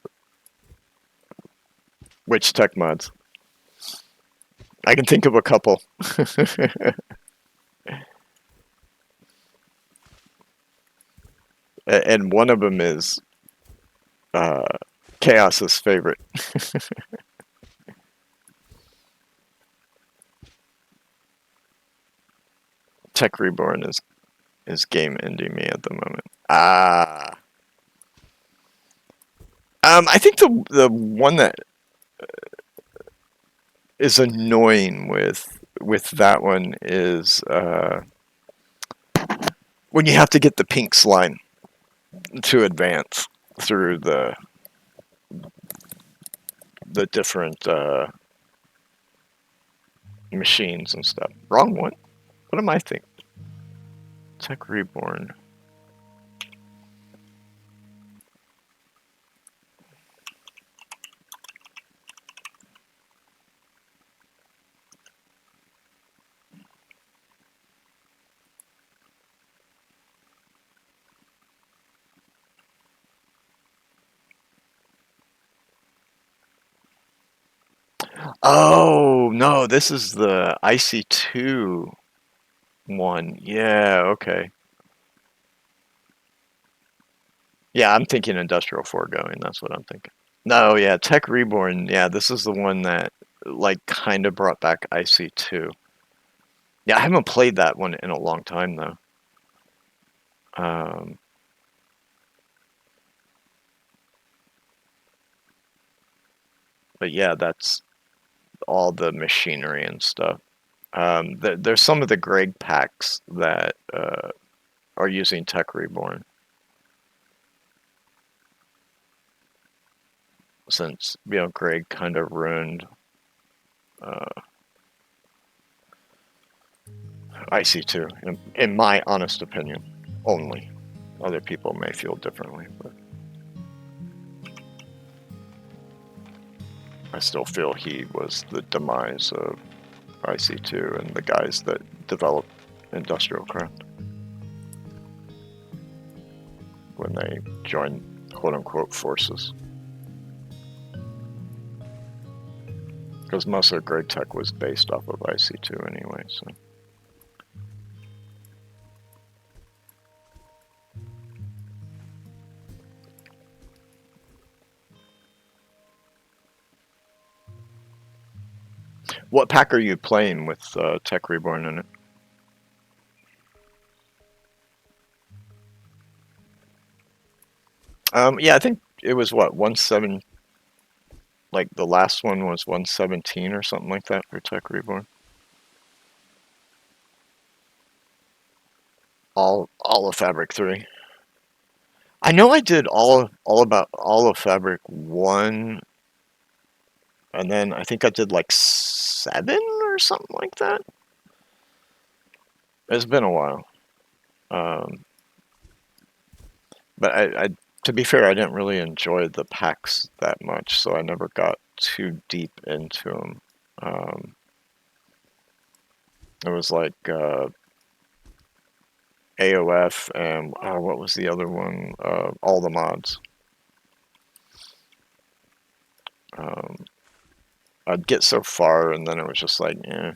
Which tech mods? I can think of a couple. And one of them is Chaos's favorite. Tech Reborn is game ending me at the moment. Ah. I think the one that is annoying with that one is when you have to get the pink slime to advance through the different machines and stuff. Wrong one. What am I thinking? Tech Reborn. Oh, no, this is the IC2 one. Yeah, okay. Yeah, I'm thinking Industrial Foregoing. That's what I'm thinking. No, yeah, Tech Reborn. Yeah, this is the one that like kind of brought back IC2. Yeah, I haven't played that one in a long time though. Um, but yeah, that's all the machinery and stuff. There's some of the Greg packs that are using Tech Reborn since Greg kind of ruined uh, IC2 in my honest opinion only. Other people may feel differently, but I still feel he was the demise of IC2 and the guys that developed Industrial Craft when they joined quote unquote forces. Because most of Greg Tech was based off of IC2 anyway, so. What pack are you playing with Tech Reborn in it? Yeah, I think it was what 17. Like the last one was 117 or something like that for Tech Reborn. All of Fabric 3. I know I did all of Fabric 1, and then I think I did like 7 or something like that. It's been a while. Um, but to be fair, I didn't really enjoy the packs that much, so I never got too deep into them. It was like AOF and what was the other one? All the mods. Um, I'd get so far, and then it was just like, I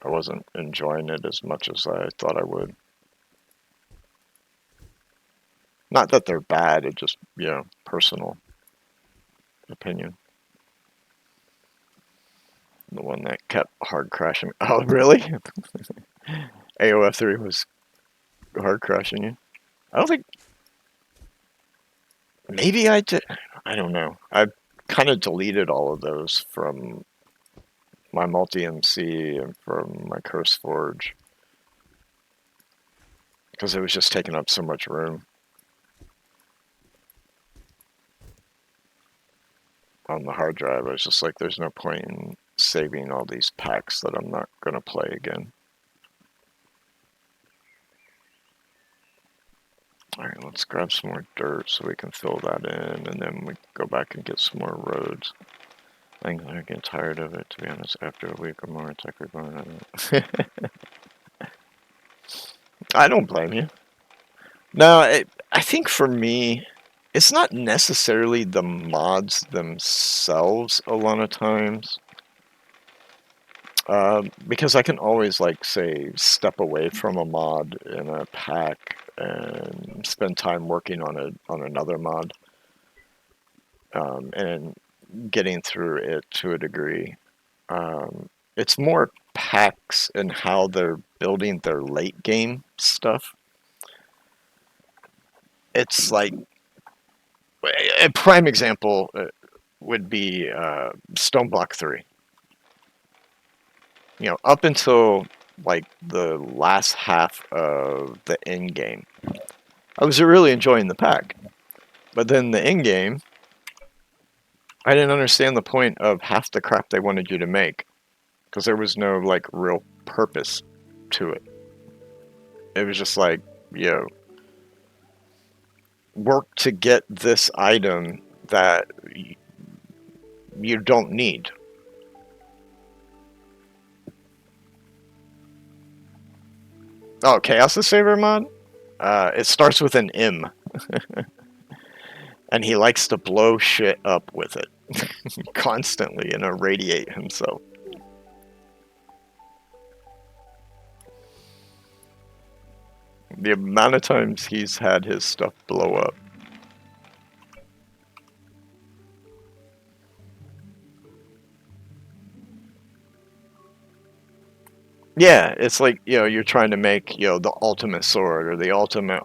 wasn't enjoying it as much as I thought I would. Not that they're bad, it just, personal opinion. The one that kept hard crashing. Oh, really? AOF 3 was hard crashing you? I don't think. Maybe I did. I don't know. I kind of deleted all of those from my multi-MC and from my Curse Forge because it was just taking up so much room on the hard drive. I was just like, there's no point in saving all these packs that I'm not going to play again. All right, let's grab some more dirt so we can fill that in, and then we go back and get some more roads. I'm getting tired of it, to be honest, after a week or more. Tech Reborn. I don't blame you. No, I think for me, it's not necessarily the mods themselves a lot of times. Because I can always, like, say, step away from a mod in a pack and spend time working on another mod, and getting through it to a degree. It's more packs and how they're building their late game stuff. It's like a prime example would be Stoneblock 3. Up until like the last half of the end game, I was really enjoying the pack. But then the end game, I didn't understand the point of half the crap they wanted you to make because there was no like real purpose to it. It was just like, work to get this item that you don't need. Oh, Chaos the Saver mod? It starts with an M. And he likes to blow shit up with it. constantly and irradiate himself. The amount of times he's had his stuff blow up. Yeah, it's like, you're trying to make, the ultimate sword or the ultimate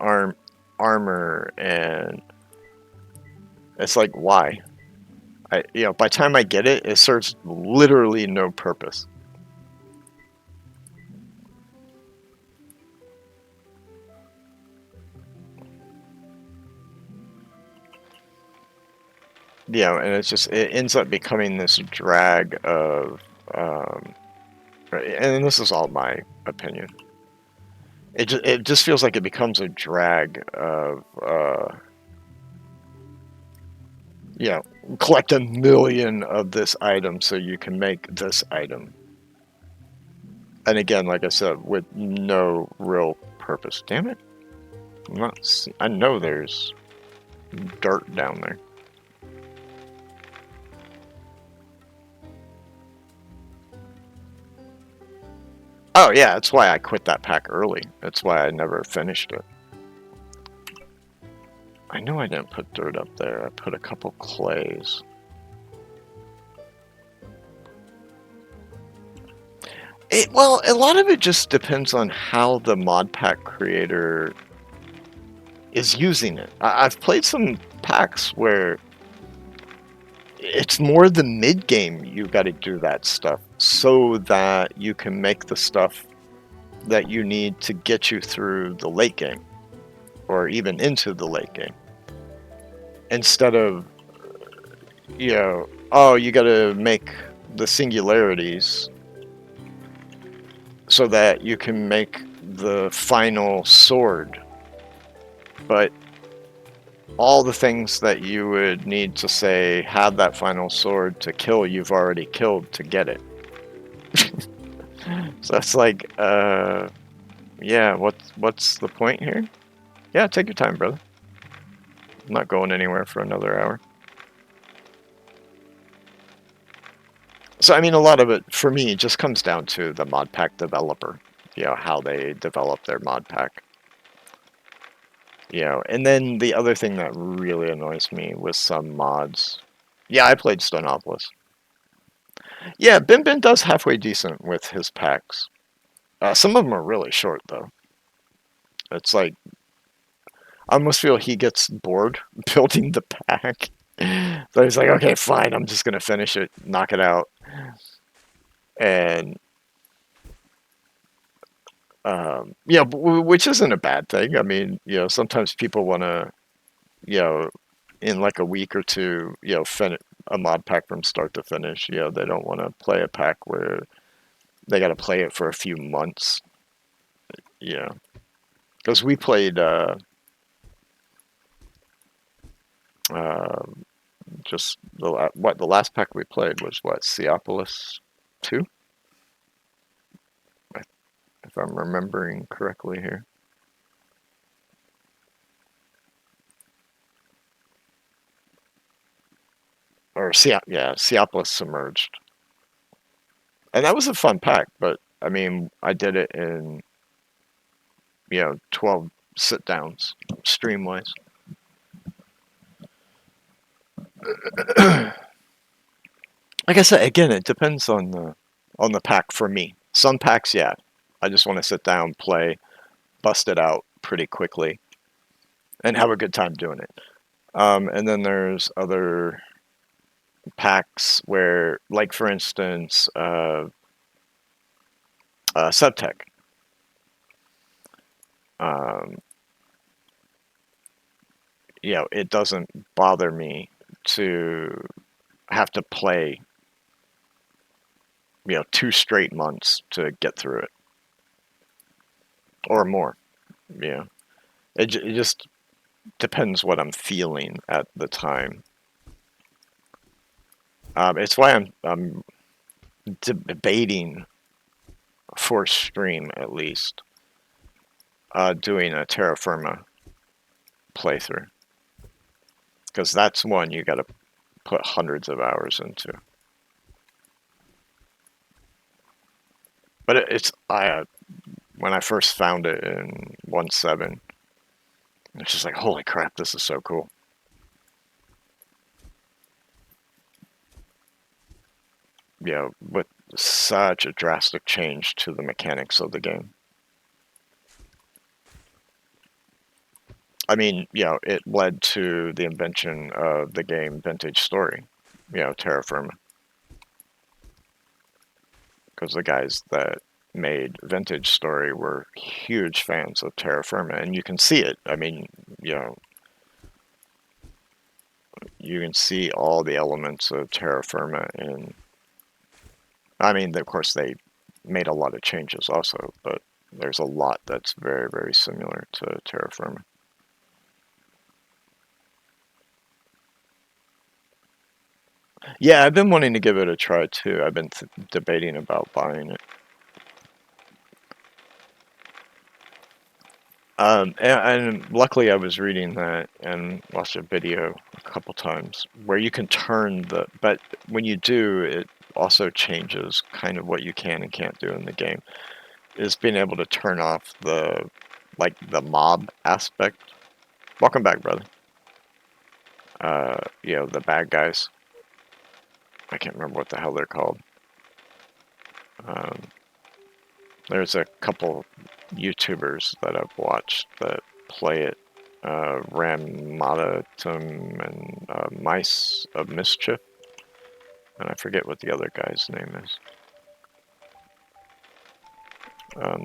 armor, and it's like, why? By the time I get it, it serves literally no purpose. And it ends up becoming this drag of, and this is all my opinion. It just feels like it becomes a drag of, collect 1 million of this item so you can make this item. And again, like I said, with no real purpose. Damn it. I know there's dirt down there. Oh yeah, that's why I quit that pack early. That's why I never finished it. I know I didn't put dirt up there. I put a couple clays. Well, a lot of it just depends on how the mod pack creator is using it. I've played some packs where it's more the mid game you got to do that stuff so that you can make the stuff that you need to get you through the late game or even into the late game, instead of oh, you got to make the singularities so that you can make the final sword, but all the things that you would need to, say, have that final sword to kill, you've already killed to get it. So it's like, yeah, what's the point here? Yeah, take your time, brother. I'm not going anywhere for another hour. So, I mean, a lot of it, for me, just comes down to the mod pack developer, how they develop their mod pack. And then the other thing that really annoys me with some mods, yeah, I played Stonopolis. Yeah, Bin Bin does halfway decent with his packs. Some of them are really short, though. It's like, I almost feel he gets bored building the pack. So he's like, okay, fine, I'm just going to finish it, knock it out. And, yeah, which isn't a bad thing. I mean, sometimes people want to, in like a week or two, finish a mod pack from start to finish. They don't want to play a pack where they got to play it for a few months. Because we played, just the last pack we played was what, Seopolis 2, if I'm remembering correctly here. Or Seopolis Submerged, and that was a fun pack. But I mean, I did it in 12 sit downs, stream wise. Like I said, again, it depends on the pack for me. Some packs, yeah, I just want to sit down, play, bust it out pretty quickly, and have a good time doing it. And then there's other packs where, like for instance, Subtech. It doesn't bother me to have to play 2 straight months to get through it or more. It just depends what I'm feeling at the time. It's why I'm debating, for stream at least, doing a Terra Firma playthrough, because that's one you got to put hundreds of hours into. But it's when I first found it in 1.7, it's just like, holy crap, this is so cool. You know, with such a drastic change to the mechanics of the game. I mean, you know, it led to the invention of the game Vintage Story, you know, Terra Firma. Because the guys that made Vintage Story were huge fans of Terra Firma, and you can see it. I mean, you know, you can see all the elements of Terra Firma in. I mean, of course, they made a lot of changes also, but there's a lot that's very, very similar to Terra Firma. Yeah, I've been wanting to give it a try too. I've been debating about buying it. And luckily I was reading that and watched a video a couple times where you can turn but when you do, it also changes kind of what you can and can't do in the game, is being able to turn off the mob aspect. Welcome back, brother. You know, the bad guys. I can't remember what the hell they're called. There's a couple YouTubers that I've watched that play it. Ramadatum and Mice of Mischief. And I forget what the other guy's name is.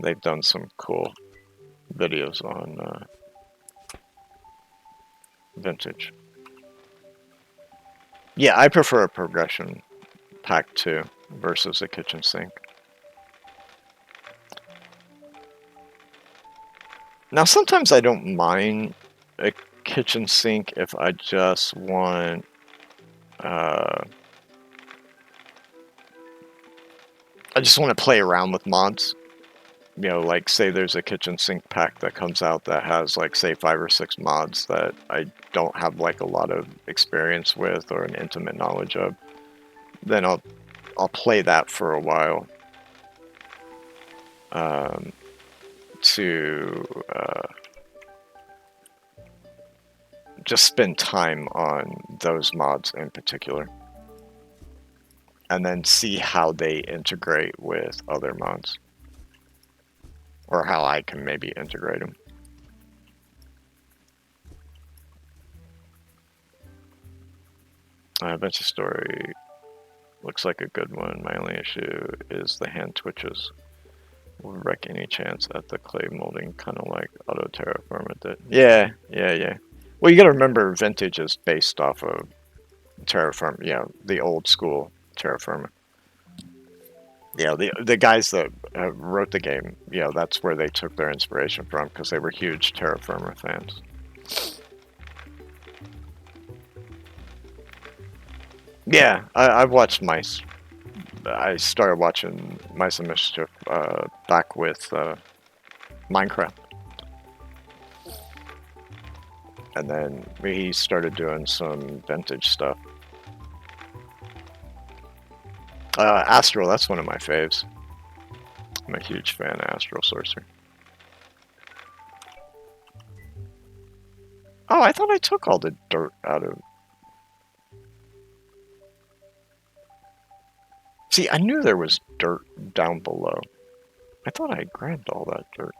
They've done some cool videos on Vintage. Yeah, I prefer a progression pack 2 versus a kitchen sink. Now, sometimes I don't mind a kitchen sink if I just want I just want to play around with mods. You know, like say there's a kitchen sink pack that comes out that has like say 5 or 6 mods that I don't have like a lot of experience with or an intimate knowledge of, then I'll play that for a while to just spend time on those mods in particular, and then see how they integrate with other mods, or how I can maybe integrate them. Vintage Story looks like a good one. My only issue is the hand twitches. Will wreck any chance at the clay molding, kind of like Auto Terra Firma did. Yeah. Well, you gotta remember, Vintage is based off of Terra Firma, the old school Terra Firma. Yeah, the guys that wrote the game, that's where they took their inspiration from, because they were huge Terra Firma fans. Yeah, I've watched Mice. I started watching Mice and Mischief back with Minecraft. And then he started doing some vintage stuff. Astral, that's one of my faves. I'm a huge fan of Astral Sorcerer. Oh, I thought I took all the dirt out of... See, I knew there was dirt down below. I thought I grabbed all that dirt.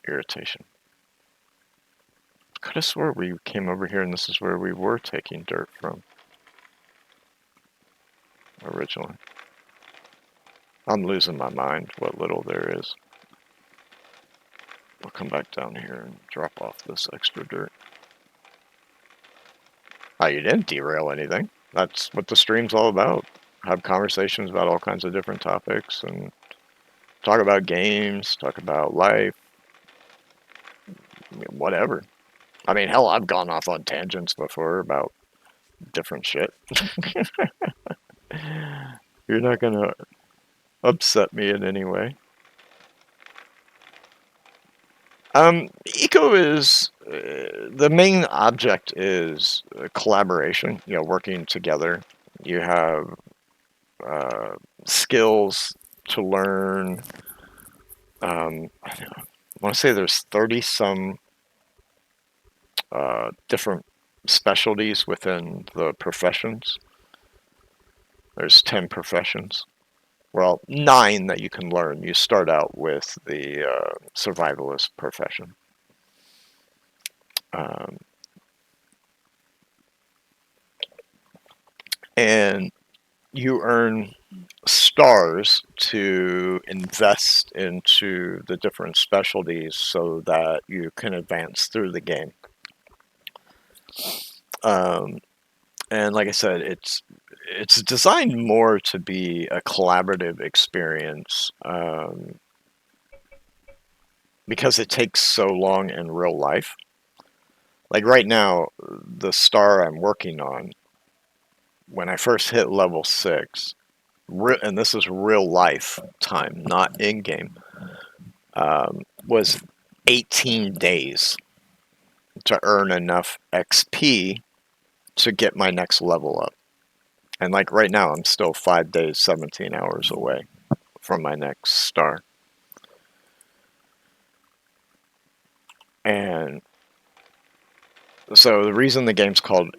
Irritation. Could have swore we came over here and this is where we were taking dirt from. Originally. I'm losing my mind what little there is. I'll come back down here and drop off this extra dirt. Oh, you didn't derail anything. That's what the stream's all about. Have conversations about all kinds of different topics and talk about games, talk about life, whatever. I mean, hell, I've gone off on tangents before about different shit. You're not gonna upset me in any way. Eco is the main object is collaboration. You know, working together. You have uh, skills to learn. I want to say there's 30 some different specialties within the professions. There's 10 professions. Well, 9 that you can learn. You start out with the survivalist profession. Um, and you earn stars to invest into the different specialties so that you can advance through the game. Um, and like I said, it's designed more to be a collaborative experience because it takes so long in real life. Like right now, the star I'm working on, when I first hit level 6, and this is real life time, not in game, was 18 days to earn enough XP to get my next level up. And like right now, I'm still 5 days, 17 hours away from my next star. And so the reason the game's called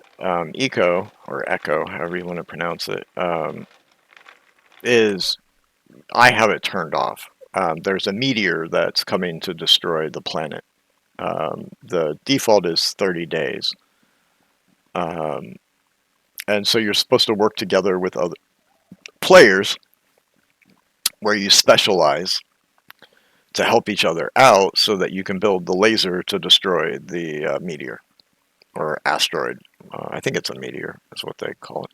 Eco, or Echo, however you want to pronounce it, is I have it turned off. There's a meteor that's coming to destroy the planet. The default is 30 days. Um, and so you're supposed to work together with other players where you specialize to help each other out so that you can build the laser to destroy the meteor or asteroid. I think it's a meteor, is what they call it.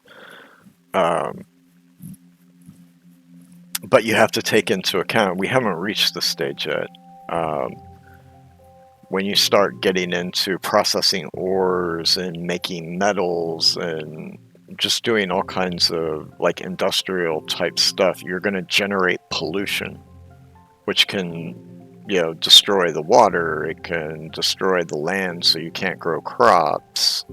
But you have to take into account, we haven't reached the stage yet. Um, when you start getting into processing ores and making metals and just doing all kinds of like industrial type stuff, you're going to generate pollution, which can, you know, destroy the water. It can destroy the land, so you can't grow crops.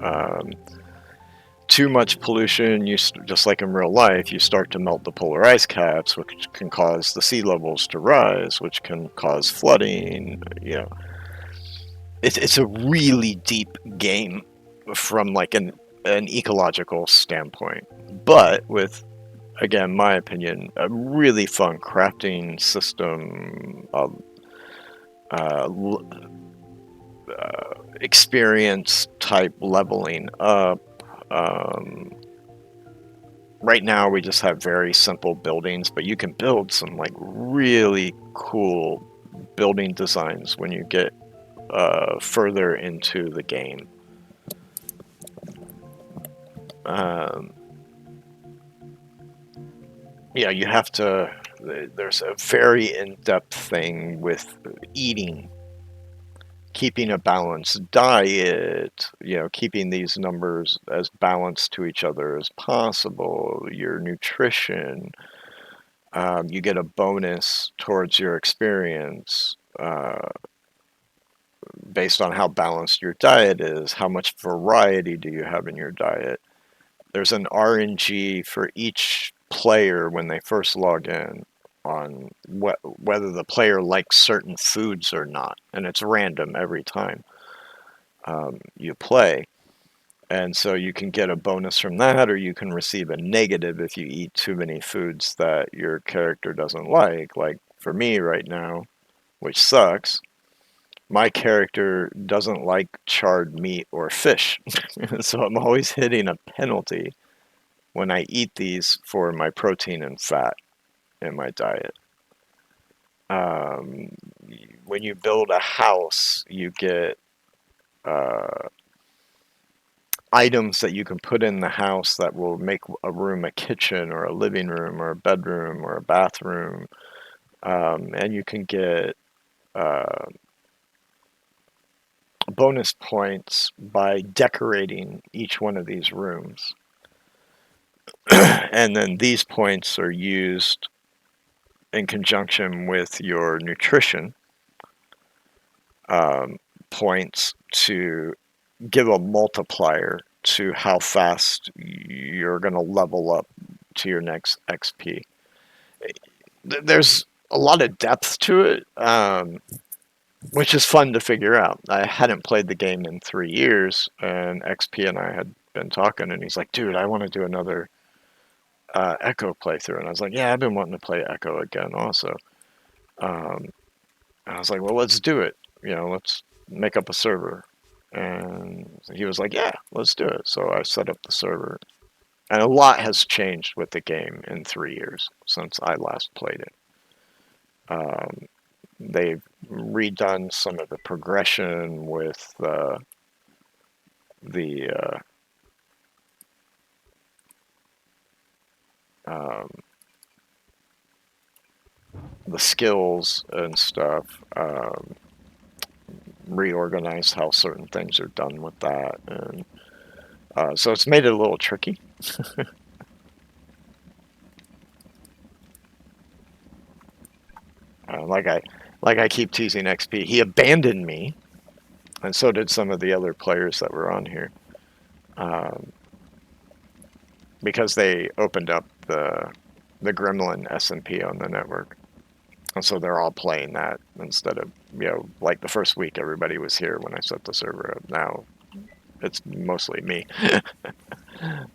Too much pollution, just like in real life, you start to melt the polar ice caps, which can cause the sea levels to rise, which can cause flooding. You know, it's a really deep game from like an ecological standpoint, but with, again, my opinion, a really fun crafting system, uh, experience type leveling up. Um, right now, we just have very simple buildings, but you can build some like really cool building designs when you get further into the game. Um, yeah, you have to. There's a very in-depth thing with eating, keeping a balanced diet, you know, keeping these numbers as balanced to each other as possible, your nutrition. You get a bonus towards your experience based on how balanced your diet is. How much variety do you have in your diet? There's an RNG for each player when they first log in on whether the player likes certain foods or not, and it's random every time you play. And so you can get a bonus from that, or you can receive a negative if you eat too many foods that your character doesn't like. Like for me right now, which sucks, my character doesn't like charred meat or fish. So I'm always hitting a penalty when I eat these for my protein and fat in my diet. Um, when you build a house, you get uh, items that you can put in the house that will make a room a kitchen or a living room or a bedroom or a bathroom. And you can get uh, bonus points by decorating each one of these rooms. And then these points are used in conjunction with your nutrition um, points to give a multiplier to how fast you're going to level up to your next XP. There's a lot of depth to it, which is fun to figure out. I hadn't played the game in 3 years, and XP and I had been talking, and he's like, "Dude, I want to do another Echo playthrough." And I was like, "Yeah, I've been wanting to play Echo again, also." Um, and I was like, "Well, let's do it. Let's make up a server." And he was like, "Yeah, let's do it." So I set up the server, and a lot has changed with the game in 3 years since I last played it. Um, they've redone some of the progression with the um, the skills and stuff. Reorganized how certain things are done with that, and so it's made it a little tricky. Like I keep teasing XP. He abandoned me, and so did some of the other players that were on here, um, because they opened up the Gremlin SMP on the network, and so they're all playing that instead of like the first week everybody was here when I set the server up. Now it's mostly me,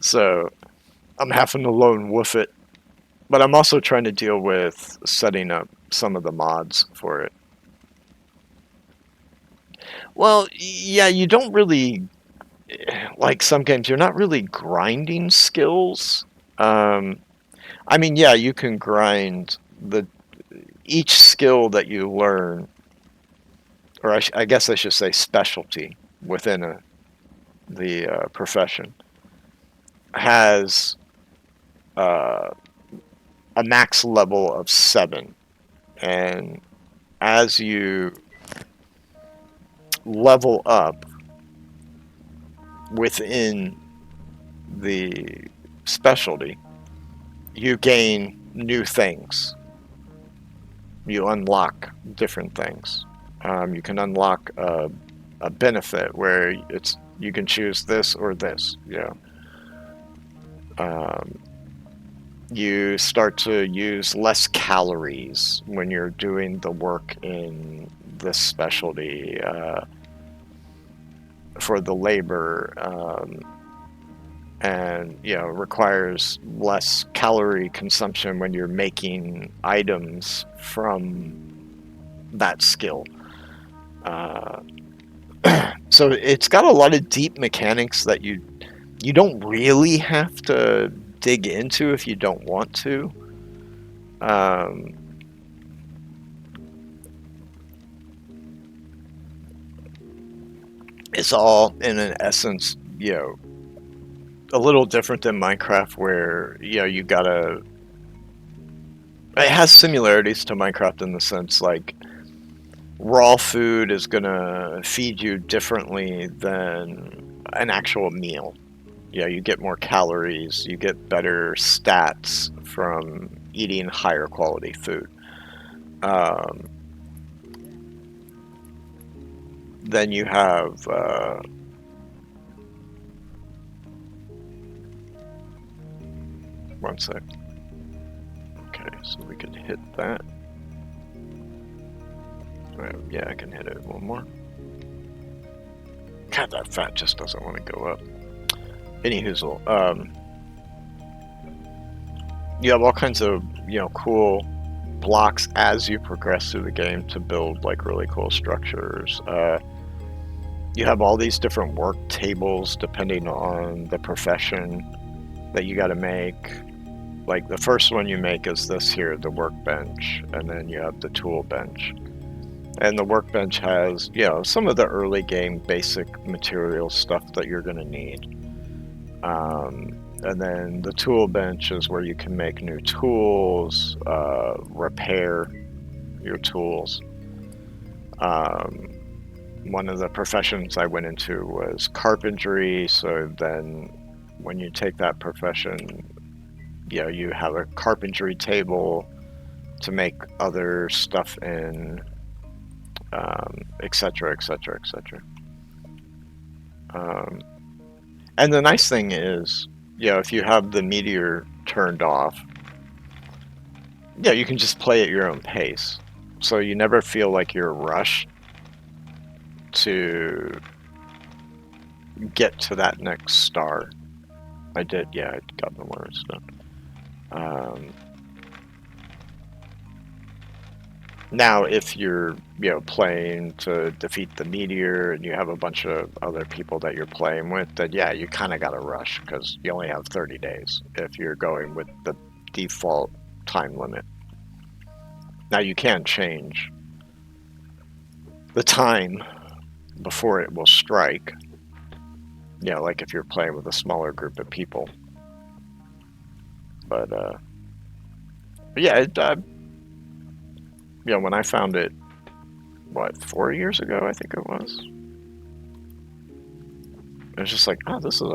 so I'm having to lone wolf it, but I'm also trying to deal with setting up some of the mods for it. Well, yeah, you don't really, like some games, you're not really grinding skills. Um, I mean, yeah, you can grind each skill that you learn, or I guess I should say specialty within the profession, has uh, a max level of 7. And as you level up within the specialty, you gain new things. You unlock different things. You can unlock a benefit where you can choose this or this. Um, you start to use less calories when you're doing the work in this specialty for the labor. And requires less calorie consumption when you're making items from that skill. Uh, so it's got a lot of deep mechanics that you don't really have to dig into if you don't want to. Um, it's all in an essence, a little different than Minecraft, where you gotta. It has similarities to Minecraft in the sense like raw food is gonna feed you differently than an actual meal. You get more calories, you get better stats from eating higher quality food. Um, then you have one sec. Okay, so we can hit that. Yeah, I can hit it one more. God, that fat just doesn't want to go up. Any hoozle. You have all kinds of cool blocks as you progress through the game to build like really cool structures. You have all these different work tables depending on the profession that you got to make. Like the first one you make is this here, the workbench, and then you have the tool bench. And the workbench has, some of the early game basic material stuff that you're going to need. And then the tool bench is where you can make new tools, repair your tools. One of the professions I went into was carpentry. So then when you take that profession, you have a carpentry table to make other stuff in. etc., etc., etc. And the nice thing is, if you have the meteor turned off, you can just play at your own pace. So you never feel like you're rushed to get to that next star. I did, I got the words done. Now, if you're, playing to defeat the meteor and you have a bunch of other people that you're playing with, then you kind of got to rush because you only have 30 days if you're going with the default time limit. Now, you can change the time before it will strike, like if you're playing with a smaller group of people. But when I found it, 4 years ago, I think it was just like, oh, this is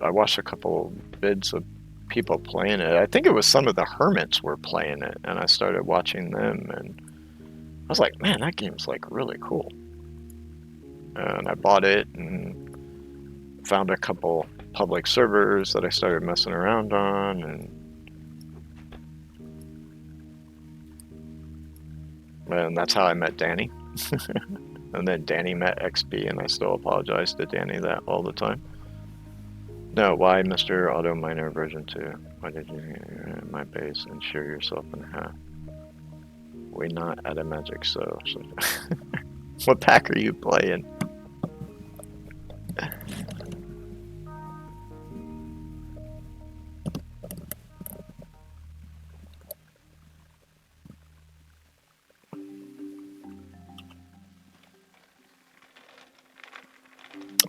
I watched a couple vids of people playing it. I think it was some of the hermits were playing it, and I started watching them, and I was like, man, that game's like really cool. And I bought it and found a couple public servers that I started messing around on, and that's how I met Danny. And then Danny met XP, and I still apologize to Danny that all the time. No, why Mr. Auto Miner version 2? Why did you hit my base and shear yourself in half? We not at a magic, so. What pack are you playing?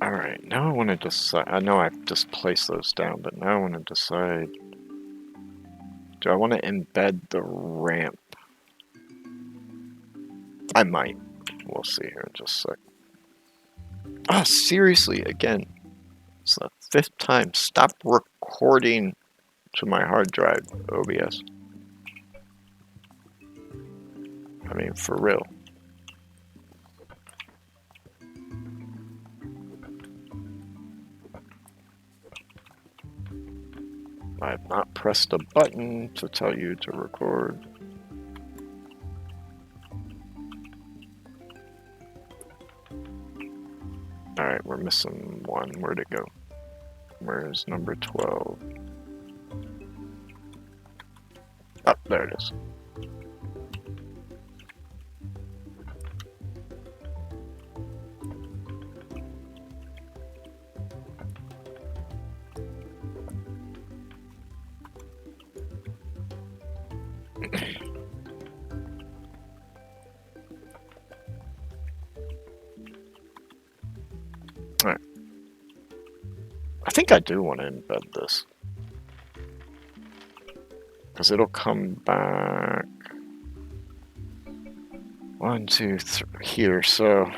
Alright, now I want to decide. I know I've just placed those down, but now I want to decide. Do I want to embed the ramp? I might. We'll see here in just a sec. Oh, seriously, again. It's the 5th time. Stop recording to my hard drive, OBS. I mean, for real. I have not pressed a button to tell you to record. Alright, we're missing one. Where'd it go? Where's number 12? Oh, there it is. Alright. I think I do want to embed this. Because it'll come back. 1, 2, 3 here, so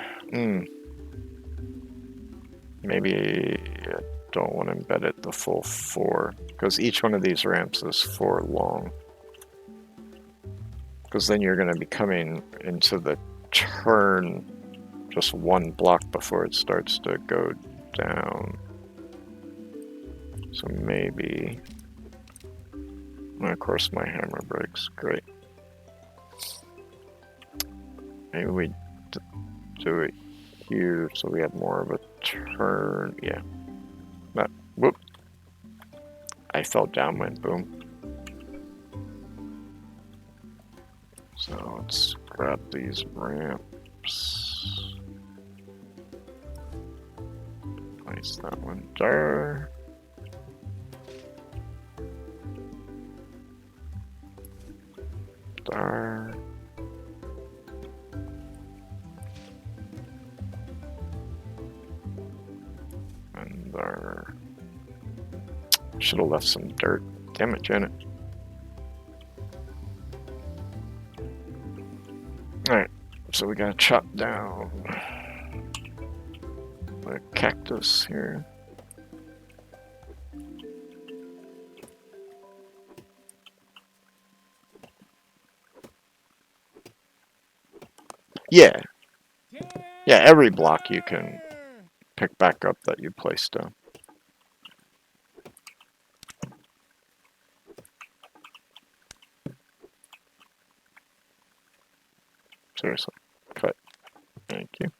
maybe I don't want to embed it the full 4, because each one of these ramps is 4 long. Because then you're going to be coming into the turn just 1 block before it starts to go down. So maybe, and of course my hammer breaks, great. Maybe we do it here so we have more of a turn. Yeah. Whoop. I fell down, went boom. So let's grab these ramps. Place that one there. There. And there. Should have left some dirt. Damn it, Janet. Alright, so we gotta chop down the cactus here. Yeah, Yeah, every block you can pick back up that you placed down. Seriously. Cut. Thank you.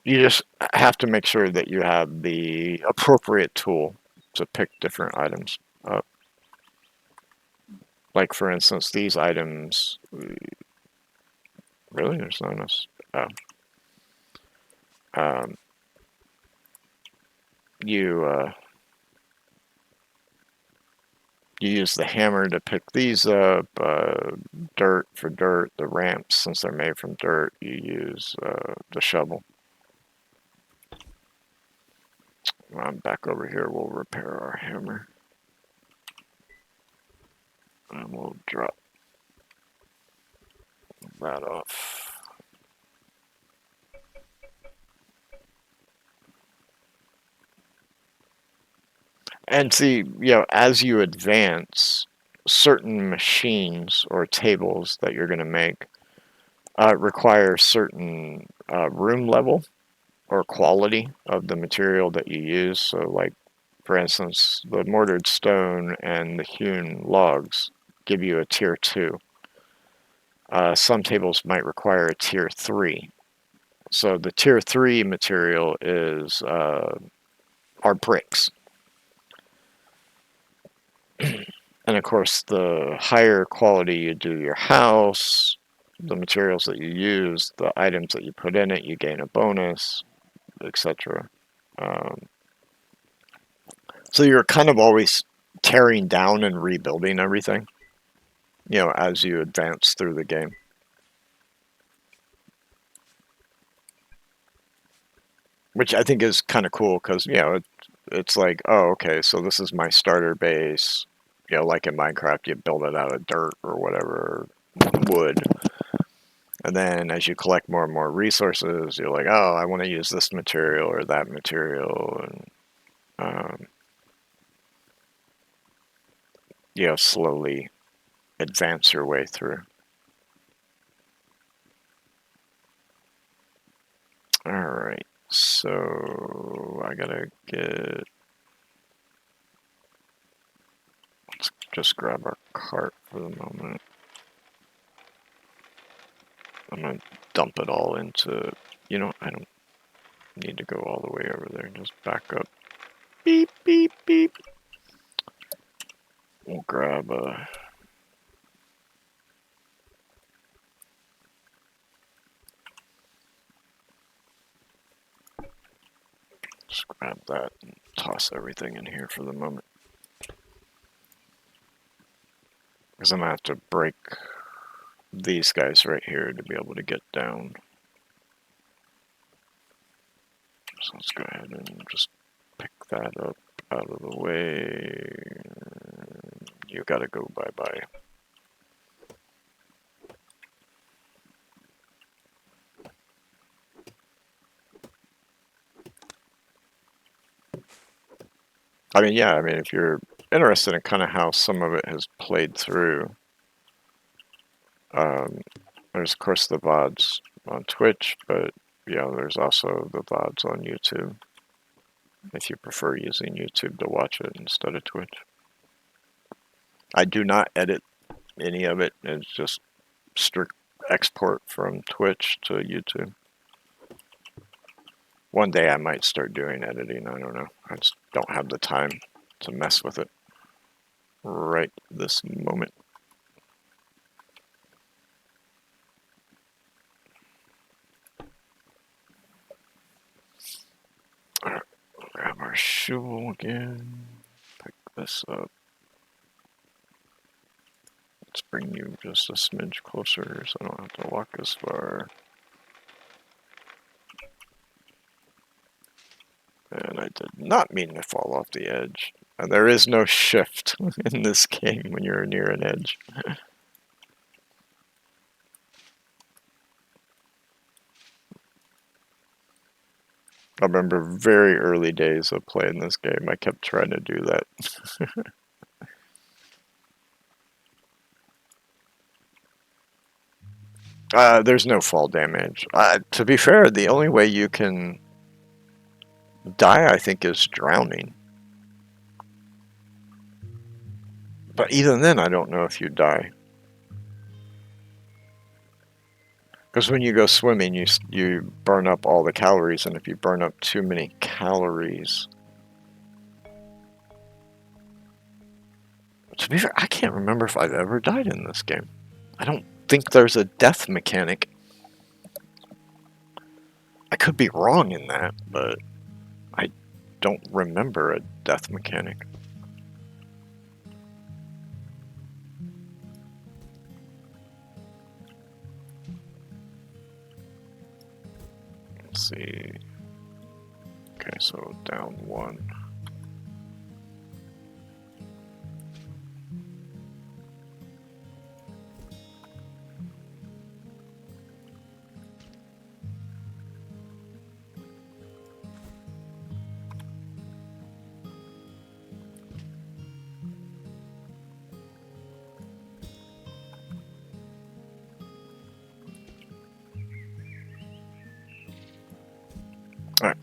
You just have to make sure that you have the appropriate tool to pick different items up. Like, for instance, these items. Really? There's not enough. Oh. Um, you you use the hammer to pick these up. Dirt for dirt. The ramps, since they're made from dirt, you use the shovel. I'm back over here. We'll repair our hammer. And we'll drop that off. And see, as you advance, certain machines or tables that you're going to make require certain room level or quality of the material that you use. So, like, for instance, the mortared stone and the hewn logs give you a tier 2. Some tables might require a tier 3. So the tier 3 material is our bricks. And of course, the higher quality you do your house, the materials that you use, the items that you put in it, you gain a bonus, etc. So you're kind of always tearing down and rebuilding everything, as you advance through the game. Which I think is kind of cool because, it's like, oh, okay, so this is my starter base. Like in Minecraft, you build it out of dirt or whatever, wood. And then as you collect more and more resources, you're like, oh, I want to use this material or that material. And, slowly advance your way through. All right. So I gotta get. Let's just grab our cart for the moment. I'm gonna dump it all into. I don't need to go all the way over there. Just back up. Beep, beep, beep. We'll grab a. Just grab that and toss everything in here for the moment. Because I'm gonna have to break these guys right here to be able to get down. So let's go ahead and just pick that up out of the way. You gotta go bye-bye. If you're interested in kind of how some of it has played through, there's of course the VODs on Twitch, but there's also the VODs on YouTube, if you prefer using YouTube to watch it instead of Twitch. I do not edit any of it. It's just strict export from Twitch to YouTube. One day I might start doing editing. I don't know. I just don't have the time to mess with it right this moment. Alright, grab our shovel again. Pick this up. Let's bring you just a smidge closer so I don't have to walk as far. And I did not mean to fall off the edge. And there is no shift in this game when you're near an edge. I remember very early days of playing this game. I kept trying to do that. There's no fall damage. To be fair, the only way you can die, I think, is drowning. But even then, I don't know if you die. Because when you go swimming, you burn up all the calories, and if you burn up too many calories... To be fair, I can't remember if I've ever died in this game. I don't think there's a death mechanic. I could be wrong in that, but I don't remember a death mechanic. Let's see. Okay, so down one. Alright.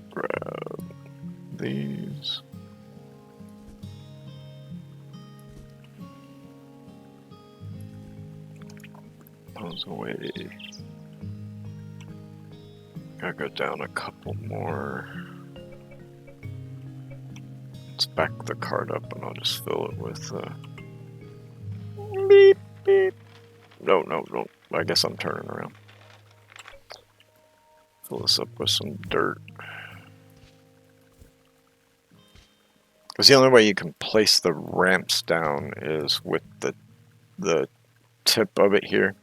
Grab these. Those away. Gotta go down a couple more. Let's back the cart up and I'll just fill it with beep beep. No. I guess I'm turning around. Fill this up with some dirt. Because the only way you can place the ramps down is with the tip of it here.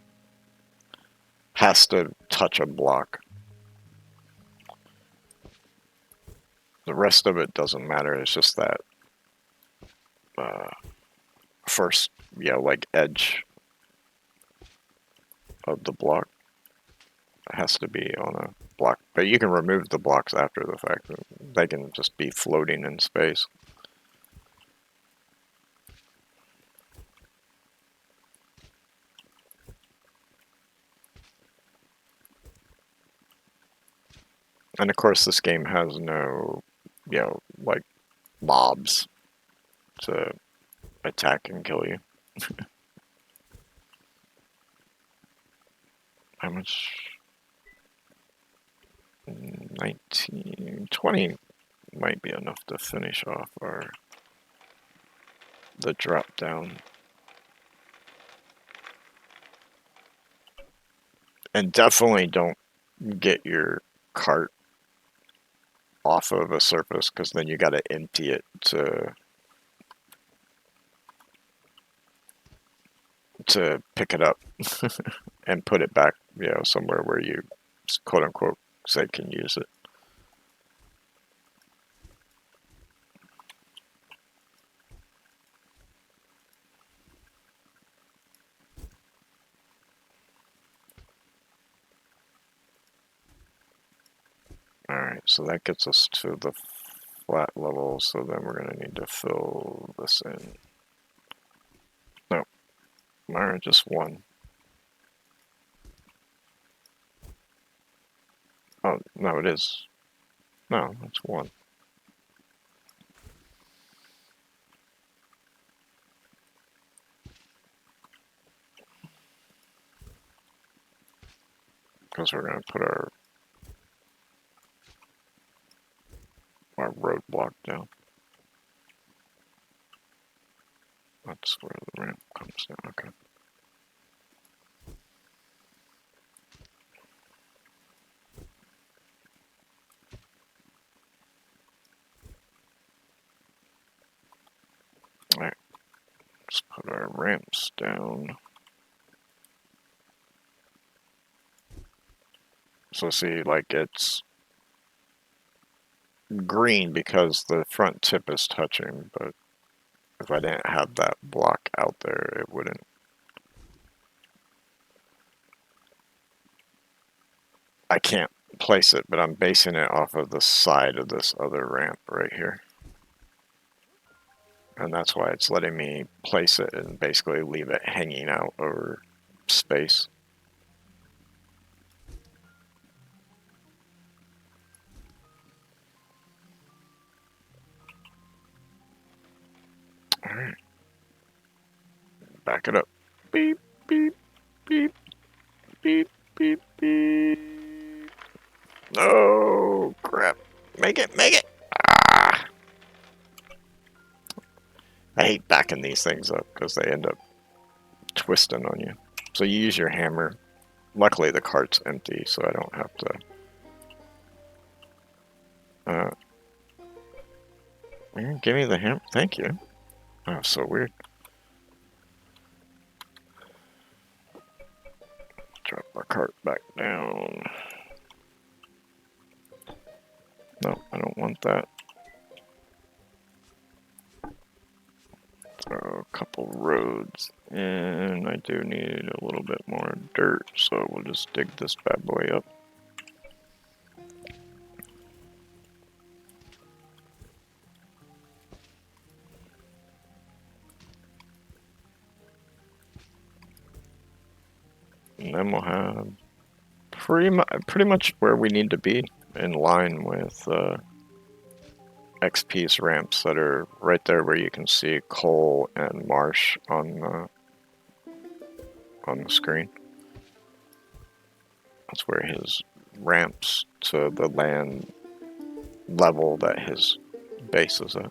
Has to touch a block. The rest of it doesn't matter. It's just that first, like edge of the block. It has to be on a block. But you can remove the blocks after the fact. They can just be floating in space. And of course, this game has no, like mobs to attack and kill you. How much? 19, 20 might be enough to finish off the drop down. And definitely don't get your cart off of a surface, because then you got to empty it to pick it up and put it back, somewhere where you quote unquote say can use it. Alright, so that gets us to the flat level, so then we're going to need to fill this in. No, alright, just one. Oh, no, it is. No, it's one. Because we're going to put our roadblock down. That's where the ramp comes down. Okay. Alright. Let's put our ramps down. So see, like, it's green because the front tip is touching, but if I didn't have that block out there, it wouldn't. I can't place it, but I'm basing it off of the side of this other ramp right here. And that's why it's letting me place it and basically leave it hanging out over space. All right, back it up. Beep, beep, beep, beep, beep, beep. Oh, crap. Make it, make it. Ah! I hate backing these things up because they end up twisting on you. So you use your hammer. Luckily, the cart's empty, so I don't have to. Give me the hammer. Thank you. Oh, so weird. Drop our cart back down. No, I don't want that. Throw a couple roads. And I do need a little bit more dirt, so we'll just dig this bad boy up. And then we'll have pretty much where we need to be, in line with XP's ramps that are right there where you can see coal and marsh on the screen. That's where his ramps to the land level that his base is at.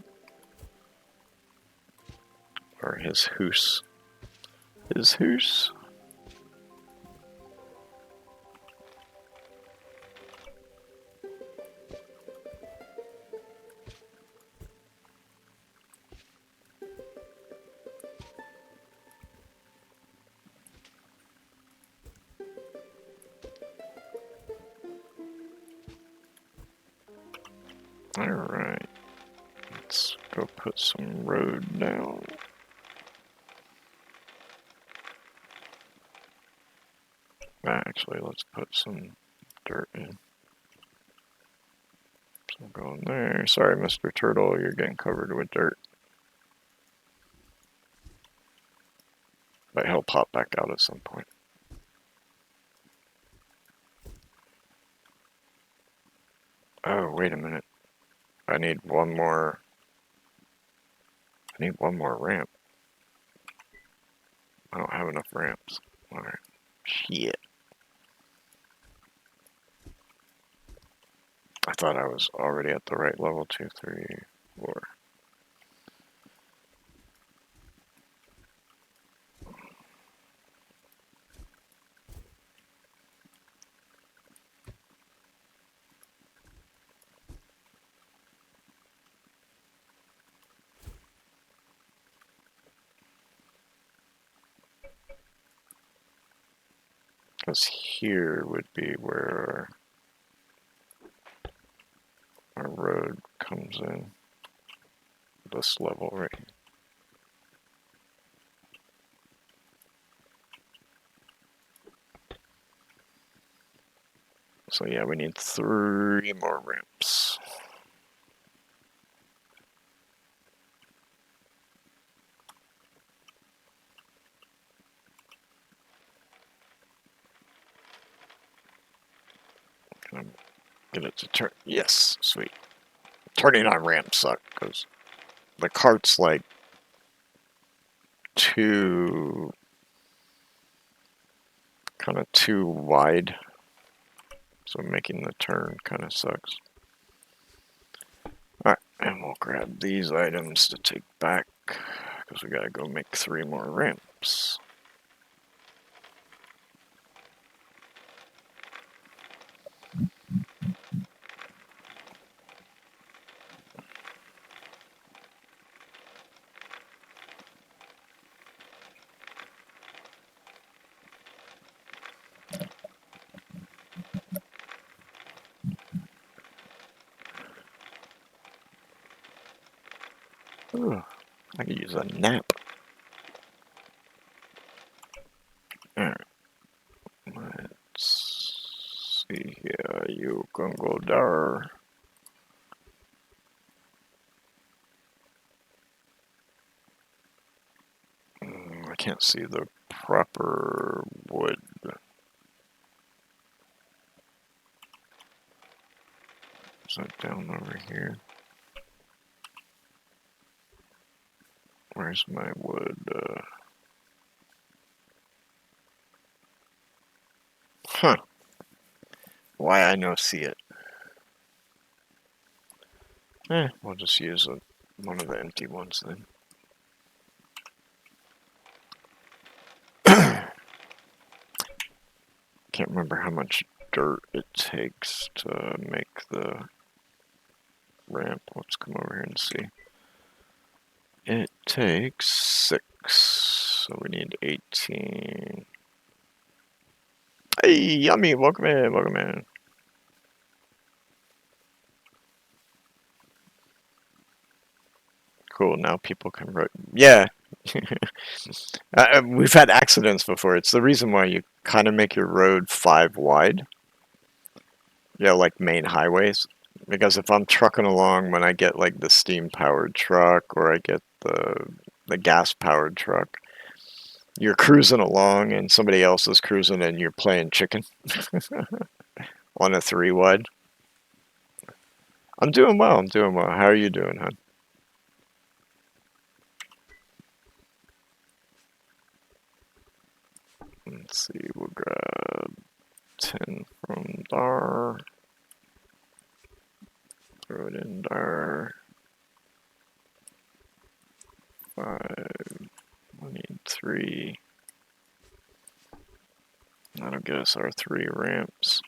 Or his hoose. His hoose. Alright. Let's go put some road down. Actually, let's put some dirt in. So go in there. Sorry, Mr. Turtle, you're getting covered with dirt. But he'll pop back out at some point. Oh, wait a minute. I need one more ramp. I don't have enough ramps. Alright. Shit. I thought I was already at the right level. 2, 3, 4. Because here would be where our road comes in. This level right here. So yeah, we need 3 more ramps. Can I get it to turn? Yes, sweet. Turning on ramps suck because the cart's like too wide, so making the turn kind of sucks. Alright, and we'll grab these items to take back because we gotta go make 3 more ramps. Ugh, I could use a nap. Alright, let's see here. You can go there. can't see the proper wood. Is that down over here? Where's my wood? Huh. Why I no see it? We'll just use one of the empty ones then. Can't remember how much dirt it takes to make the ramp. Let's come over here and see. It takes 6, so we need 18. Hey, Yummy, welcome in, welcome in. Cool, now people can write. Yeah. We've had accidents before. It's the reason why you kind of make your road 5 wide. You know, like main highways. Because if I'm trucking along, when I get like the steam-powered truck or I get the gas-powered truck, you're cruising along and somebody else is cruising and you're playing chicken on a 3 wide. I'm doing well, I'm doing well. How are you doing, hon? Let's see, we'll grab 10 from there. Throw it in there. 5. We need 3. That'll get us our 3 ramps.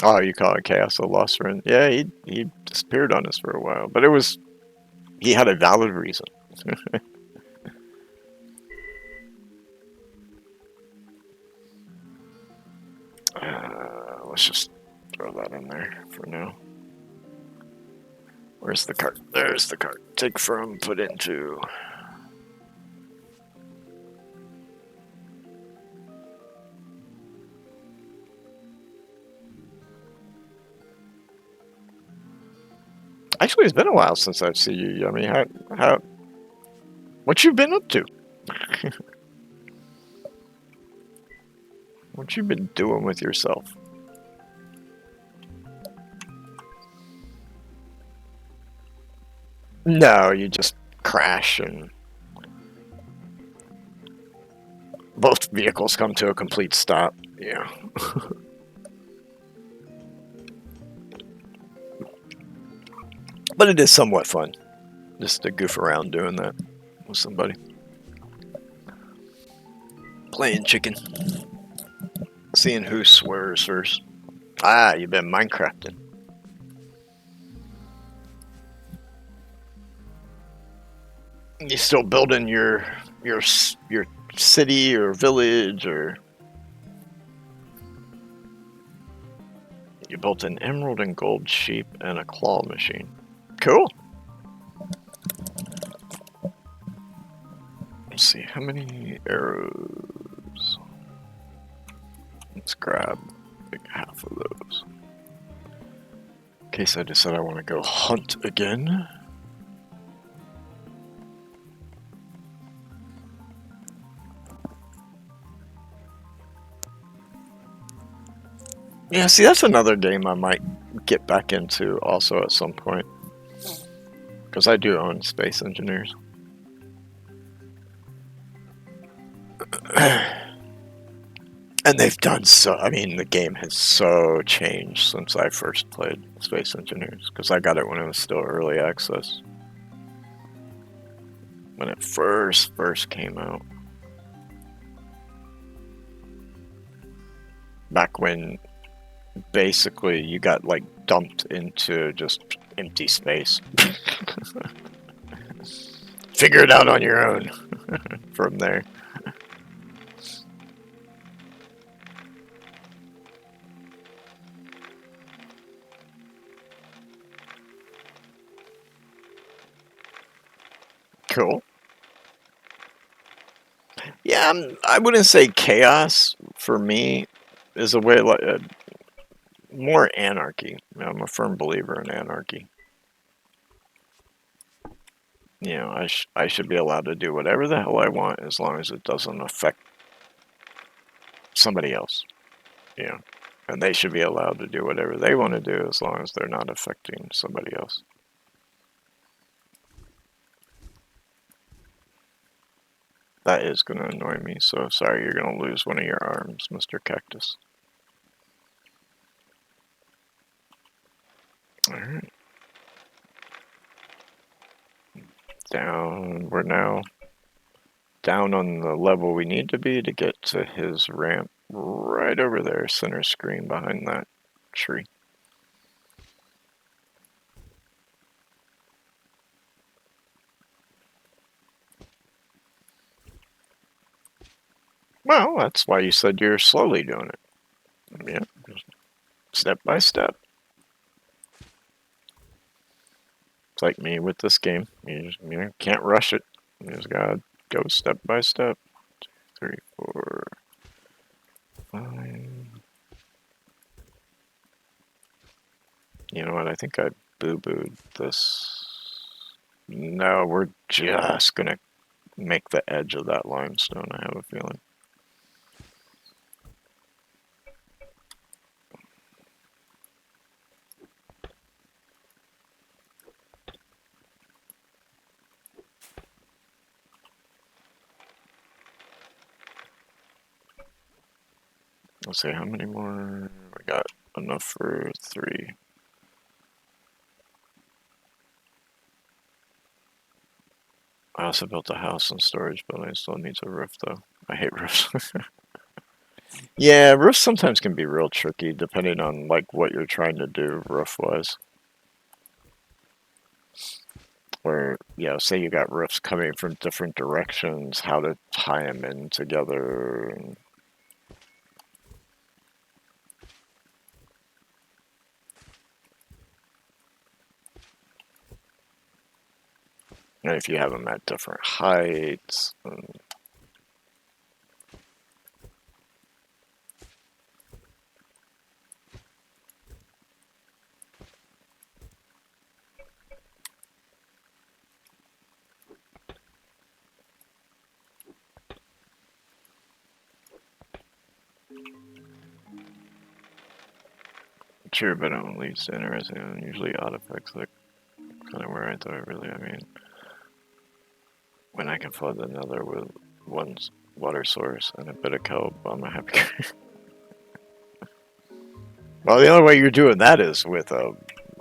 Oh, you call it Chaos the Lost Friend? Yeah, he disappeared on us for a while, but he had a valid reason. Let's just throw that in there for now. Where's the cart? There's the cart. Take from, put into. Actually, it's been a while since I've seen you, Yummy. What you been up to? What you been doing with yourself? No, you just crash and both vehicles come to a complete stop. Yeah. But it is somewhat fun just to goof around doing that with somebody. Playing chicken. Seeing who swears first. Ah, you've been Minecrafting. You still building your city or village, or you built an emerald and gold sheep and a claw machine. Cool. Let's see, how many arrows? Let's grab like half of those. In case I decide I want to go hunt again. Yeah, see, that's another game I might get back into also at some point. Because I do own Space Engineers. And they've done so, I mean, the game has so changed since I first played Space Engineers. Because I got it when it was still early access. When it first came out. Back when basically you got like dumped into just empty space. Figure it out on your own from there. Cool. Yeah, I wouldn't say chaos for me is a way like more anarchy. I'm a firm believer in anarchy. I should be allowed to do whatever the hell I want as long as it doesn't affect somebody else. You know, and they should be allowed to do whatever they want to do as long as they're not affecting somebody else. That is going to annoy me, so sorry you're going to lose one of your arms, Mr. Cactus. Alright. We're now down on the level we need to be to get to his ramp right over there, center screen behind that tree. Well, that's why you said you're slowly doing it. Yeah, just step by step. It's like me with this game. You can't rush it. You just gotta go step by step. 2, 3, 4, 5. You know what? I think I boo-booed this. No, we're just gonna make the edge of that limestone, I have a feeling. Let's see, how many more? We got enough for 3. I also built a house and storage building. Still needs a roof, though. I hate roofs. Yeah, roofs sometimes can be real tricky, depending on like what you're trying to do roof-wise. Or, say you got roofs coming from different directions, how to tie them in together. And if you have them at different heights. Sure, but it only leads to interesting and usually odd effects, like kind of where I thought it really, when I can flood another with one water source and a bit of kelp, I'm a happy. Well, the only way you're doing that is with a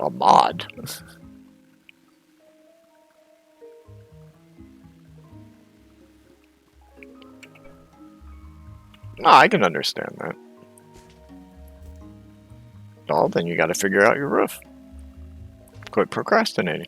mod. No, I can understand that. Well, then you got to figure out your roof. Quit procrastinating.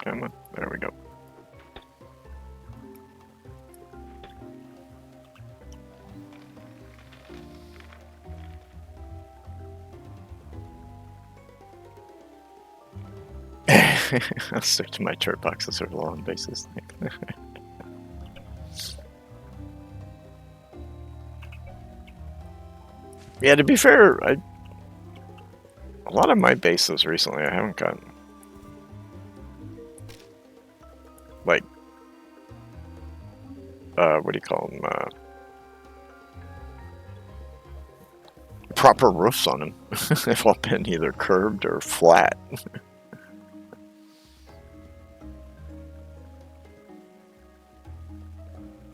Come on, there we go. I'll stick to my chart boxes or lawn bases. Yeah, to be fair, a lot of my bases recently I haven't gotten. Like, what do you call them? Proper roofs on them. They've all been either curved or flat.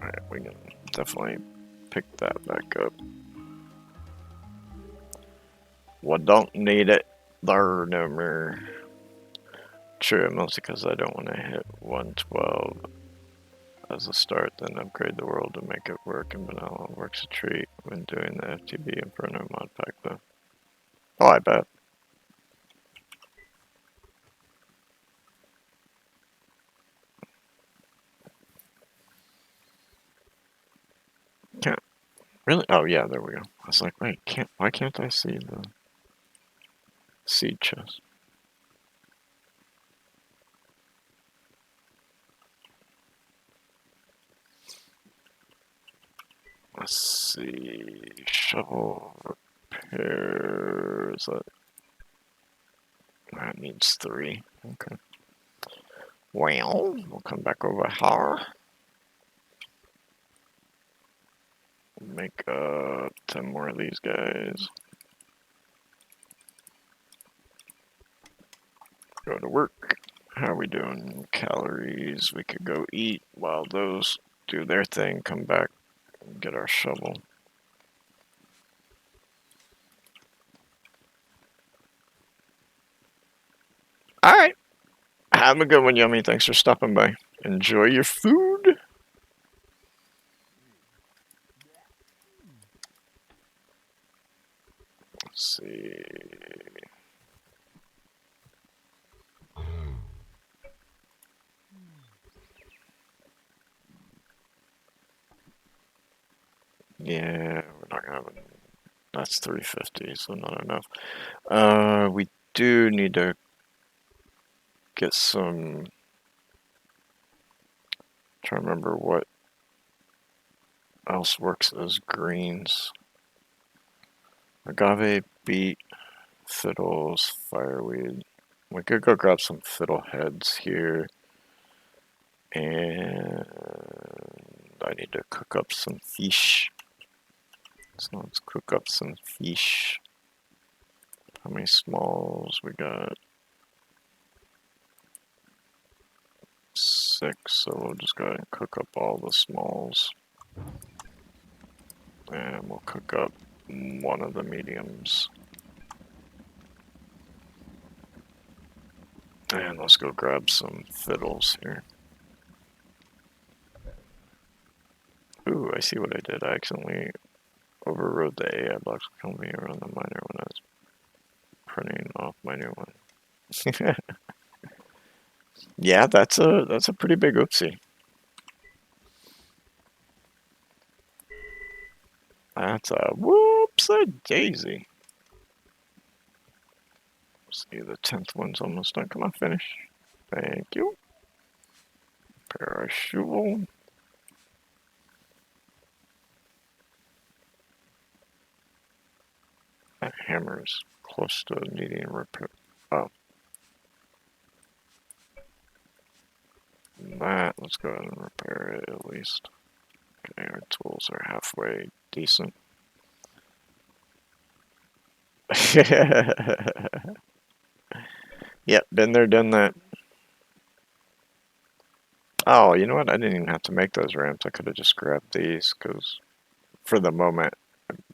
Alright, we can definitely pick that back up. Well, don't need it there no more. True, mostly because I don't want to hit 112 as a start, then upgrade the world to make it work, and Vanilla works a treat when doing the FTB Inferno mod pack though. Oh, I bet. Can't really? Oh yeah, there we go. I was like, wait, why can't I see the seed chest? Let's see. Shovel repair. Is that needs 3. Okay. Well, we'll come back over here. Make 10 more of these guys. Go to work. How are we doing? Calories. We could go eat while those do their thing. Come back and get our shovel. All right. Have a good one, Yummy. Thanks for stopping by. Enjoy your food. Let's see. Yeah, we're not gonna have it. That's 350, so not enough. We do need to get some. Try to remember what else works as greens. Agave, beet, fiddles, fireweed. We could go grab some fiddle heads here. And I need to cook up some fish. So let's cook up some fish. How many smalls? We got 6, so we'll just go ahead and cook up all the smalls. And we'll cook up one of the mediums. And let's go grab some fiddles here. Ooh, I see what I did. I accidentally overrode the AI blocks company around the miner when I was printing off my new one. Yeah, that's a pretty big oopsie. That's a whoops-a-daisy. See, the 10th one's almost done. Come on, finish. Thank you. Parachute. That hammer's close to needing repair. Oh. That, let's go ahead and repair it at least. Okay, our tools are halfway decent. Yep, been there, done that. Oh, you know what? I didn't even have to make those ramps. I could have just grabbed these, because for the moment,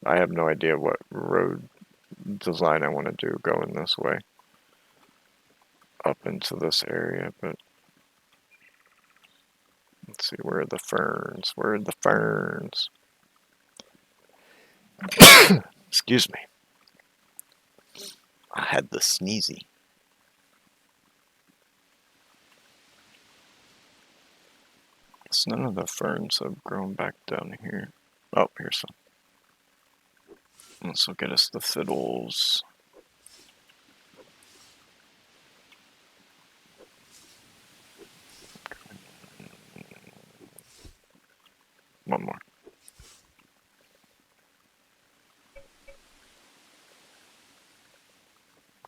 I have no idea what road design I want to do going this way up into this area, but let's see, where are the ferns? Where are the ferns? Excuse me. I had the sneezy. So none of the ferns have grown back down here. Oh, here's some. This will get us the fiddles. One more.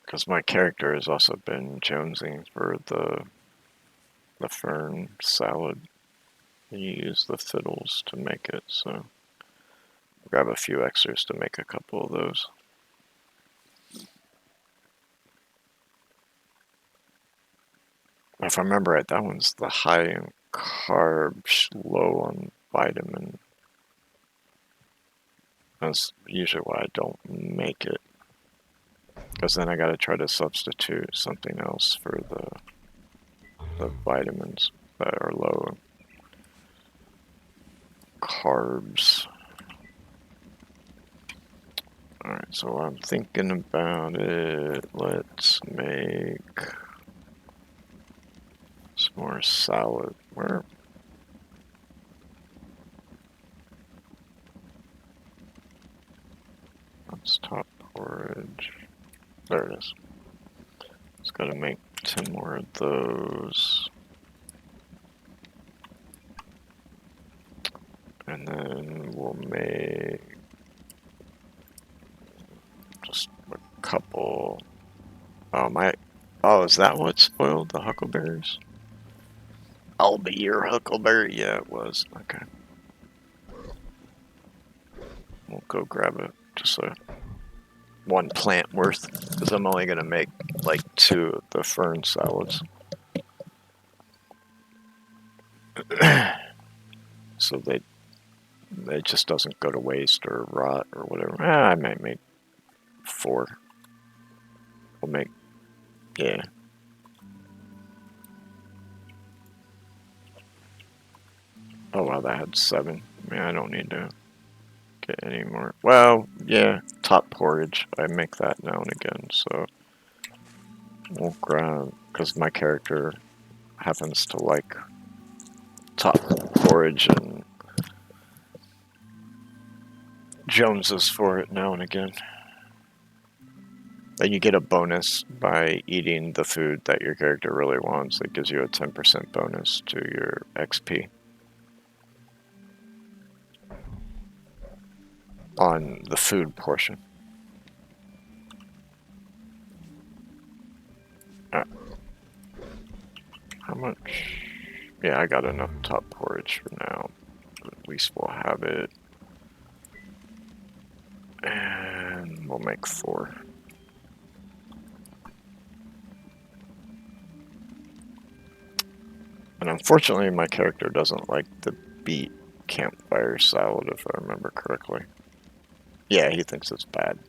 Because my character has also been jonesing for the fern salad. You use the fiddles to make it, so grab a few extras to make a couple of those. If I remember right, that one's the high in carbs, low on vitamin. That's usually why I don't make it. Because then I gotta try to substitute something else for the vitamins that are low in carbs. Alright, so I'm thinking about it. Let's make some more salad. Where? That's top porridge. There it is. Just gotta make 10 more of those. And then we'll make just a couple. Oh, is that what spoiled the huckleberries? I'll be your huckleberry. Yeah, it was. Okay. We'll go grab it. Just one plant worth. Because I'm only going to make like 2 of the fern salads. So they just doesn't go to waste or rot or whatever. I might make 4. We'll make, yeah. Oh wow, that had 7. I mean, I don't need to get any more. Well, yeah, top porridge. I make that now and again, so we'll grab, because my character happens to like top porridge and joneses for it now and again. And you get a bonus by eating the food that your character really wants. It gives you a 10% bonus to your XP on the food portion. How much? Yeah, I got enough top porridge for now. At least we'll have it. And we'll make 4. And unfortunately, my character doesn't like the beet campfire salad, if I remember correctly. Yeah, he thinks it's bad.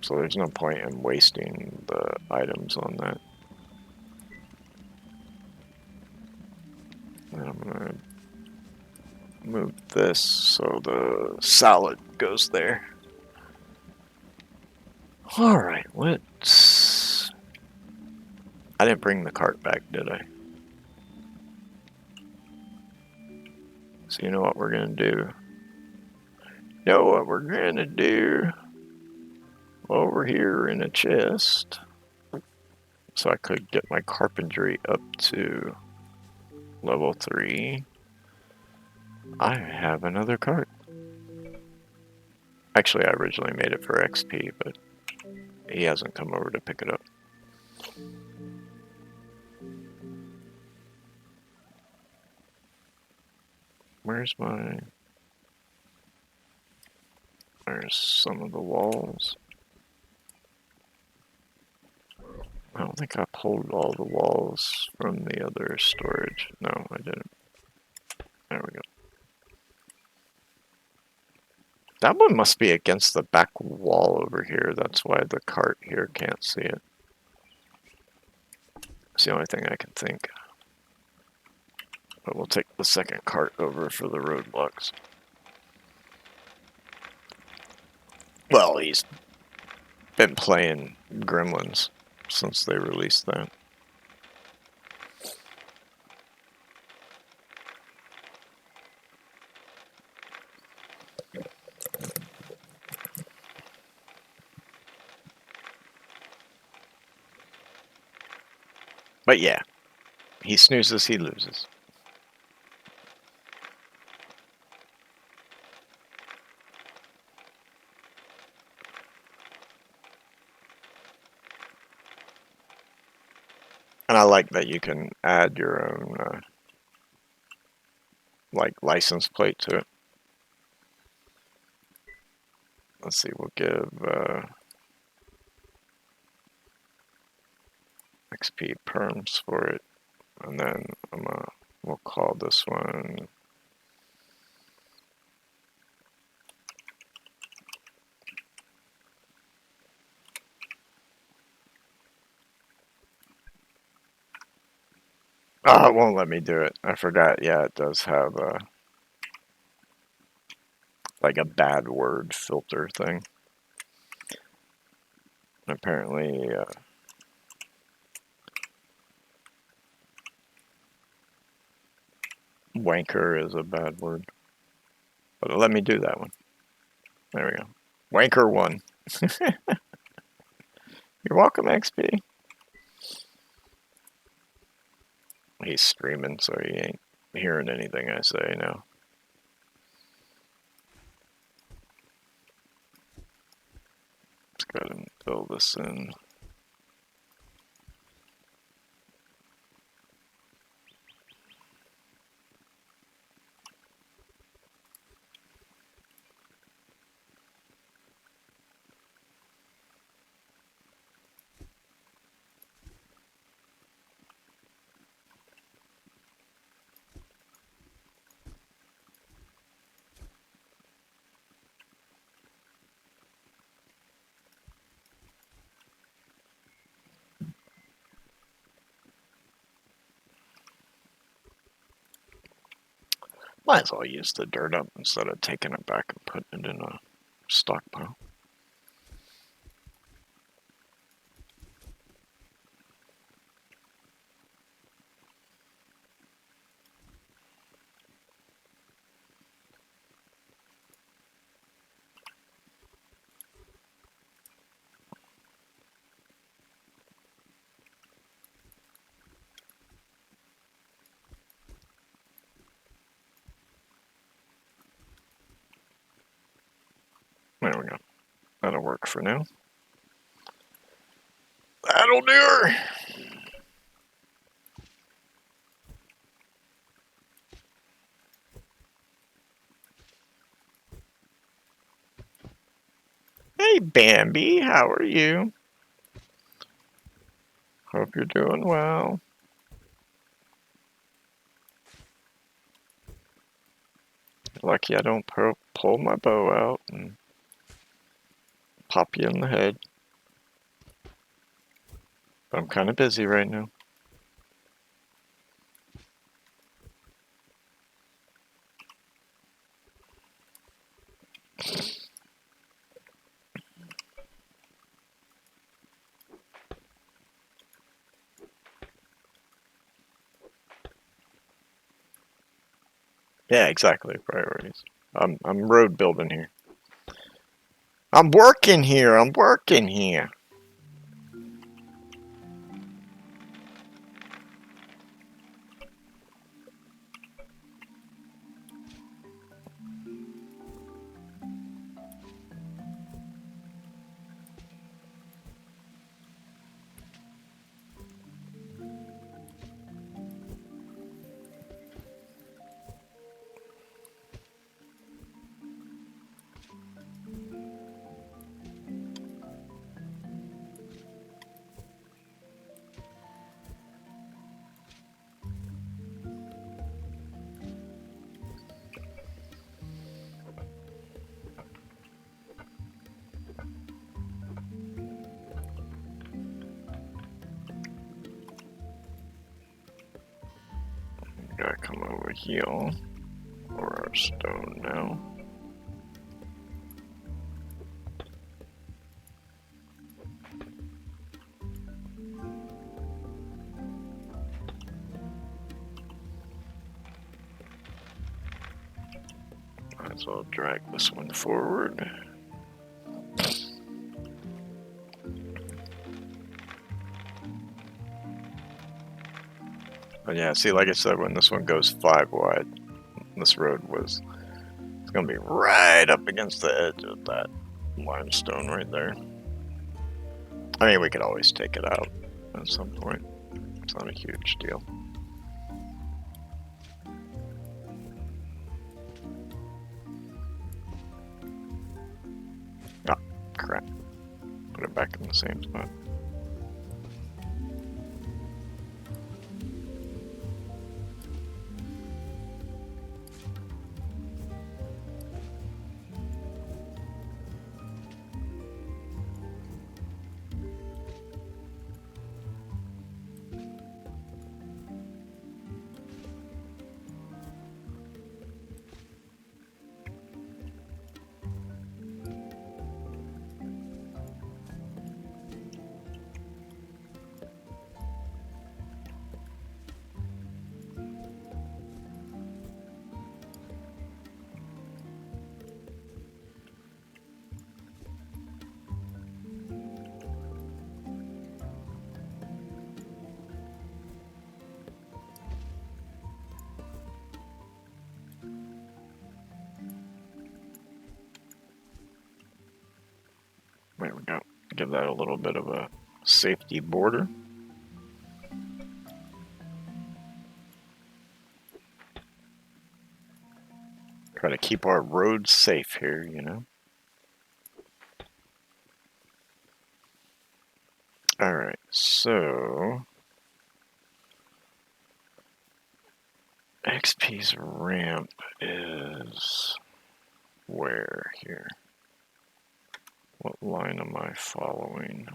So there's no point in wasting the items on that. And I'm gonna move this so the salad goes there. Alright, let's... I didn't bring the cart back, did I? So you know what we're gonna do? Over here in a chest, so I could get my carpentry up to level 3. I have another cart. Actually, I originally made it for XP, but he hasn't come over to pick it up. Where's my... There's some of the walls. I don't think I pulled all the walls from the other storage. No, I didn't. There we go. That one must be against the back wall over here. That's why the cart here can't see it. It's the only thing I can think. But we'll take the second cart over for the roadblocks. Well, he's been playing Gremlins since they released that. But yeah, he snoozes, he loses. And I like that you can add your own, like, license plate to it. Let's see, we'll give XP perms for it. And then we'll call this one Oh, it won't let me do it. I forgot. Yeah, it does have a like a bad word filter thing. Apparently, wanker is a bad word. But let me do that one. There we go. Wanker 1. You're welcome, XP. He's streaming, so he ain't hearing anything I say now. Let's go ahead and fill this in. Might as well use the dirt up instead of taking it back and putting it in a stockpile. There we go. That'll work for now. That'll do her. Hey, Bambi, how are you? Hope you're doing well. Lucky I don't pull my bow out and pop you in the head. But I'm kind of busy right now. Yeah, exactly. Priorities. I'm road building here. I'm working here. I'm working here. Gotta come over here for our stone now. Might as well drag this one forward. But yeah, see, like I said, when this one goes 5 wide, this road was, it's gonna be right up against the edge of that limestone right there. I mean, we could always take it out at some point. It's not a huge deal. Ah, crap. Put it back in the same spot. There we go. Give that a little bit of a safety border. Try to keep our roads safe here, you know? Alright, so XP's ramp is where here? What line am I following?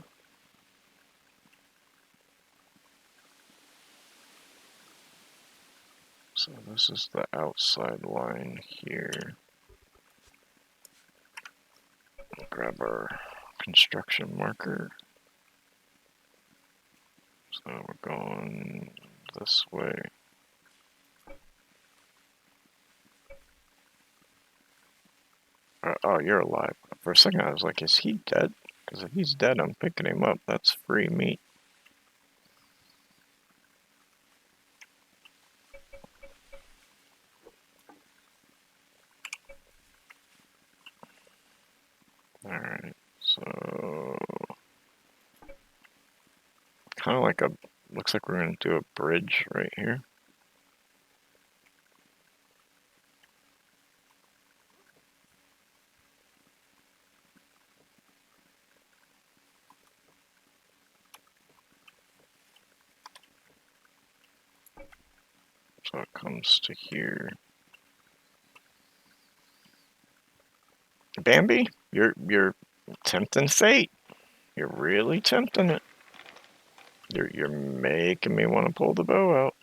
So this is the outside line here. Grab our construction marker. So we're going this way. Oh, you're alive. For a second I was like, is he dead? Because if he's dead, I'm picking him up. That's free meat. Alright, so kind of like a, looks like we're going to do a bridge right here. So it comes to here. Bambi, you're tempting fate. You're really tempting it. You're making me want to pull the bow out.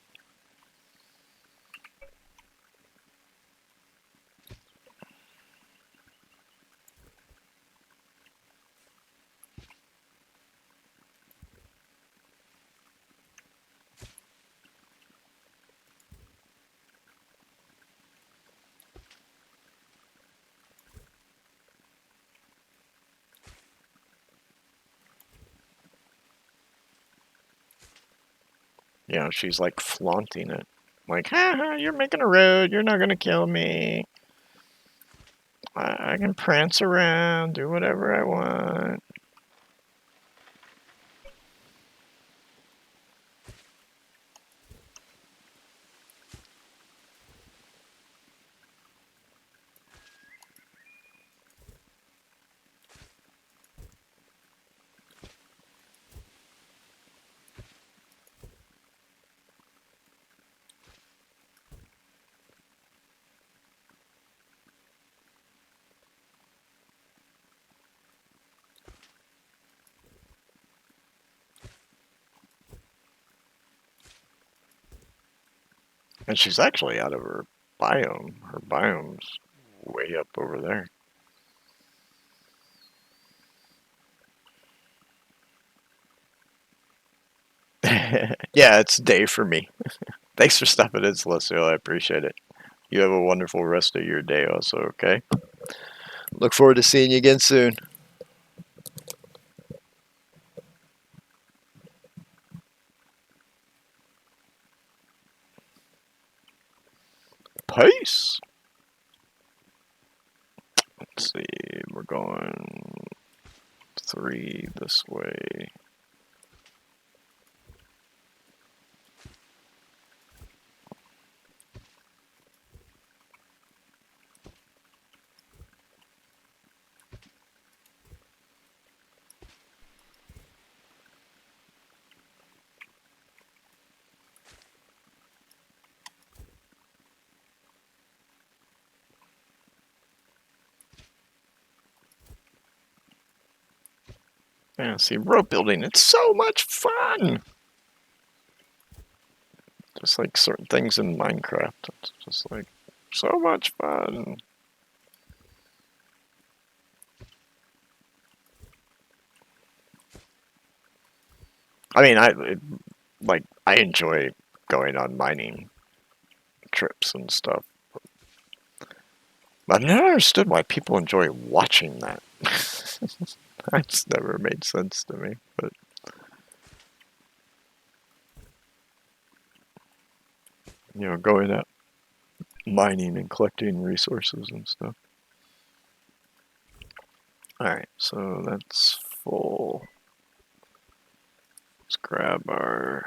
You know, she's like flaunting it. Like, haha, you're making a road. You're not going to kill me. I can prance around, do whatever I want. And she's actually out of her biome. Her biome's way up over there. Yeah, it's day for me. Thanks for stopping in, Celestial. I appreciate it. You have a wonderful rest of your day also, okay? Look forward to seeing you again soon. Peace! Let's see, we're going 3 this way. Yeah, see, rope building, it's so much fun! Just like certain things in Minecraft. It's just like so much fun. I mean, I enjoy going on mining trips and stuff. But I never understood why people enjoy watching that. That's never made sense to me. But you know, going out mining and collecting resources and stuff. Alright, so that's full. Let's grab our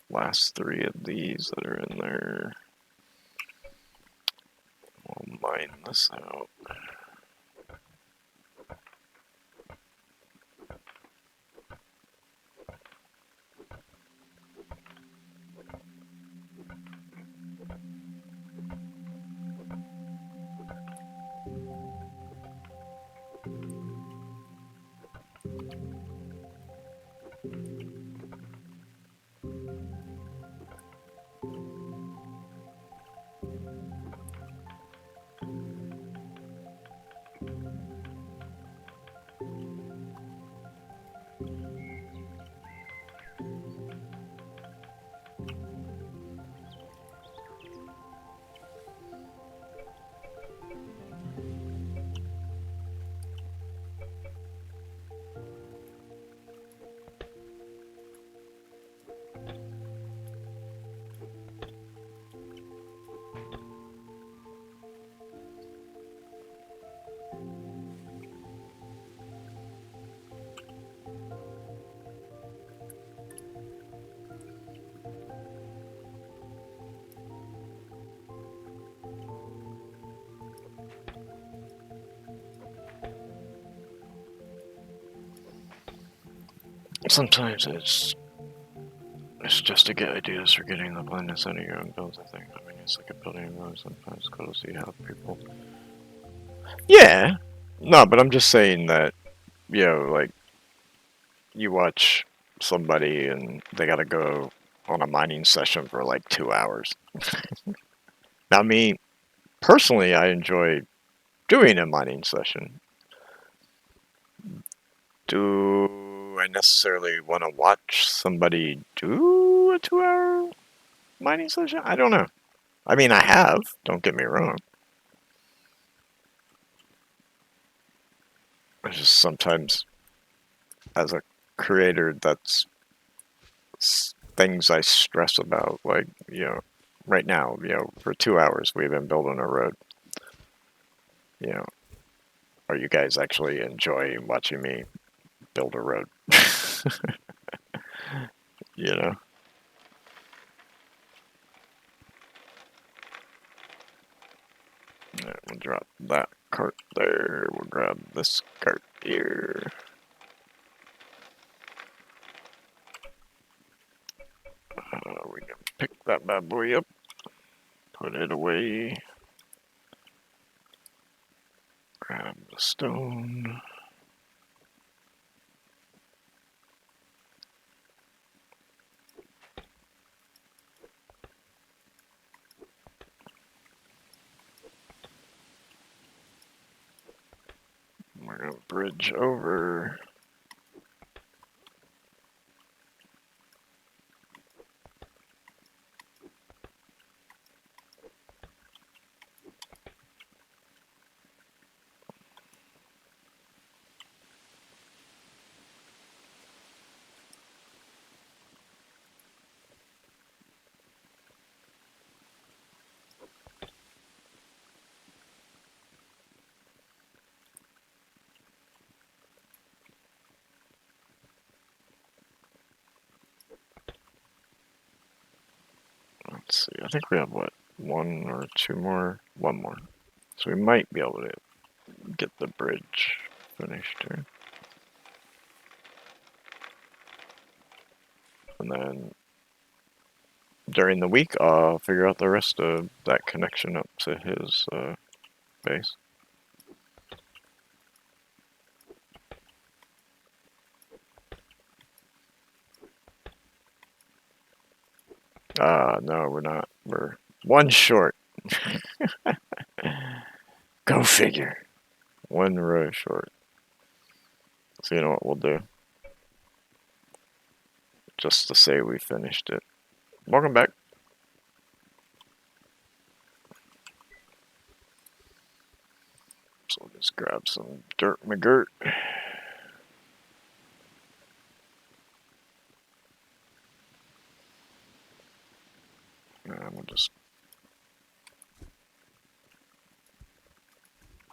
last 3 of these that are in there. We'll mine this out. Sometimes it's just to get ideas for getting the blindness out of your own builds, I think. I mean, it's like a building mode. Sometimes it's cool to see how people. Yeah! No, but I'm just saying that, you know, like, you watch somebody and they gotta go on a mining session for like 2 hours. Now, me, personally, I enjoy doing a mining session. Do I necessarily want to watch somebody do a 2-hour mining session? I don't know. I mean, I have, don't get me wrong. It's just sometimes, as a creator, that's things I stress about. Like, you know, right now, you know, for 2 hours, we've been building a road. You know, are you guys actually enjoying watching me build a road? You know? Alright, we'll drop that cart there. We'll grab this cart here. We can pick that bad boy up, put it away, grab the stone. We're gonna bridge over. Let's see, I think we have what, 1 or 2 more? 1 more. So we might be able to get the bridge finished here. And then during the week, I'll figure out the rest of that connection up to his base. No, we're not. We're 1 short. Go figure. 1 row short. So you know what we'll do? Just to say we finished it. Welcome back. So we'll just grab some dirt McGirt. And we'll just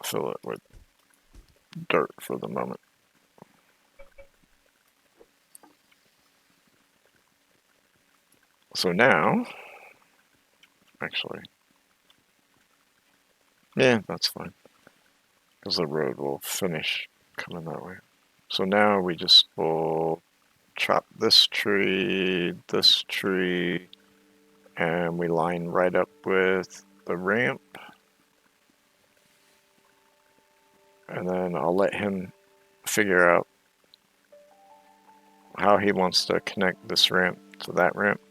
fill it with dirt for the moment. So now, actually, yeah, that's fine, because the road will finish coming that way. So now we just will chop this tree, and we line right up with the ramp. And then I'll let him figure out how he wants to connect this ramp to that ramp.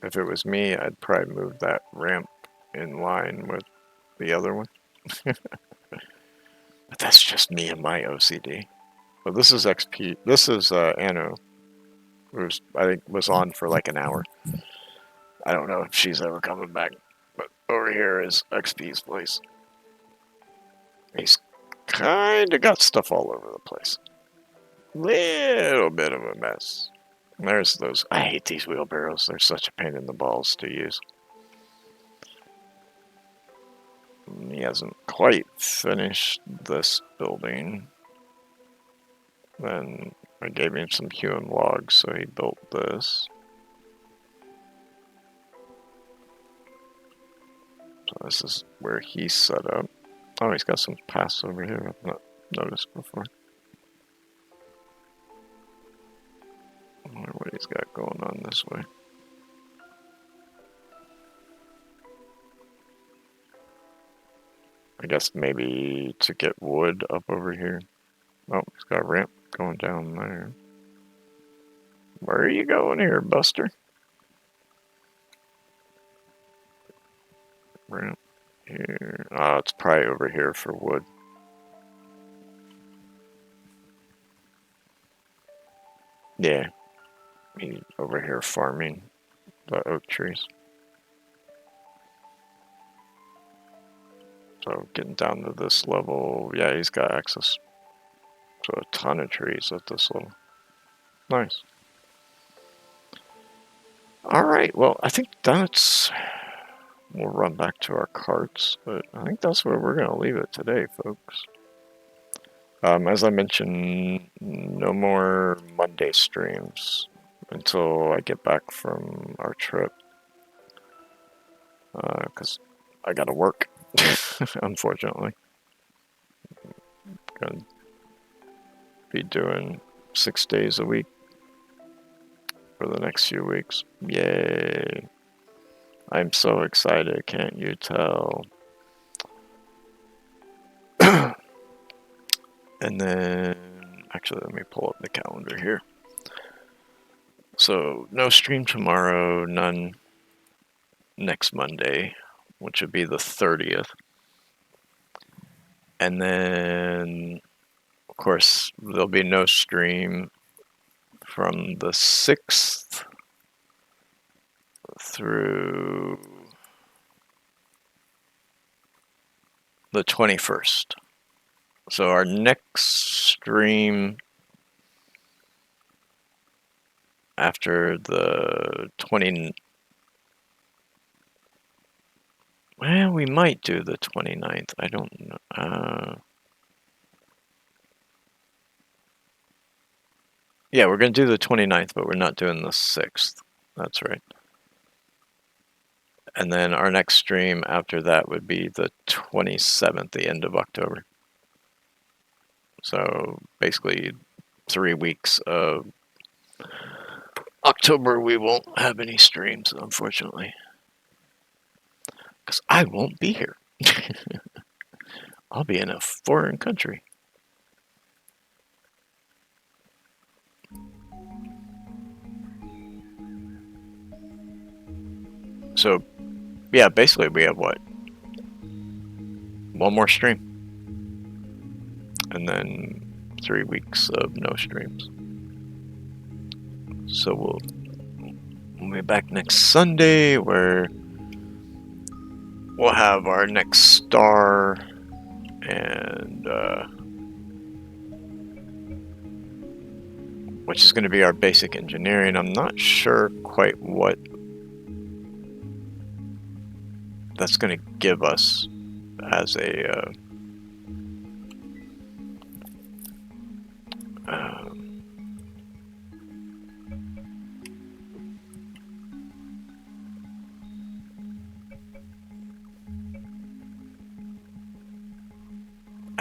If it was me, I'd probably move that ramp in line with the other one. But that's just me and my OCD. But this is XP. This is Anno, who I think was on for like an hour. I don't know if she's ever coming back. But over here is XP's place. He's kind of got stuff all over the place. Little bit of a mess. There's those. I hate these wheelbarrows. They're such a pain in the balls to use. He hasn't quite finished this building. Then I gave him some hewn logs, so he built this. So this is where he's set up. Oh, he's got some paths over here I've not noticed before. I wonder what he's got going on this way. I guess maybe to get wood up over here. Oh, he's got a ramp going down there. Where are you going here, Buster? Ramp here. Oh, it's probably over here for wood. Yeah. He's over here farming the oak trees. So getting down to this level, yeah, he's got access to a ton of trees at this level. Nice. All right, well, I think that's... We'll run back to our carts, but I think that's where we're going to leave it today, folks. As I mentioned, no more Monday streams until I get back from our trip. Because I got to work, unfortunately. Going to be doing 6 days a week for the next few weeks. Yay! I'm so excited, can't you tell? And then, actually, let me pull up the calendar here. So, no stream tomorrow, none next Monday, which would be the 30th. And then, of course, there'll be no stream from the 6th through the 21st. So our next stream after the 20... Well, we might do the 29th. I don't know. Yeah, we're going to do the 29th, but we're not doing the 6th. That's right. And then our next stream after that would be the 27th, the end of October. So basically 3 weeks of October we won't have any streams, unfortunately. Because I won't be here. I'll be in a foreign country. So, yeah, basically we have what? One more stream. And then 3 weeks of no streams. So we'll be back next Sunday where we'll have our next star and which is going to be our basic engineering. I'm not sure quite what that's going to give us as a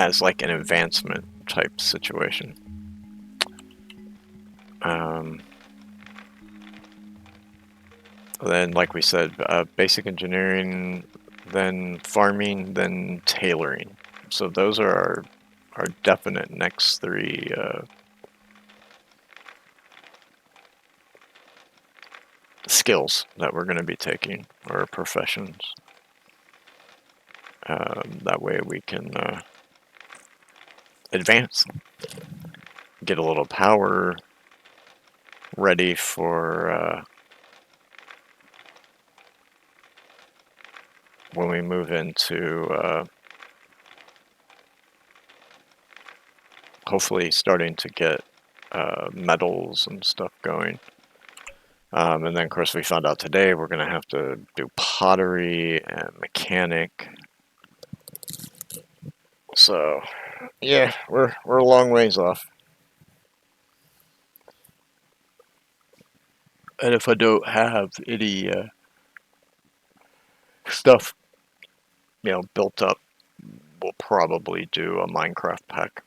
as like an advancement type situation. Then, like we said, basic engineering, then farming, then tailoring. So those are our definite next three skills that we're going to be taking, or professions. That way we can advance, get a little power ready for when we move into hopefully starting to get metals and stuff going. And then, of course, we found out today we're going to have to do pottery and mechanic. So, yeah, we're a long ways off. And if I don't have any stuff, built up, we'll probably do a Minecraft pack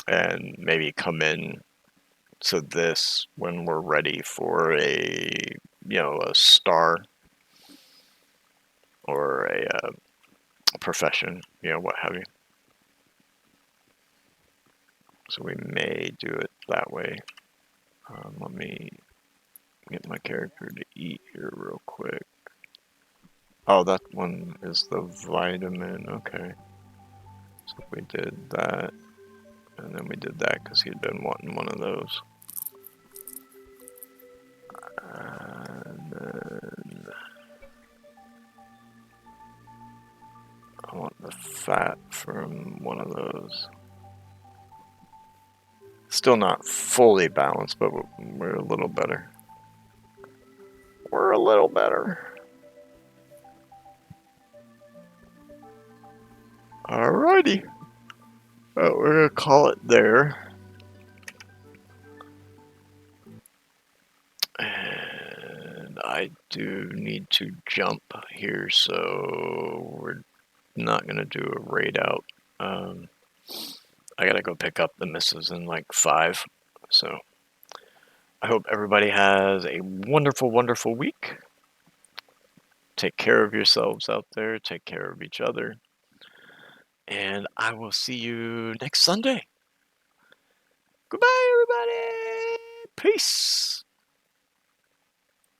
and maybe come in to this when we're ready for a star or a profession, what have you. So we may do it that way. Let me get my character to eat here real quick. Oh, that one is the vitamin. Okay. So we did that, and then we did that because he'd been wanting one of those. And then I want the fat from one of those. Still not fully balanced, but we're a little better. We're a little better. Alrighty. Well, we're going to call it there. And I do need to jump here, so we're not going to do a raid out. I got to go pick up the missus in like 5. So I hope everybody has a wonderful, wonderful week. Take care of yourselves out there. Take care of each other. And I will see you next Sunday. Goodbye, everybody. Peace.